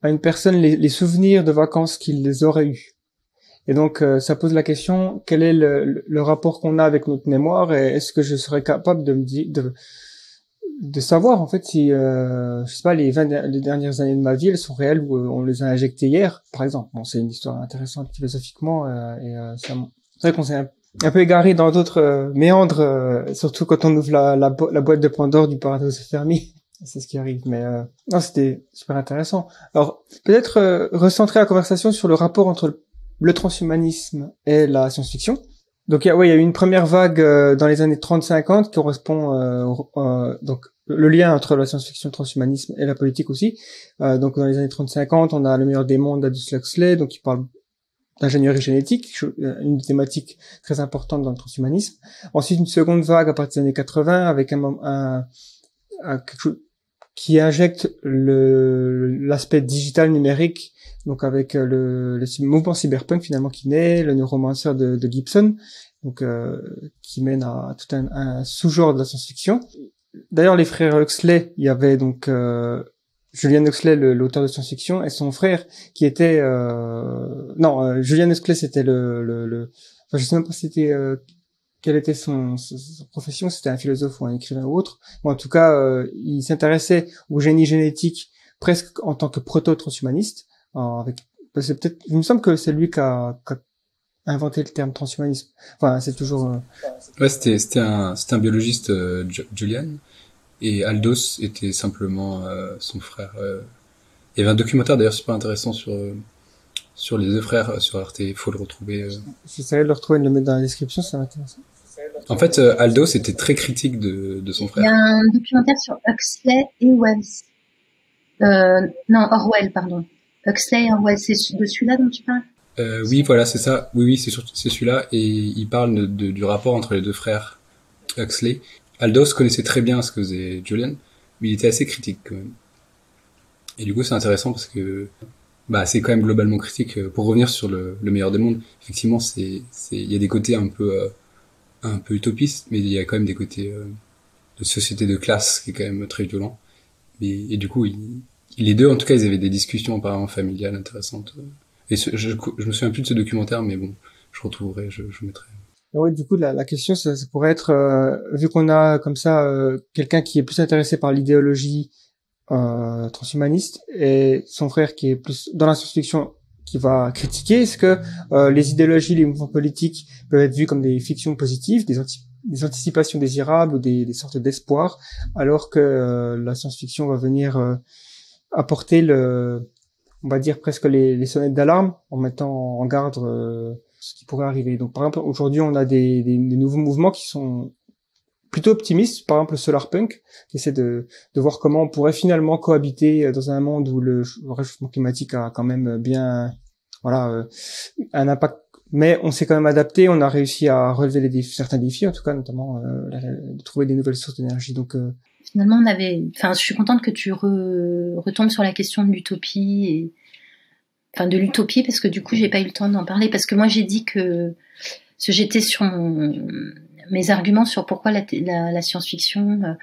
à une personne les souvenirs de vacances qu'il aurait eu. Et donc ça pose la question, quel est le rapport qu'on a avec notre mémoire, et est-ce que je serais capable de savoir en fait si je sais pas, les dernières années de ma vie elles sont réelles ou on les a injectées hier par exemple. Bon, c'est une histoire intéressante philosophiquement, c'est vrai qu'on s'est un peu égaré dans d'autres méandres, surtout quand on ouvre la boîte de Pandore du paradoxe de Fermi. C'est ce qui arrive, mais non, c'était super intéressant. Alors peut-être recentrer la conversation sur le rapport entre le transhumanisme et la science-fiction. Donc il y a eu une première vague dans les années 30-50 qui correspond donc le lien entre la science-fiction, le transhumanisme et la politique aussi. Donc dans les années 30-50, on a Le meilleur des mondes d'Aldous Huxley, donc il parle d'ingénierie génétique, une thématique très importante dans le transhumanisme. Ensuite une seconde vague à partir des années 80 avec quelque chose qui injecte l'aspect digital numérique, donc avec le mouvement cyberpunk finalement qui naît, le neuromancer de Gibson, donc qui mène à tout un sous-genre de la science-fiction. D'ailleurs, les frères Huxley, il y avait donc Julian Huxley, l'auteur de science-fiction, et son frère qui était Julian Huxley, c'était enfin, je sais même pas si c'était quelle était sa profession, c'était un philosophe ou un écrivain ou autre. Bon, en tout cas, il s'intéressait au génie génétique presque en tant que proto-transhumaniste. C'est peut-être, il me semble que c'est lui qui a inventé le terme transhumanisme. Enfin, c'est toujours. Ouais, c'était un biologiste, Julian, et Aldous était simplement son frère. Il y avait un documentaire d'ailleurs super intéressant sur les deux frères sur Arte. Il faut le retrouver. J'essaierai de le retrouver et de le mettre dans la description, ça m'intéresse. En fait, Aldous était très critique de son frère. Il y a un documentaire sur Huxley et Wells. Orwell, pardon. Huxley et Orwell, c'est de celui-là dont tu parles? Oui, voilà, c'est ça. Oui, c'est celui-là. Et il parle du rapport entre les deux frères Huxley. Aldous connaissait très bien ce que faisait Julian, mais il était assez critique quand même. Et du coup, c'est intéressant parce que c'est quand même globalement critique. Pour revenir sur le meilleur des mondes, effectivement, il y a des côtés un peu utopistes, mais il y a quand même des côtés de société de classe qui est quand même très violent. Et du coup, les deux, en tout cas, ils avaient des discussions apparemment familiales intéressantes. Et je me souviens plus de ce documentaire, mais bon, je retrouverai, je mettrai. Oui, du coup, la question, ça pourrait être, vu qu'on a comme ça quelqu'un qui est plus intéressé par l'idéologie transhumaniste et son frère qui est plus dans la science-fiction qui va critiquer, est-ce que les idéologies, les mouvements politiques peuvent être vus comme des fictions positives, des anticipations désirables ou des sortes d'espoir, alors que la science-fiction va venir apporter on va dire presque les sonnettes d'alarme en mettant en garde ce qui pourrait arriver. Donc par exemple, aujourd'hui, on a des nouveaux mouvements qui sont plutôt optimiste, par exemple le solarpunk, qui essaie de voir comment on pourrait finalement cohabiter dans un monde où le réchauffement climatique a quand même bien, un impact. Mais on s'est quand même adapté, on a réussi à relever certains défis, en tout cas notamment de trouver des nouvelles sources d'énergie. Donc finalement, je suis contente que tu retombes sur la question de l'utopie de l'utopie, parce que du coup, j'ai pas eu le temps d'en parler, parce que moi, j'ai dit que j'étais sur mes arguments sur pourquoi la science-fiction,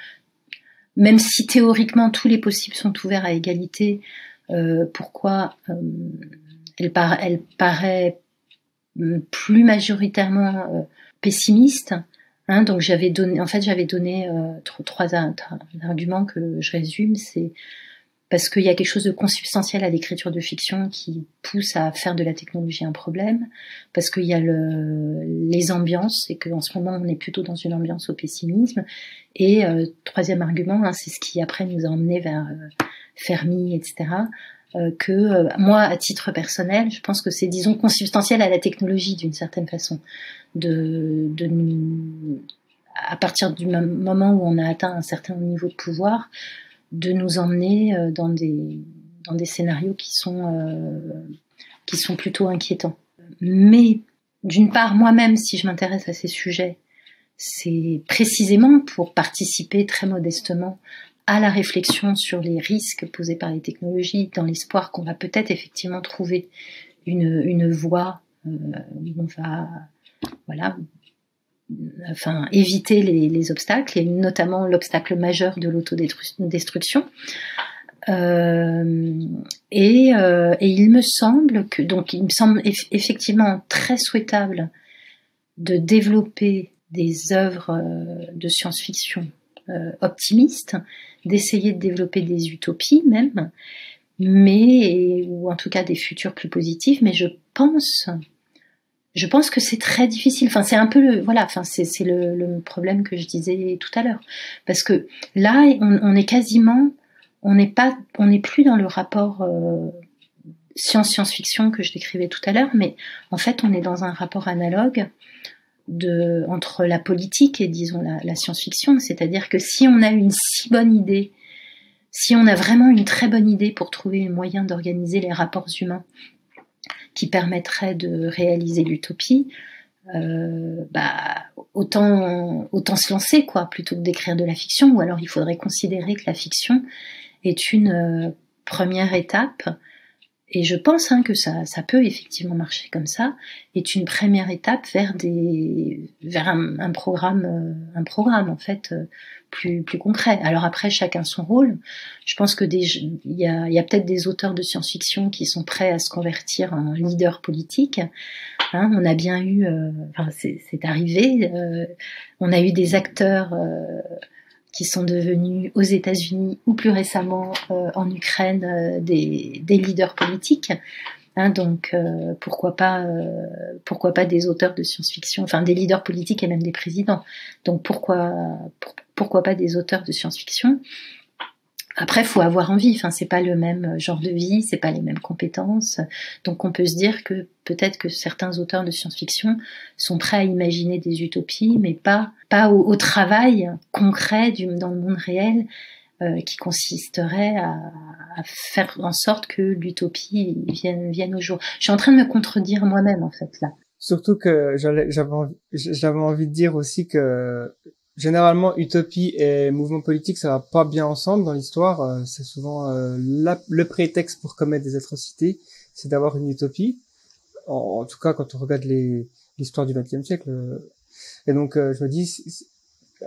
même si théoriquement tous les possibles sont ouverts à égalité, pourquoi elle paraît plus majoritairement pessimiste. Hein, donc j'avais donné trois arguments que je résume. C'est parce qu'il y a quelque chose de consubstantiel à l'écriture de fiction qui pousse à faire de la technologie un problème, parce qu'il y a les ambiances, et qu'en ce moment on est plutôt dans une ambiance au pessimisme, et troisième argument, c'est ce qui après nous a emmené vers Fermi, etc., moi, à titre personnel, je pense que c'est, disons, consubstantiel à la technologie d'une certaine façon, de nous à partir du moment où on a atteint un certain niveau de pouvoir, de nous emmener dans des scénarios qui sont plutôt inquiétants. Mais d'une part, moi-même, si je m'intéresse à ces sujets, c'est précisément pour participer très modestement à la réflexion sur les risques posés par les technologies, dans l'espoir qu'on va peut-être effectivement trouver une voie où on va, voilà, enfin, éviter les obstacles, et notamment l'obstacle majeur de l'autodestruction. Et il me semble effectivement très souhaitable de développer des œuvres de science-fiction optimistes, d'essayer de développer des utopies même, ou en tout cas des futurs plus positifs, mais je pense que c'est très difficile. Enfin, c'est un peu c'est le problème que je disais tout à l'heure, parce que là, on est quasiment, on n'est plus dans le rapport science-fiction que je décrivais tout à l'heure, mais en fait, on est dans un rapport analogue entre la politique et, disons, la science-fiction. C'est-à-dire que si on a une si bonne idée, si on a vraiment une très bonne idée pour trouver un moyen d'organiser les rapports humains qui permettrait de réaliser l'utopie, autant se lancer, quoi, plutôt que d'écrire de la fiction. Ou alors il faudrait considérer que la fiction est une première étape, et je pense que ça peut effectivement marcher comme ça, est une première étape vers un programme en fait plus concret. Alors après, chacun son rôle. Je pense que il y a peut-être des auteurs de science-fiction qui sont prêts à se convertir en leader politique. On a bien eu, c'est arrivé, on a eu des acteurs qui sont devenus aux États-Unis ou plus récemment en Ukraine des leaders politiques. Donc pourquoi pas des auteurs de science-fiction, enfin des leaders politiques et même des présidents. Donc pourquoi pas des auteurs de science-fiction. Après, faut avoir envie. Enfin, c'est pas le même genre de vie, c'est pas les mêmes compétences. Donc, on peut se dire que peut-être que certains auteurs de science-fiction sont prêts à imaginer des utopies, mais pas au travail concret dans le monde réel qui consisterait à faire en sorte que l'utopie vienne au jour. Je suis en train de me contredire moi-même, en fait, là. Surtout que j'avais envie de dire aussi que généralement, utopie et mouvement politique, ça va pas bien ensemble dans l'histoire. C'est souvent le prétexte pour commettre des atrocités, c'est d'avoir une utopie. En tout cas, quand on regarde l'histoire du XXe siècle. Et donc, je me dis,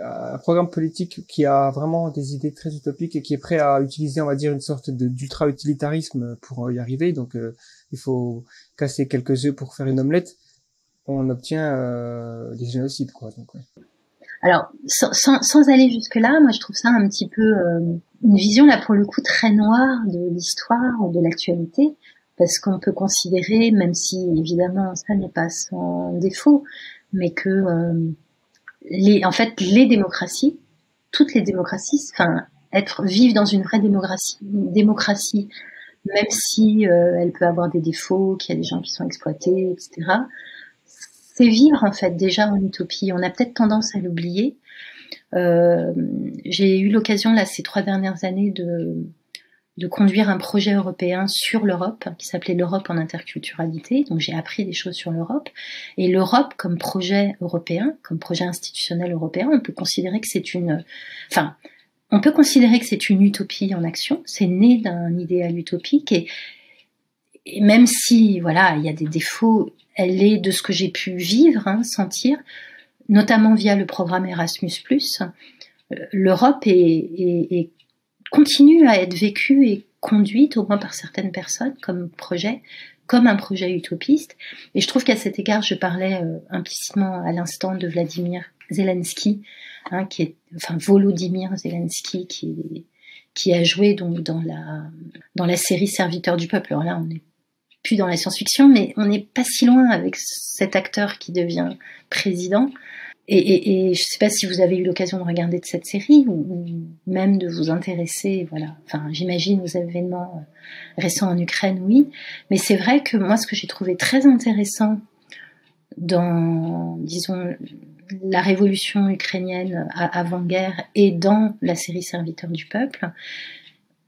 un programme politique qui a vraiment des idées très utopiques et qui est prêt à utiliser, on va dire, une sorte d'ultra-utilitarisme pour y arriver. Donc, il faut casser quelques œufs pour faire une omelette. On obtient des génocides, quoi. Donc, ouais. Alors, sans aller jusque-là, moi je trouve ça un petit peu une vision là pour le coup très noire de l'histoire ou de l'actualité, parce qu'on peut considérer, même si évidemment ça n'est pas sans défaut, mais que les démocraties, toutes les démocraties, vivre dans une vraie démocratie, même si elle peut avoir des défauts, qu'il y a des gens qui sont exploités, etc. C'est vivre en fait déjà en utopie. On a peut-être tendance à l'oublier. J'ai eu l'occasion là ces 3 dernières années de conduire un projet européen sur l'Europe qui s'appelait l'Europe en interculturalité. Donc j'ai appris des choses sur l'Europe. Et l'Europe comme projet européen, comme projet institutionnel européen, on peut considérer que c'est une utopie en action. C'est né d'un idéal utopique et même si voilà il y a des défauts, elle est, de ce que j'ai pu vivre, sentir, notamment via le programme Erasmus+. L'Europe continue à être vécue et conduite, au moins par certaines personnes, comme un projet utopiste. Et je trouve qu'à cet égard, je parlais implicitement à l'instant de Vladimir Zelensky, Volodymyr Zelensky, qui a joué donc dans la série Serviteur du peuple. Alors là, on est plus dans la science-fiction, mais on n'est pas si loin avec cet acteur qui devient président. Et je ne sais pas si vous avez eu l'occasion de regarder de cette série ou même de vous intéresser, voilà. Enfin, j'imagine aux événements récents en Ukraine, oui. Mais c'est vrai que moi, ce que j'ai trouvé très intéressant dans, disons, la révolution ukrainienne avant-guerre et dans la série Serviteurs du peuple,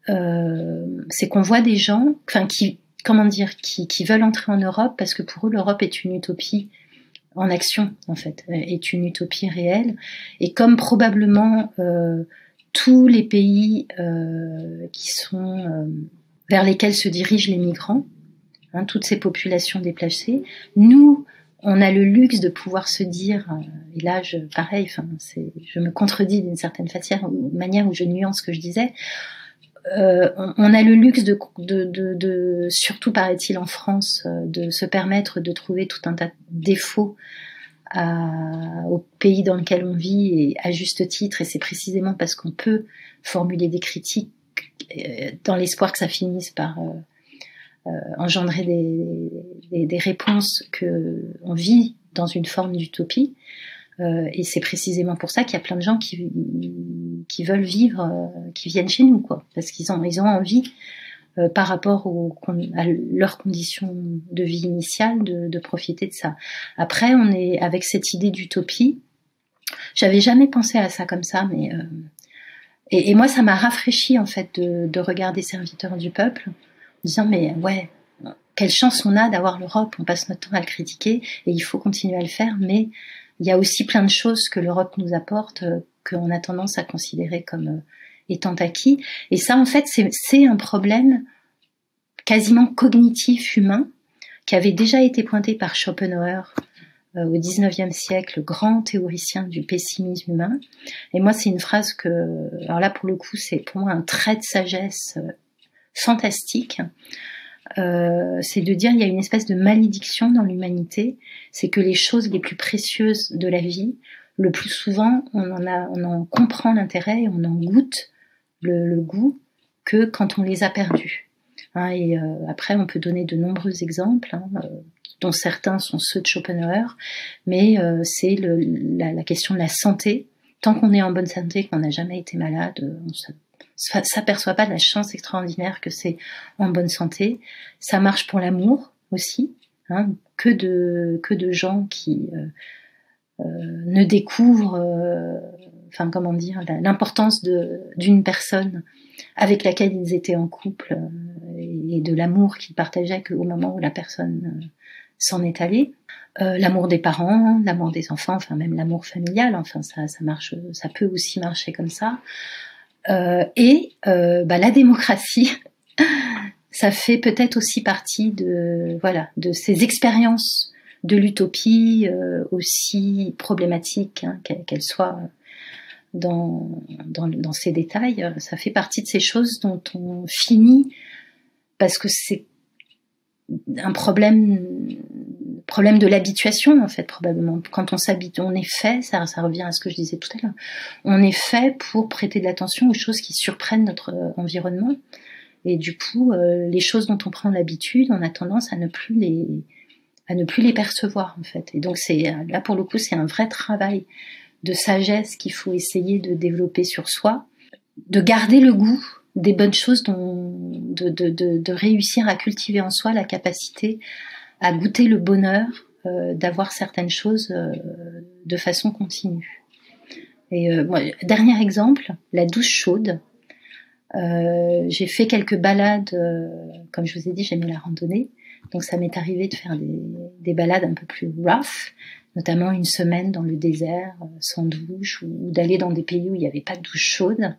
c'est qu'on voit des gens, qui veulent entrer en Europe parce que pour eux l'Europe est une utopie en action, en fait, est une utopie réelle. Et comme probablement tous les pays qui sont vers lesquels se dirigent les migrants, toutes ces populations déplacées, nous, on a le luxe de pouvoir se dire, et là, je me contredis d'une certaine manière où je nuance ce que je disais. On a le luxe de surtout paraît-il en France, de se permettre de trouver tout un tas de défauts au pays dans lequel on vit, et à juste titre, et c'est précisément parce qu'on peut formuler des critiques dans l'espoir que ça finisse par engendrer des réponses que on vit dans une forme d'utopie. Et c'est précisément pour ça qu'il y a plein de gens qui veulent vivre, qui viennent chez nous, quoi, parce qu'ils ont envie, par rapport à leurs conditions de vie initiales, de profiter de ça. Après, on est avec cette idée d'utopie. J'avais jamais pensé à ça comme ça, mais et moi, ça m'a rafraîchi en fait de regarder Serviteurs du peuple, en disant mais ouais, quelle chance on a d'avoir l'Europe. On passe notre temps à le critiquer et il faut continuer à le faire, mais il y a aussi plein de choses que l'Europe nous apporte qu'on a tendance à considérer comme étant acquis. Et ça, en fait, c'est un problème quasiment cognitif humain qui avait déjà été pointé par Schopenhauer au XIXe siècle, grand théoricien du pessimisme humain. Et moi, c'est une phrase alors là, pour le coup, c'est pour moi un trait de sagesse fantastique. C'est de dire il y a une espèce de malédiction dans l'humanité, c'est que les choses les plus précieuses de la vie, le plus souvent on en comprend l'intérêt et on en goûte le goût que quand on les a perdues. Et après on peut donner de nombreux exemples, dont certains sont ceux de Schopenhauer, mais c'est la question de la santé. Tant qu'on est en bonne santé, qu'on n'a jamais été malade, on s'aperçoit pas de la chance extraordinaire que c'est en bonne santé. Ça marche pour l'amour aussi, que de gens qui ne découvrent l'importance d'une personne avec laquelle ils étaient en couple, et de l'amour qu'ils partageaient qu'au moment où la personne s'en est allée. L'amour des parents, l'amour des enfants, enfin même l'amour familial, ça marche, ça peut aussi marcher comme ça. La démocratie, ça fait peut-être aussi partie de ces expériences de l'utopie, aussi problématiques, qu'elles soient dans ces détails. Ça fait partie de ces choses dont on finit, parce que c'est un problème de l'habituation, en fait, probablement. Quand on s'habitue, on est fait, ça revient à ce que je disais tout à l'heure, on est fait pour prêter de l'attention aux choses qui surprennent notre environnement, et du coup, les choses dont on prend l'habitude, on a tendance à ne plus les percevoir, en fait. Et donc là, pour le coup, c'est un vrai travail de sagesse qu'il faut essayer de développer sur soi, de garder le goût des bonnes choses, de réussir à cultiver en soi la capacité à goûter le bonheur d'avoir certaines choses de façon continue. Et dernier exemple, la douche chaude. J'ai fait quelques balades, comme je vous ai dit, j'aimais la randonnée, donc ça m'est arrivé de faire des balades un peu plus rough, notamment une semaine dans le désert sans douche, ou d'aller dans des pays où il n'y avait pas de douche chaude,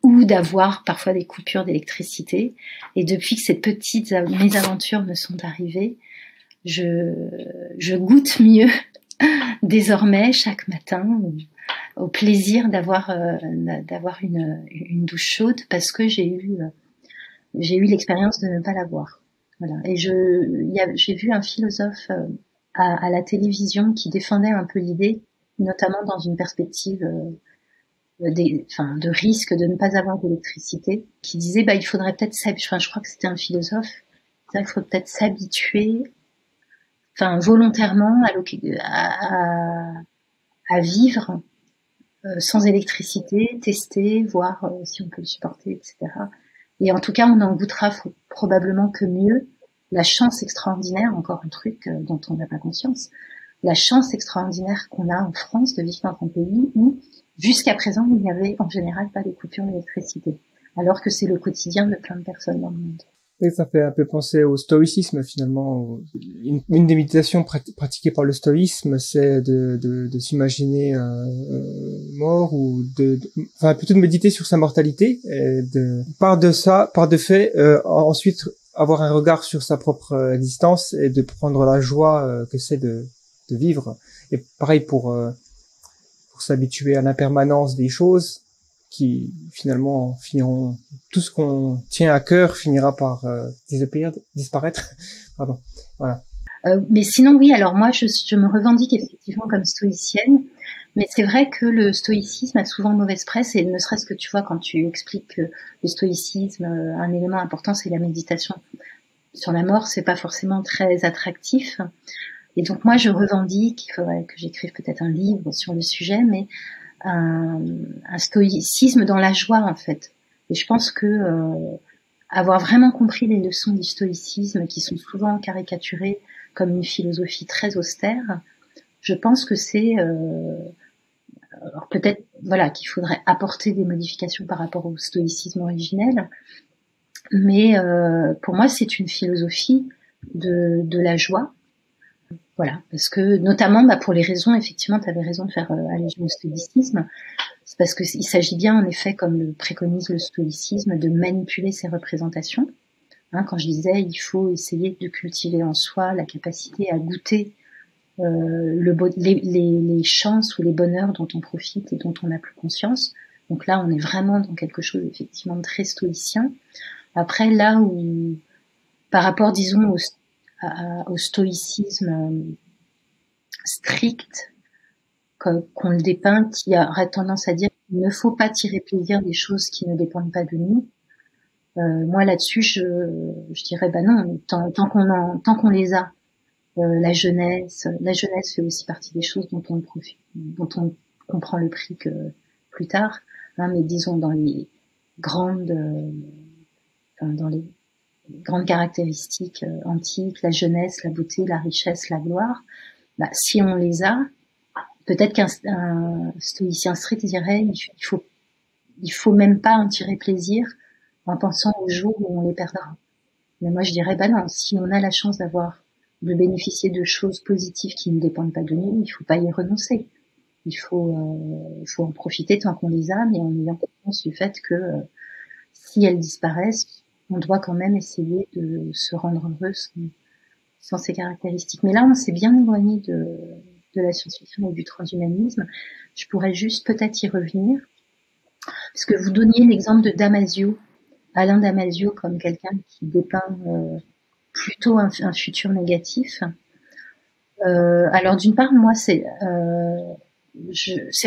ou d'avoir parfois des coupures d'électricité. Et depuis que ces petites mésaventures me sont arrivées, je goûte mieux désormais chaque matin au plaisir d'avoir une douche chaude, parce que j'ai eu l'expérience de ne pas l'avoir. Voilà. Et j'ai vu un philosophe à la télévision qui défendait un peu l'idée, notamment dans une perspective de risque de ne pas avoir d'électricité, qui disait il faudrait peut-être je crois que c'était un philosophe, il faut peut-être s'habituer volontairement à vivre sans électricité, tester, voir si on peut le supporter, etc. Et en tout cas, on en goûtera probablement que mieux la chance extraordinaire, encore un truc dont on n'a pas conscience, la chance extraordinaire qu'on a en France de vivre dans un pays où, jusqu'à présent, il n'y avait en général pas de coupure d'électricité, alors que c'est le quotidien de plein de personnes dans le monde. Et ça fait un peu penser au stoïcisme finalement. Une des méditations pratiquées par le stoïsme, c'est de s'imaginer mort ou enfin plutôt de méditer sur sa mortalité et par de fait ensuite avoir un regard sur sa propre existence et de prendre la joie que c'est de vivre. Et pareil pour s'habituer à l'impermanence des choses qui finalement finiront, tout ce qu'on tient à cœur finira par disparaître. Pardon. Voilà. Mais sinon oui, alors moi je me revendique effectivement comme stoïcienne, mais c'est vrai que le stoïcisme a souvent mauvaise presse, et ne serait-ce que tu vois quand tu expliques que le stoïcisme, un élément important c'est la méditation sur la mort, c'est pas forcément très attractif. Et donc moi je revendique, il faudrait que j'écrive peut-être un livre sur le sujet, mais un stoïcisme dans la joie en fait. Et je pense que avoir vraiment compris les leçons du stoïcisme qui sont souvent caricaturées comme une philosophie très austère, je pense que c'est alors peut-être voilà qu'il faudrait apporter des modifications par rapport au stoïcisme originel, mais pour moi c'est une philosophie de la joie. Voilà, parce que notamment pour les raisons, effectivement, tu avais raison de faire allusion au stoïcisme, c'est parce que il s'agit bien, en effet, comme le préconise le stoïcisme, de manipuler ses représentations. Hein, quand je disais, il faut essayer de cultiver en soi la capacité à goûter les chances ou les bonheurs dont on profite et dont on n'a plus conscience. Donc là, on est vraiment dans quelque chose, effectivement, de très stoïcien. Après, là où, par rapport, disons, au stoïcisme strict qu'on le dépeint, qui aurait tendance à dire qu'il ne faut pas tirer plaisir des choses qui ne dépendent pas de nous. Moi là-dessus, je dirais non, tant qu'on les a, la jeunesse fait aussi partie des choses dont on profite, dont on comprend le prix que plus tard. Hein, mais disons dans les grandes caractéristiques antiques, la jeunesse, la beauté, la richesse, la gloire, si on les a, peut-être qu'un stoïcien strict dirait il faut même pas en tirer plaisir en pensant au jour où on les perdra. Mais moi je dirais non, si on a la chance de bénéficier de choses positives qui ne dépendent pas de nous, il faut pas y renoncer. Il faut en profiter tant qu'on les a, mais en ayant conscience du fait que si elles disparaissent, on doit quand même essayer de se rendre heureux sans ces caractéristiques. Mais là, on s'est bien éloigné de la science-fiction et du transhumanisme. Je pourrais juste peut-être y revenir, parce que vous donniez l'exemple de Damasio, Alain Damasio, comme quelqu'un qui dépeint plutôt un futur négatif. Alors d'une part, moi, c'est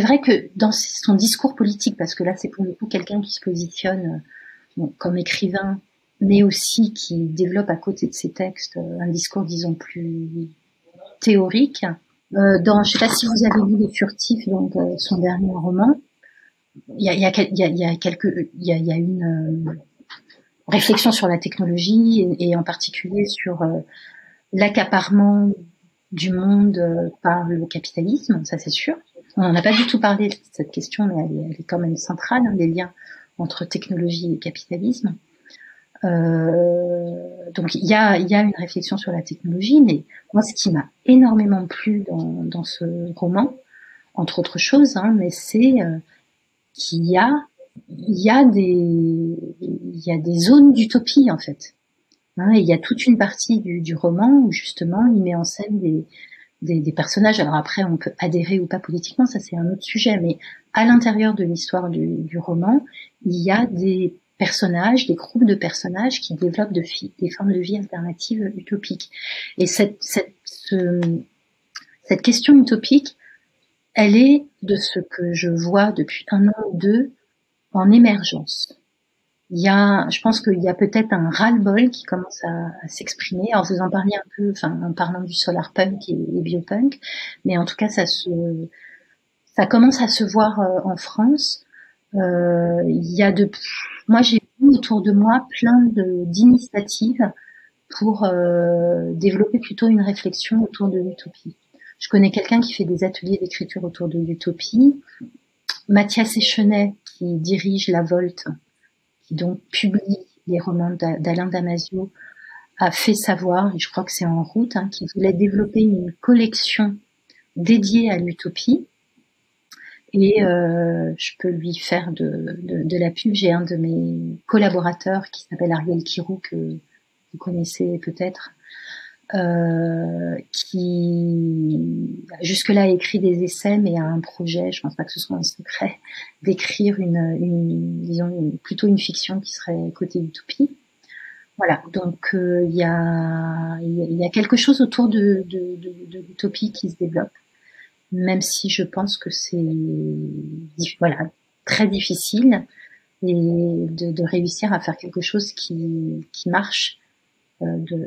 vrai que dans son discours politique, parce que là, c'est pour le coup quelqu'un qui se positionne comme écrivain, mais aussi qui développe à côté de ses textes un discours, disons, plus théorique. Je sais pas si vous avez lu Les Furtifs, donc son dernier roman. Il y a une réflexion sur la technologie et en particulier sur l'accaparement du monde par le capitalisme, ça c'est sûr. On n'en a pas du tout parlé de cette question, mais elle est quand même centrale, hein, les liens entre technologie et capitalisme. Donc il y a une réflexion sur la technologie, mais moi ce qui m'a énormément plu dans ce roman, entre autres choses, hein, mais c'est qu'il y a des zones d'utopie en fait. Hein, et il y a toute une partie du roman où justement il met en scène des personnages. Alors après on peut adhérer ou pas politiquement, ça c'est un autre sujet, mais à l'intérieur de l'histoire du roman, il y a des groupes de personnages qui développent des formes de vie alternatives utopiques. Et cette question utopique, elle est, de ce que je vois depuis 1 an ou 2, en émergence. Je pense qu'il y a peut-être un ras-le-bol qui commence à s'exprimer. Alors vous en parliez un peu, en parlant du solarpunk et biopunk, mais en tout cas ça commence à se voir en France. Moi j'ai vu autour de moi plein d'initiatives pour développer plutôt une réflexion autour de l'utopie. Je connais quelqu'un qui fait des ateliers d'écriture autour de l'utopie. Mathias Echenet, qui dirige La Volte, qui donc publie les romans d'Alain Damasio, a fait savoir, et je crois que c'est en route, qu'il voulait développer une collection dédiée à l'utopie. Et je peux lui faire de la pub. J'ai un de mes collaborateurs qui s'appelle Ariel Kirou, que vous connaissez peut-être, qui jusque-là a écrit des essais, mais a un projet, je pense pas que ce soit un secret, d'écrire plutôt une fiction qui serait côté utopie. Voilà, donc il y a quelque chose autour de l'utopie qui se développe, même si je pense que c'est très difficile et de réussir à faire quelque chose qui marche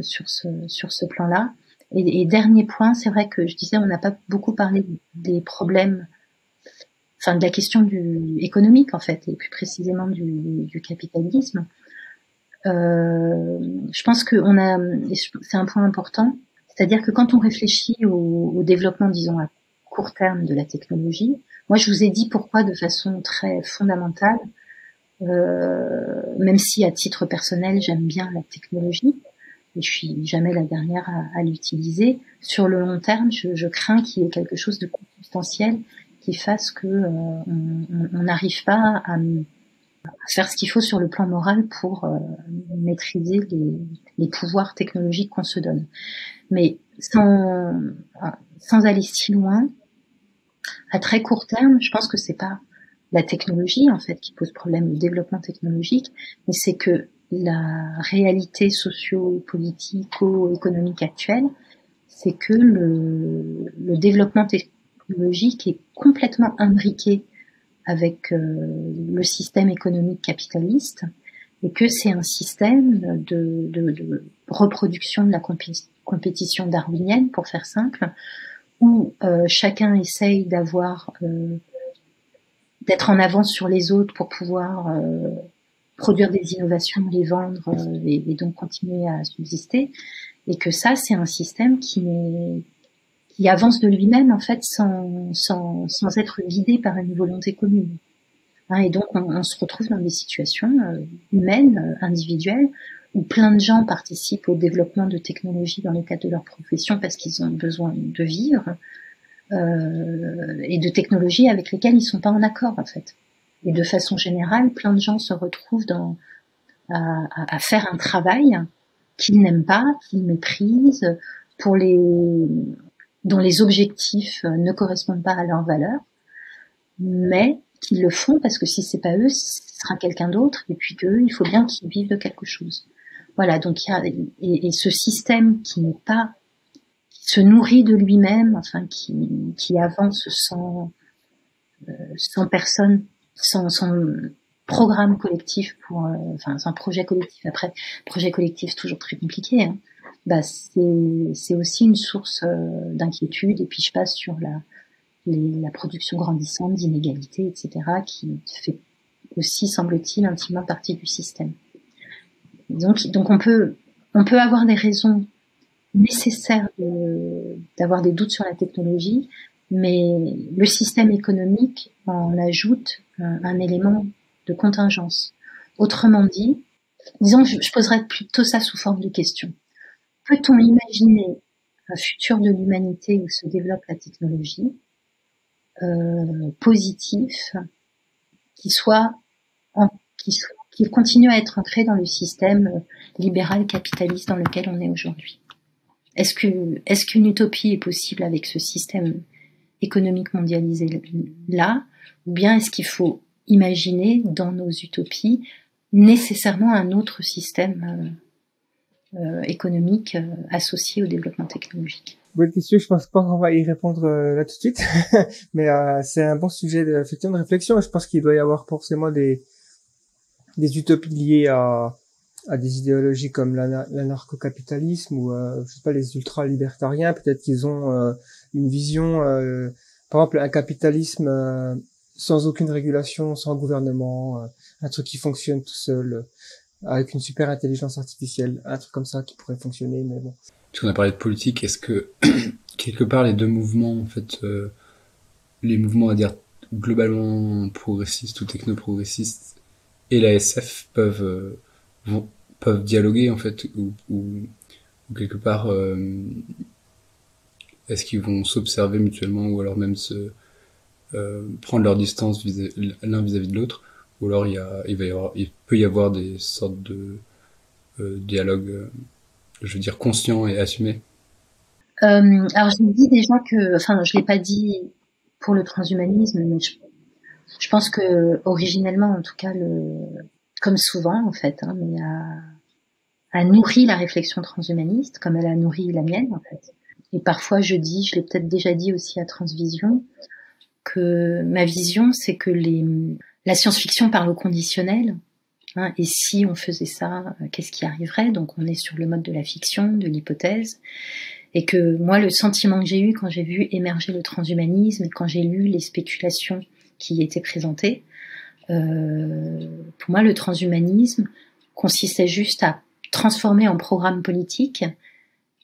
sur ce plan-là. Et dernier point, c'est vrai que je disais, on n'a pas beaucoup parlé des problèmes, enfin de la question économique en fait, et plus précisément du capitalisme. Je pense que c'est un point important, c'est-à-dire que quand on réfléchit au développement, disons à court terme de la technologie, moi je vous ai dit pourquoi de façon très fondamentale, même si à titre personnel j'aime bien la technologie, et je suis jamais la dernière à l'utiliser. Sur le long terme, je crains qu'il y ait quelque chose de consubstantiel qui fasse que on n'arrive pas à faire ce qu'il faut sur le plan moral pour maîtriser les pouvoirs technologiques qu'on se donne. Mais sans aller si loin, à très court terme, je pense que c'est pas la technologie en fait qui pose problème, le développement technologique, mais c'est que la réalité socio-politico-économique actuelle, c'est que le développement technologique est complètement imbriqué avec le système économique capitaliste, et que c'est un système de reproduction de la compétition darwinienne, pour faire simple, où chacun essaye d'être en avance sur les autres pour pouvoir produire des innovations, les vendre et donc continuer à subsister, et que ça c'est un système qui avance de lui-même en fait sans être guidé par une volonté commune. Et donc on se retrouve dans des situations humaines, individuelles, où plein de gens participent au développement de technologies dans le cadre de leur profession parce qu'ils ont besoin de vivre, et de technologies avec lesquelles ils sont pas en accord en fait. Et de façon générale, plein de gens se retrouvent à faire un travail qu'ils n'aiment pas, qu'ils méprisent, dont les objectifs ne correspondent pas à leurs valeurs, mais qu'ils le font parce que si c'est pas eux, ce sera quelqu'un d'autre, et puis qu'eux, il faut bien qu'ils vivent de quelque chose. Voilà, donc et ce système qui se nourrit de lui-même, enfin qui avance sans personne, sans programme collectif sans projet collectif. Après, projet collectif, c'est toujours très compliqué. C'est aussi une source d'inquiétude. Et puis je passe sur la production grandissante d'inégalités, etc., qui fait aussi, semble-t-il, intimement partie du système. Donc on peut avoir des raisons nécessaires d'avoir des doutes sur la technologie, mais le système économique en ajoute un élément de contingence. Autrement dit, disons que je poserais plutôt ça sous forme de question. Peut-on imaginer un futur de l'humanité où se développe la technologie positif, qui continue à être ancré dans le système libéral capitaliste dans lequel on est aujourd'hui? Est-ce qu'une utopie est possible avec ce système économique mondialisé là, ou bien est-ce qu'il faut imaginer dans nos utopies nécessairement un autre système économique associé au développement technologique? Bonne question, je pense pas qu'on va y répondre là tout de suite, mais c'est un bon sujet effectivement de réflexion. Je pense qu'il doit y avoir forcément des utopies liées à des idéologies comme l'anarcho-capitalisme ou je sais pas, les ultra-libertariens. Peut-être qu'ils ont une vision, par exemple un capitalisme sans aucune régulation, sans gouvernement, un truc qui fonctionne tout seul, avec une super intelligence artificielle, un truc comme ça qui pourrait fonctionner, mais bon. Parce qu'on a parlé de politique, est-ce que quelque part les deux mouvements, en fait, les mouvements à dire globalement progressistes ou techno-progressistes et la SF peuvent dialoguer, en fait, ou quelque part, est-ce qu'ils vont s'observer mutuellement, ou alors même prendre leur distance l'un vis-à-vis de l'autre, ou alors il peut y avoir des sortes de dialogues, je veux dire, conscients et assumés. Alors je dis déjà que, enfin, je l'ai pas dit pour le transhumanisme, mais je pense que originellement, en tout cas, comme souvent en fait, hein, mais a nourri la réflexion transhumaniste, comme elle a nourri la mienne en fait. Et parfois je l'ai peut-être déjà dit aussi à Transvision, que ma vision c'est que la science-fiction parle au conditionnel. Hein, et si on faisait ça, qu'est-ce qui arriverait? Donc on est sur le mode de la fiction, de l'hypothèse. Et que moi, le sentiment que j'ai eu quand j'ai vu émerger le transhumanisme et quand j'ai lu les spéculations qui y étaient présentées, pour moi, le transhumanisme consistait juste à transformer en programme politique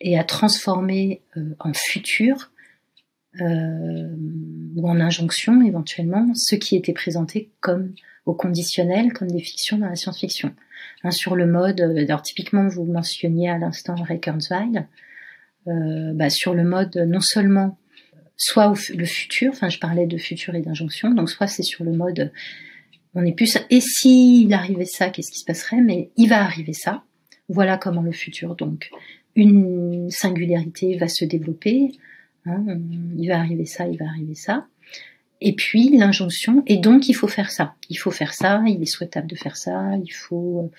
et à transformer en futur ou en injonction éventuellement ce qui était présenté comme au conditionnel, comme des fictions dans la science-fiction. Hein, sur le mode, alors typiquement vous mentionniez à l'instant Ray Kurzweil, sur le mode non seulement soit le futur, enfin je parlais de futur et d'injonction, donc soit c'est sur le mode on est plus et si il arrivait ça, qu'est-ce qui se passerait, mais il va arriver ça, voilà comment le futur, donc une singularité va se développer, hein, il va arriver ça, et puis l'injonction, et donc il faut faire ça, il est souhaitable de faire ça, il faut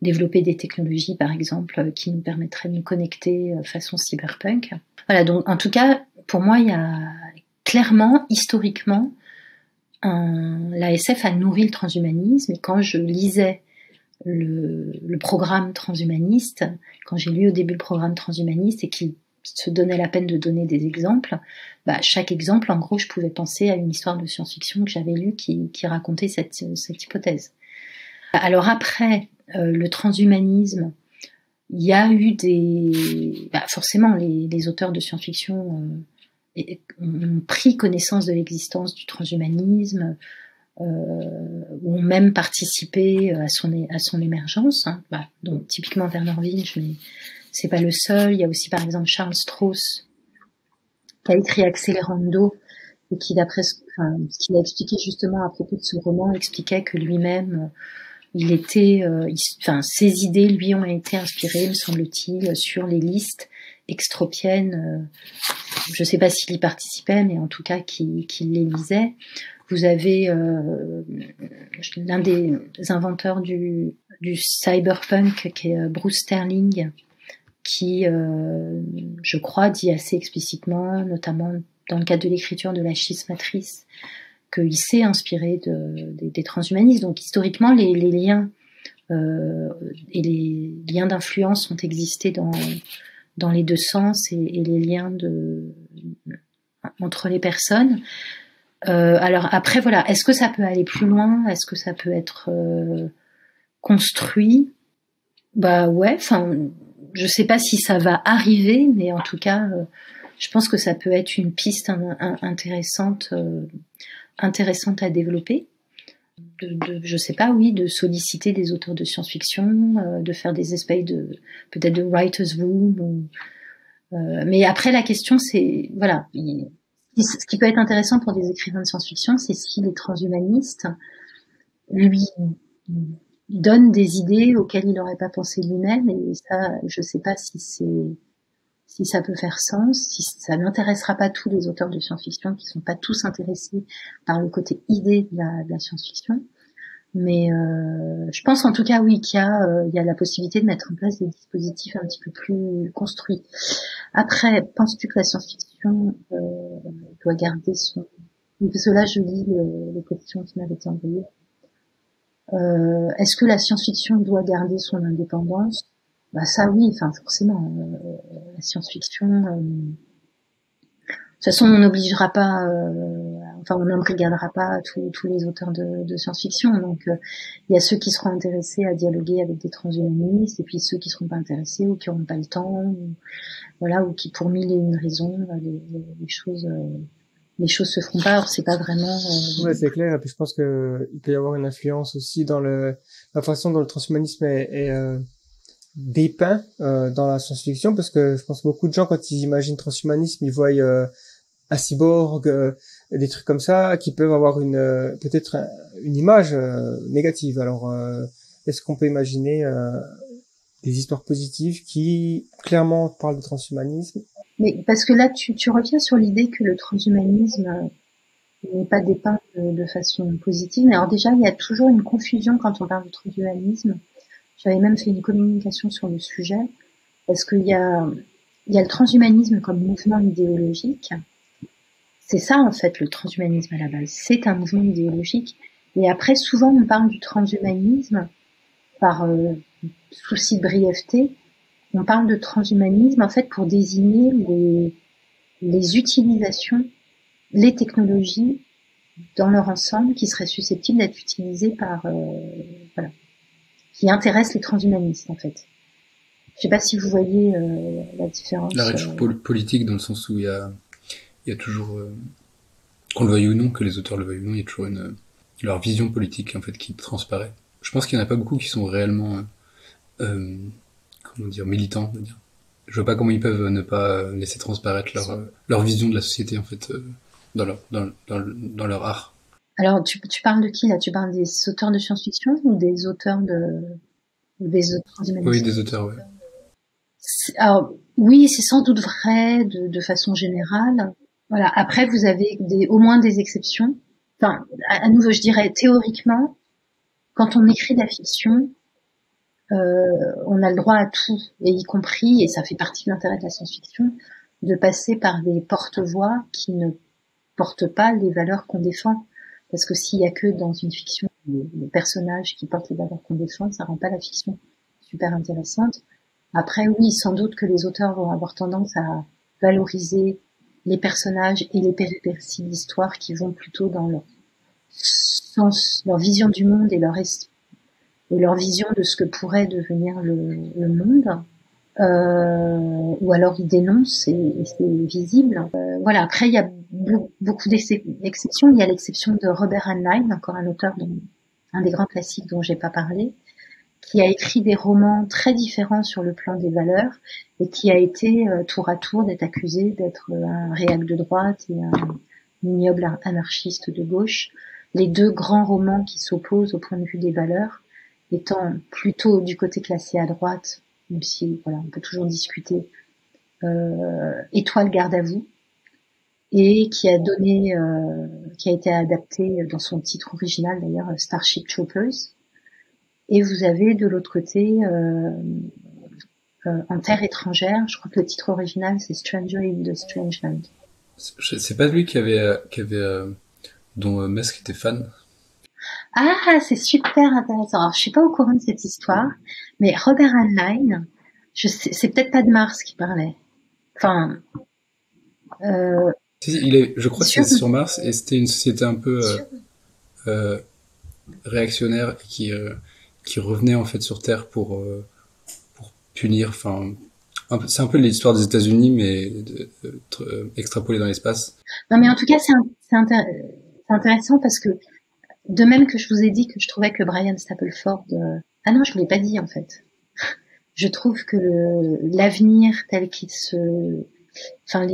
développer des technologies, par exemple, qui nous permettraient de nous connecter façon cyberpunk. Voilà, donc en tout cas, pour moi, il y a clairement, historiquement, la SF a nourri le transhumanisme, et quand je lisais le programme transhumaniste, quand j'ai lu au début le programme transhumaniste et qu'il se donnait la peine de donner des exemples, chaque exemple, en gros, je pouvais penser à une histoire de science-fiction que j'avais lue qui racontait cette hypothèse. Alors après, le transhumanisme, il y a eu forcément les auteurs de science-fiction ont pris connaissance de l'existence du transhumanisme, ont même participé à son émergence. Hein. Donc typiquement Bernard Wilge, mais c'est pas le seul. Il y a aussi par exemple Charles Stross qui a écrit Accelerando et qui d'après ce qu'il a expliqué justement à propos de ce roman, expliquait que lui-même ses idées lui ont été inspirées, me semble-t-il, sur les listes extropiennes. Je ne sais pas s'il y participait, mais en tout cas qu'il les lisait. Vous avez l'un des inventeurs du cyberpunk, qui est Bruce Sterling, qui, je crois, dit assez explicitement, notamment dans le cadre de l'écriture de la schismatrice, qu'il s'est inspiré des transhumanistes. Donc historiquement, les liens et les liens d'influence ont existé dans les deux sens, et les liens entre les personnes. Alors après, voilà, est-ce que ça peut aller plus loin? Est-ce que ça peut être construit? Ouais, enfin, je sais pas si ça va arriver, mais en tout cas, je pense que ça peut être une piste intéressante à développer. Je sais pas, oui, de solliciter des auteurs de science-fiction, de faire des espèces peut-être de writers' room. Mais après, la question, c'est, voilà, ce qui peut être intéressant pour des écrivains de science-fiction, c'est si les transhumanistes lui donnent des idées auxquelles il n'aurait pas pensé lui-même, et ça, je sais pas si ça peut faire sens, si ça n'intéressera pas tous les auteurs de science-fiction qui sont pas tous intéressés par le côté idée de la science-fiction. Mais je pense en tout cas, oui, qu'il y a la possibilité de mettre en place des dispositifs un petit peu plus construits. Après, penses-tu que la science-fiction doit garder son... Parce que là, je lis les questions qui m'avaient été envoyées. Est-ce que la science-fiction doit garder son indépendance? Ça, oui, enfin forcément. La science-fiction... de toute façon, on n'obligera pas à en enfin, on n'embrigadera pas tous les auteurs de science-fiction. Donc, il y a ceux qui seront intéressés à dialoguer avec des transhumanistes, et puis ceux qui seront pas intéressés ou qui n'auront pas le temps, ou, voilà, ou qui pour mille et une raisons, les choses se feront pas. Alors, c'est pas vraiment. Ouais, c'est clair. Et puis je pense que il peut y avoir une influence aussi dans la façon dont le transhumanisme est dépeint dans la science-fiction, parce que je pense que beaucoup de gens, quand ils imaginent transhumanisme, ils voient un cyborg, des trucs comme ça, qui peuvent avoir peut-être une image négative. Alors, est-ce qu'on peut imaginer des histoires positives qui clairement parlent de transhumanisme? Mais parce que là, tu reviens sur l'idée que le transhumanisme n'est pas dépeint de façon positive. Mais alors déjà, il y a toujours une confusion quand on parle de transhumanisme. J'avais même fait une communication sur le sujet, parce qu'il y a le transhumanisme comme mouvement idéologique. C'est ça, en fait, le transhumanisme à la base. C'est un mouvement idéologique. Et après, souvent, on parle du transhumanisme par souci de brièveté. On parle de transhumanisme, en fait, pour désigner les utilisations, les technologies dans leur ensemble qui seraient susceptibles d'être utilisées par, voilà, qui intéressent les transhumanistes, en fait. Je sais pas si vous voyez la différence. La recherche politique, dans le sens où il y a toujours, qu'on le veuille ou non, que les auteurs le veuillent ou non, il y a toujours leur vision politique, en fait, qui transparaît. Je pense qu'il n'y en a pas beaucoup qui sont réellement, comment dire, militants, on va dire. Je vois pas comment ils peuvent ne pas laisser transparaître leur vision de la société, en fait, dans leur art. Alors, tu parles de qui, là? Tu parles des auteurs de science-fiction ou des auteurs des auteurs transhumanistes? Oui, des auteurs, ouais. Alors, oui, c'est sans doute vrai de façon générale. Voilà. Après, vous avez au moins des exceptions. Enfin, à nouveau, je dirais, théoriquement, quand on écrit de la fiction, on a le droit à tout, et y compris, et ça fait partie de l'intérêt de la science-fiction, de passer par des porte-voix qui ne portent pas les valeurs qu'on défend. Parce que s'il y a que dans une fiction les personnages qui portent les valeurs qu'on défend, ça rend pas la fiction super intéressante. Après, oui, sans doute que les auteurs vont avoir tendance à valoriser les personnages et les péripéties de l'histoire qui vont plutôt dans leur sens, leur vision du monde et leur vision de ce que pourrait devenir le monde. Ou alors ils dénoncent et c'est visible. Voilà. Après, il y a beaucoup d'exceptions. Il y a l'exception de Robert Heinlein, encore un auteur, un des grands classiques dont j'ai pas parlé, qui a écrit des romans très différents sur le plan des valeurs et qui a été tour à tour d'être accusé d'être un réac de droite et un ignoble anarchiste de gauche. Les deux grands romans qui s'opposent au point de vue des valeurs étant plutôt du côté classé à droite, même si voilà, on peut toujours discuter, Étoile garde à vous, et qui a été adapté dans son titre original d'ailleurs, Starship Troopers. Et vous avez de l'autre côté En terre étrangère, je crois que le titre original c'est Stranger in the Strange Land. C'est pas lui qui avait dont Musk était fan? Ah, c'est super intéressant. Alors, je suis pas au courant de cette histoire, mais Robert Heinlein, c'est peut-être pas de Mars qui parlait. Enfin, je crois que c'est sur Mars, et c'était une société un peu réactionnaire qui revenait en fait sur Terre pour punir. Enfin, c'est un peu l'histoire des États-Unis, mais extrapolée dans l'espace. Non, mais en tout cas, c'est intéressant parce que de même que je vous ai dit que je trouvais que Brian Stapleford... Ah non, je vous l'ai pas dit en fait. Je trouve que l'avenir tel qu'il enfin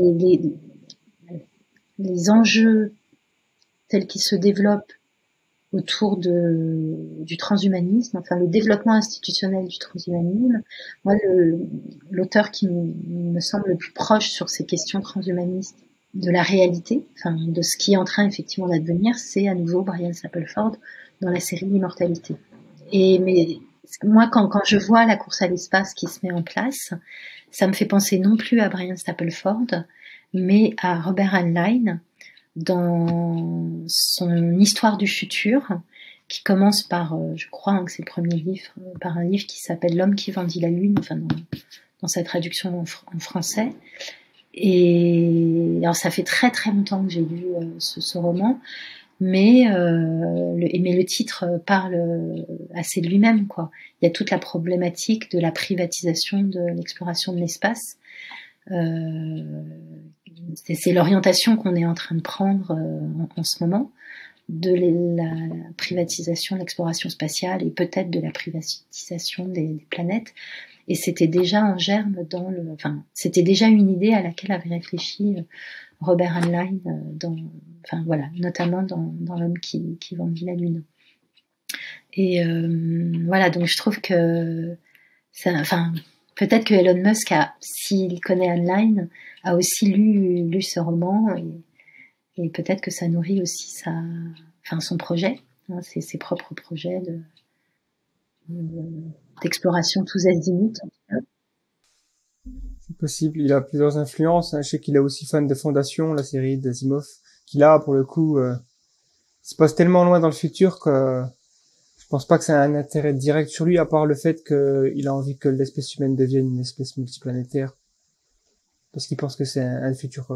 les enjeux tels qu'ils se développent autour du transhumanisme, enfin le développement institutionnel du transhumanisme, moi l'auteur qui me semble le plus proche sur ces questions transhumanistes de la réalité, enfin de ce qui est en train effectivement d'advenir, c'est à nouveau Brian Stapleford dans la série Immortalité. Mais moi quand je vois la course à l'espace qui se met en place, ça me fait penser non plus à Brian Stapleford, mais à Robert Heinlein dans son Histoire du futur, qui commence par, je crois que c'est le premier livre, par un livre qui s'appelle L'homme qui vendit la lune, enfin dans sa traduction en français. Et alors ça fait très très longtemps que j'ai lu ce roman, mais le titre parle assez de lui-même, quoi. Il y a toute la problématique de la privatisation de l'exploration de l'espace. C'est l'orientation qu'on est en train de prendre en ce moment, de la privatisation de l'exploration spatiale et peut-être de la privatisation des planètes. Et c'était déjà en germe c'était déjà une idée à laquelle avait réfléchi Robert Heinlein notamment dans L'homme qui vendit la lune. Et voilà, donc je trouve que peut-être que Elon Musk s'il connaît Heinlein, a aussi lu ce roman et peut-être que ça nourrit aussi son projet, ses propres projets d'exploration tous azimuts. C'est possible, il a plusieurs influences. Je sais qu'il est aussi fan de Fondation, la série d'Asimov, qu'il a pour le coup, se passe tellement loin dans le futur que je pense pas que ça a un intérêt direct sur lui, à part le fait qu'il a envie que l'espèce humaine devienne une espèce multiplanétaire, parce qu'il pense que c'est un futur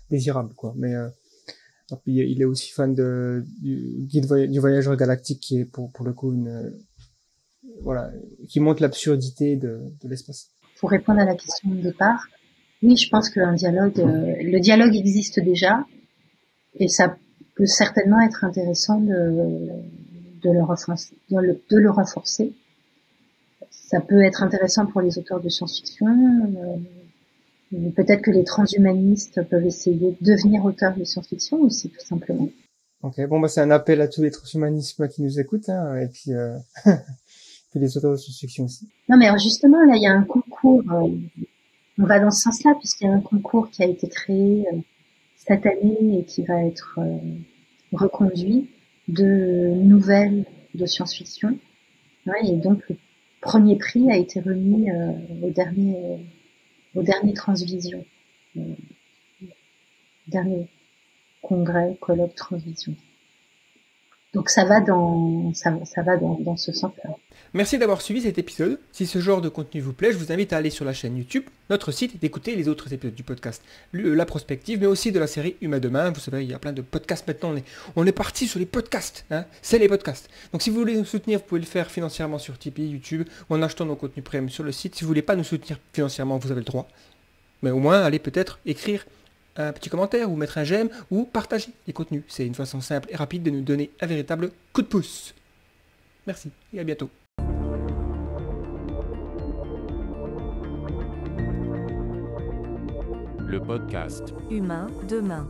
désirable, quoi. Mais il est aussi fan du guide du voyageur galactique, qui est pour le coup qui montre l'absurdité de l'espace. Pour répondre à la question de départ, oui, je pense que le dialogue existe déjà, et ça peut certainement être intéressant de le renforcer. Ça peut être intéressant pour les auteurs de science-fiction. Peut-être que les transhumanistes peuvent essayer de devenir auteurs de science-fiction aussi, tout simplement. Ok, bon, c'est un appel à tous les transhumanistes qui nous écoutent, et puis puis les auteurs de science-fiction aussi. Non, mais alors justement, là, il y a un concours, on va dans ce sens-là, puisqu'il y a un concours qui a été créé cette année et qui va être reconduit de nouvelles de science-fiction. Ouais, et donc, le premier prix a été remis au dernier Transvision, dernier congrès, colloque Transvision. Donc ça va dans ce sens-là. Merci d'avoir suivi cet épisode. Si ce genre de contenu vous plaît, je vous invite à aller sur la chaîne YouTube, notre site, et d'écouter les autres épisodes du podcast, la prospective, mais aussi de la série Humain Demain. Vous savez, il y a plein de podcasts maintenant. On est parti sur les podcasts. C'est les podcasts. Donc si vous voulez nous soutenir, vous pouvez le faire financièrement sur Tipeee, YouTube, ou en achetant nos contenus premium sur le site. Si vous voulez pas nous soutenir financièrement, vous avez le droit. Mais au moins, allez peut-être écrire un petit commentaire ou mettre un j'aime ou partager les contenus. C'est une façon simple et rapide de nous donner un véritable coup de pouce. Merci et à bientôt. Le podcast Humain Demain.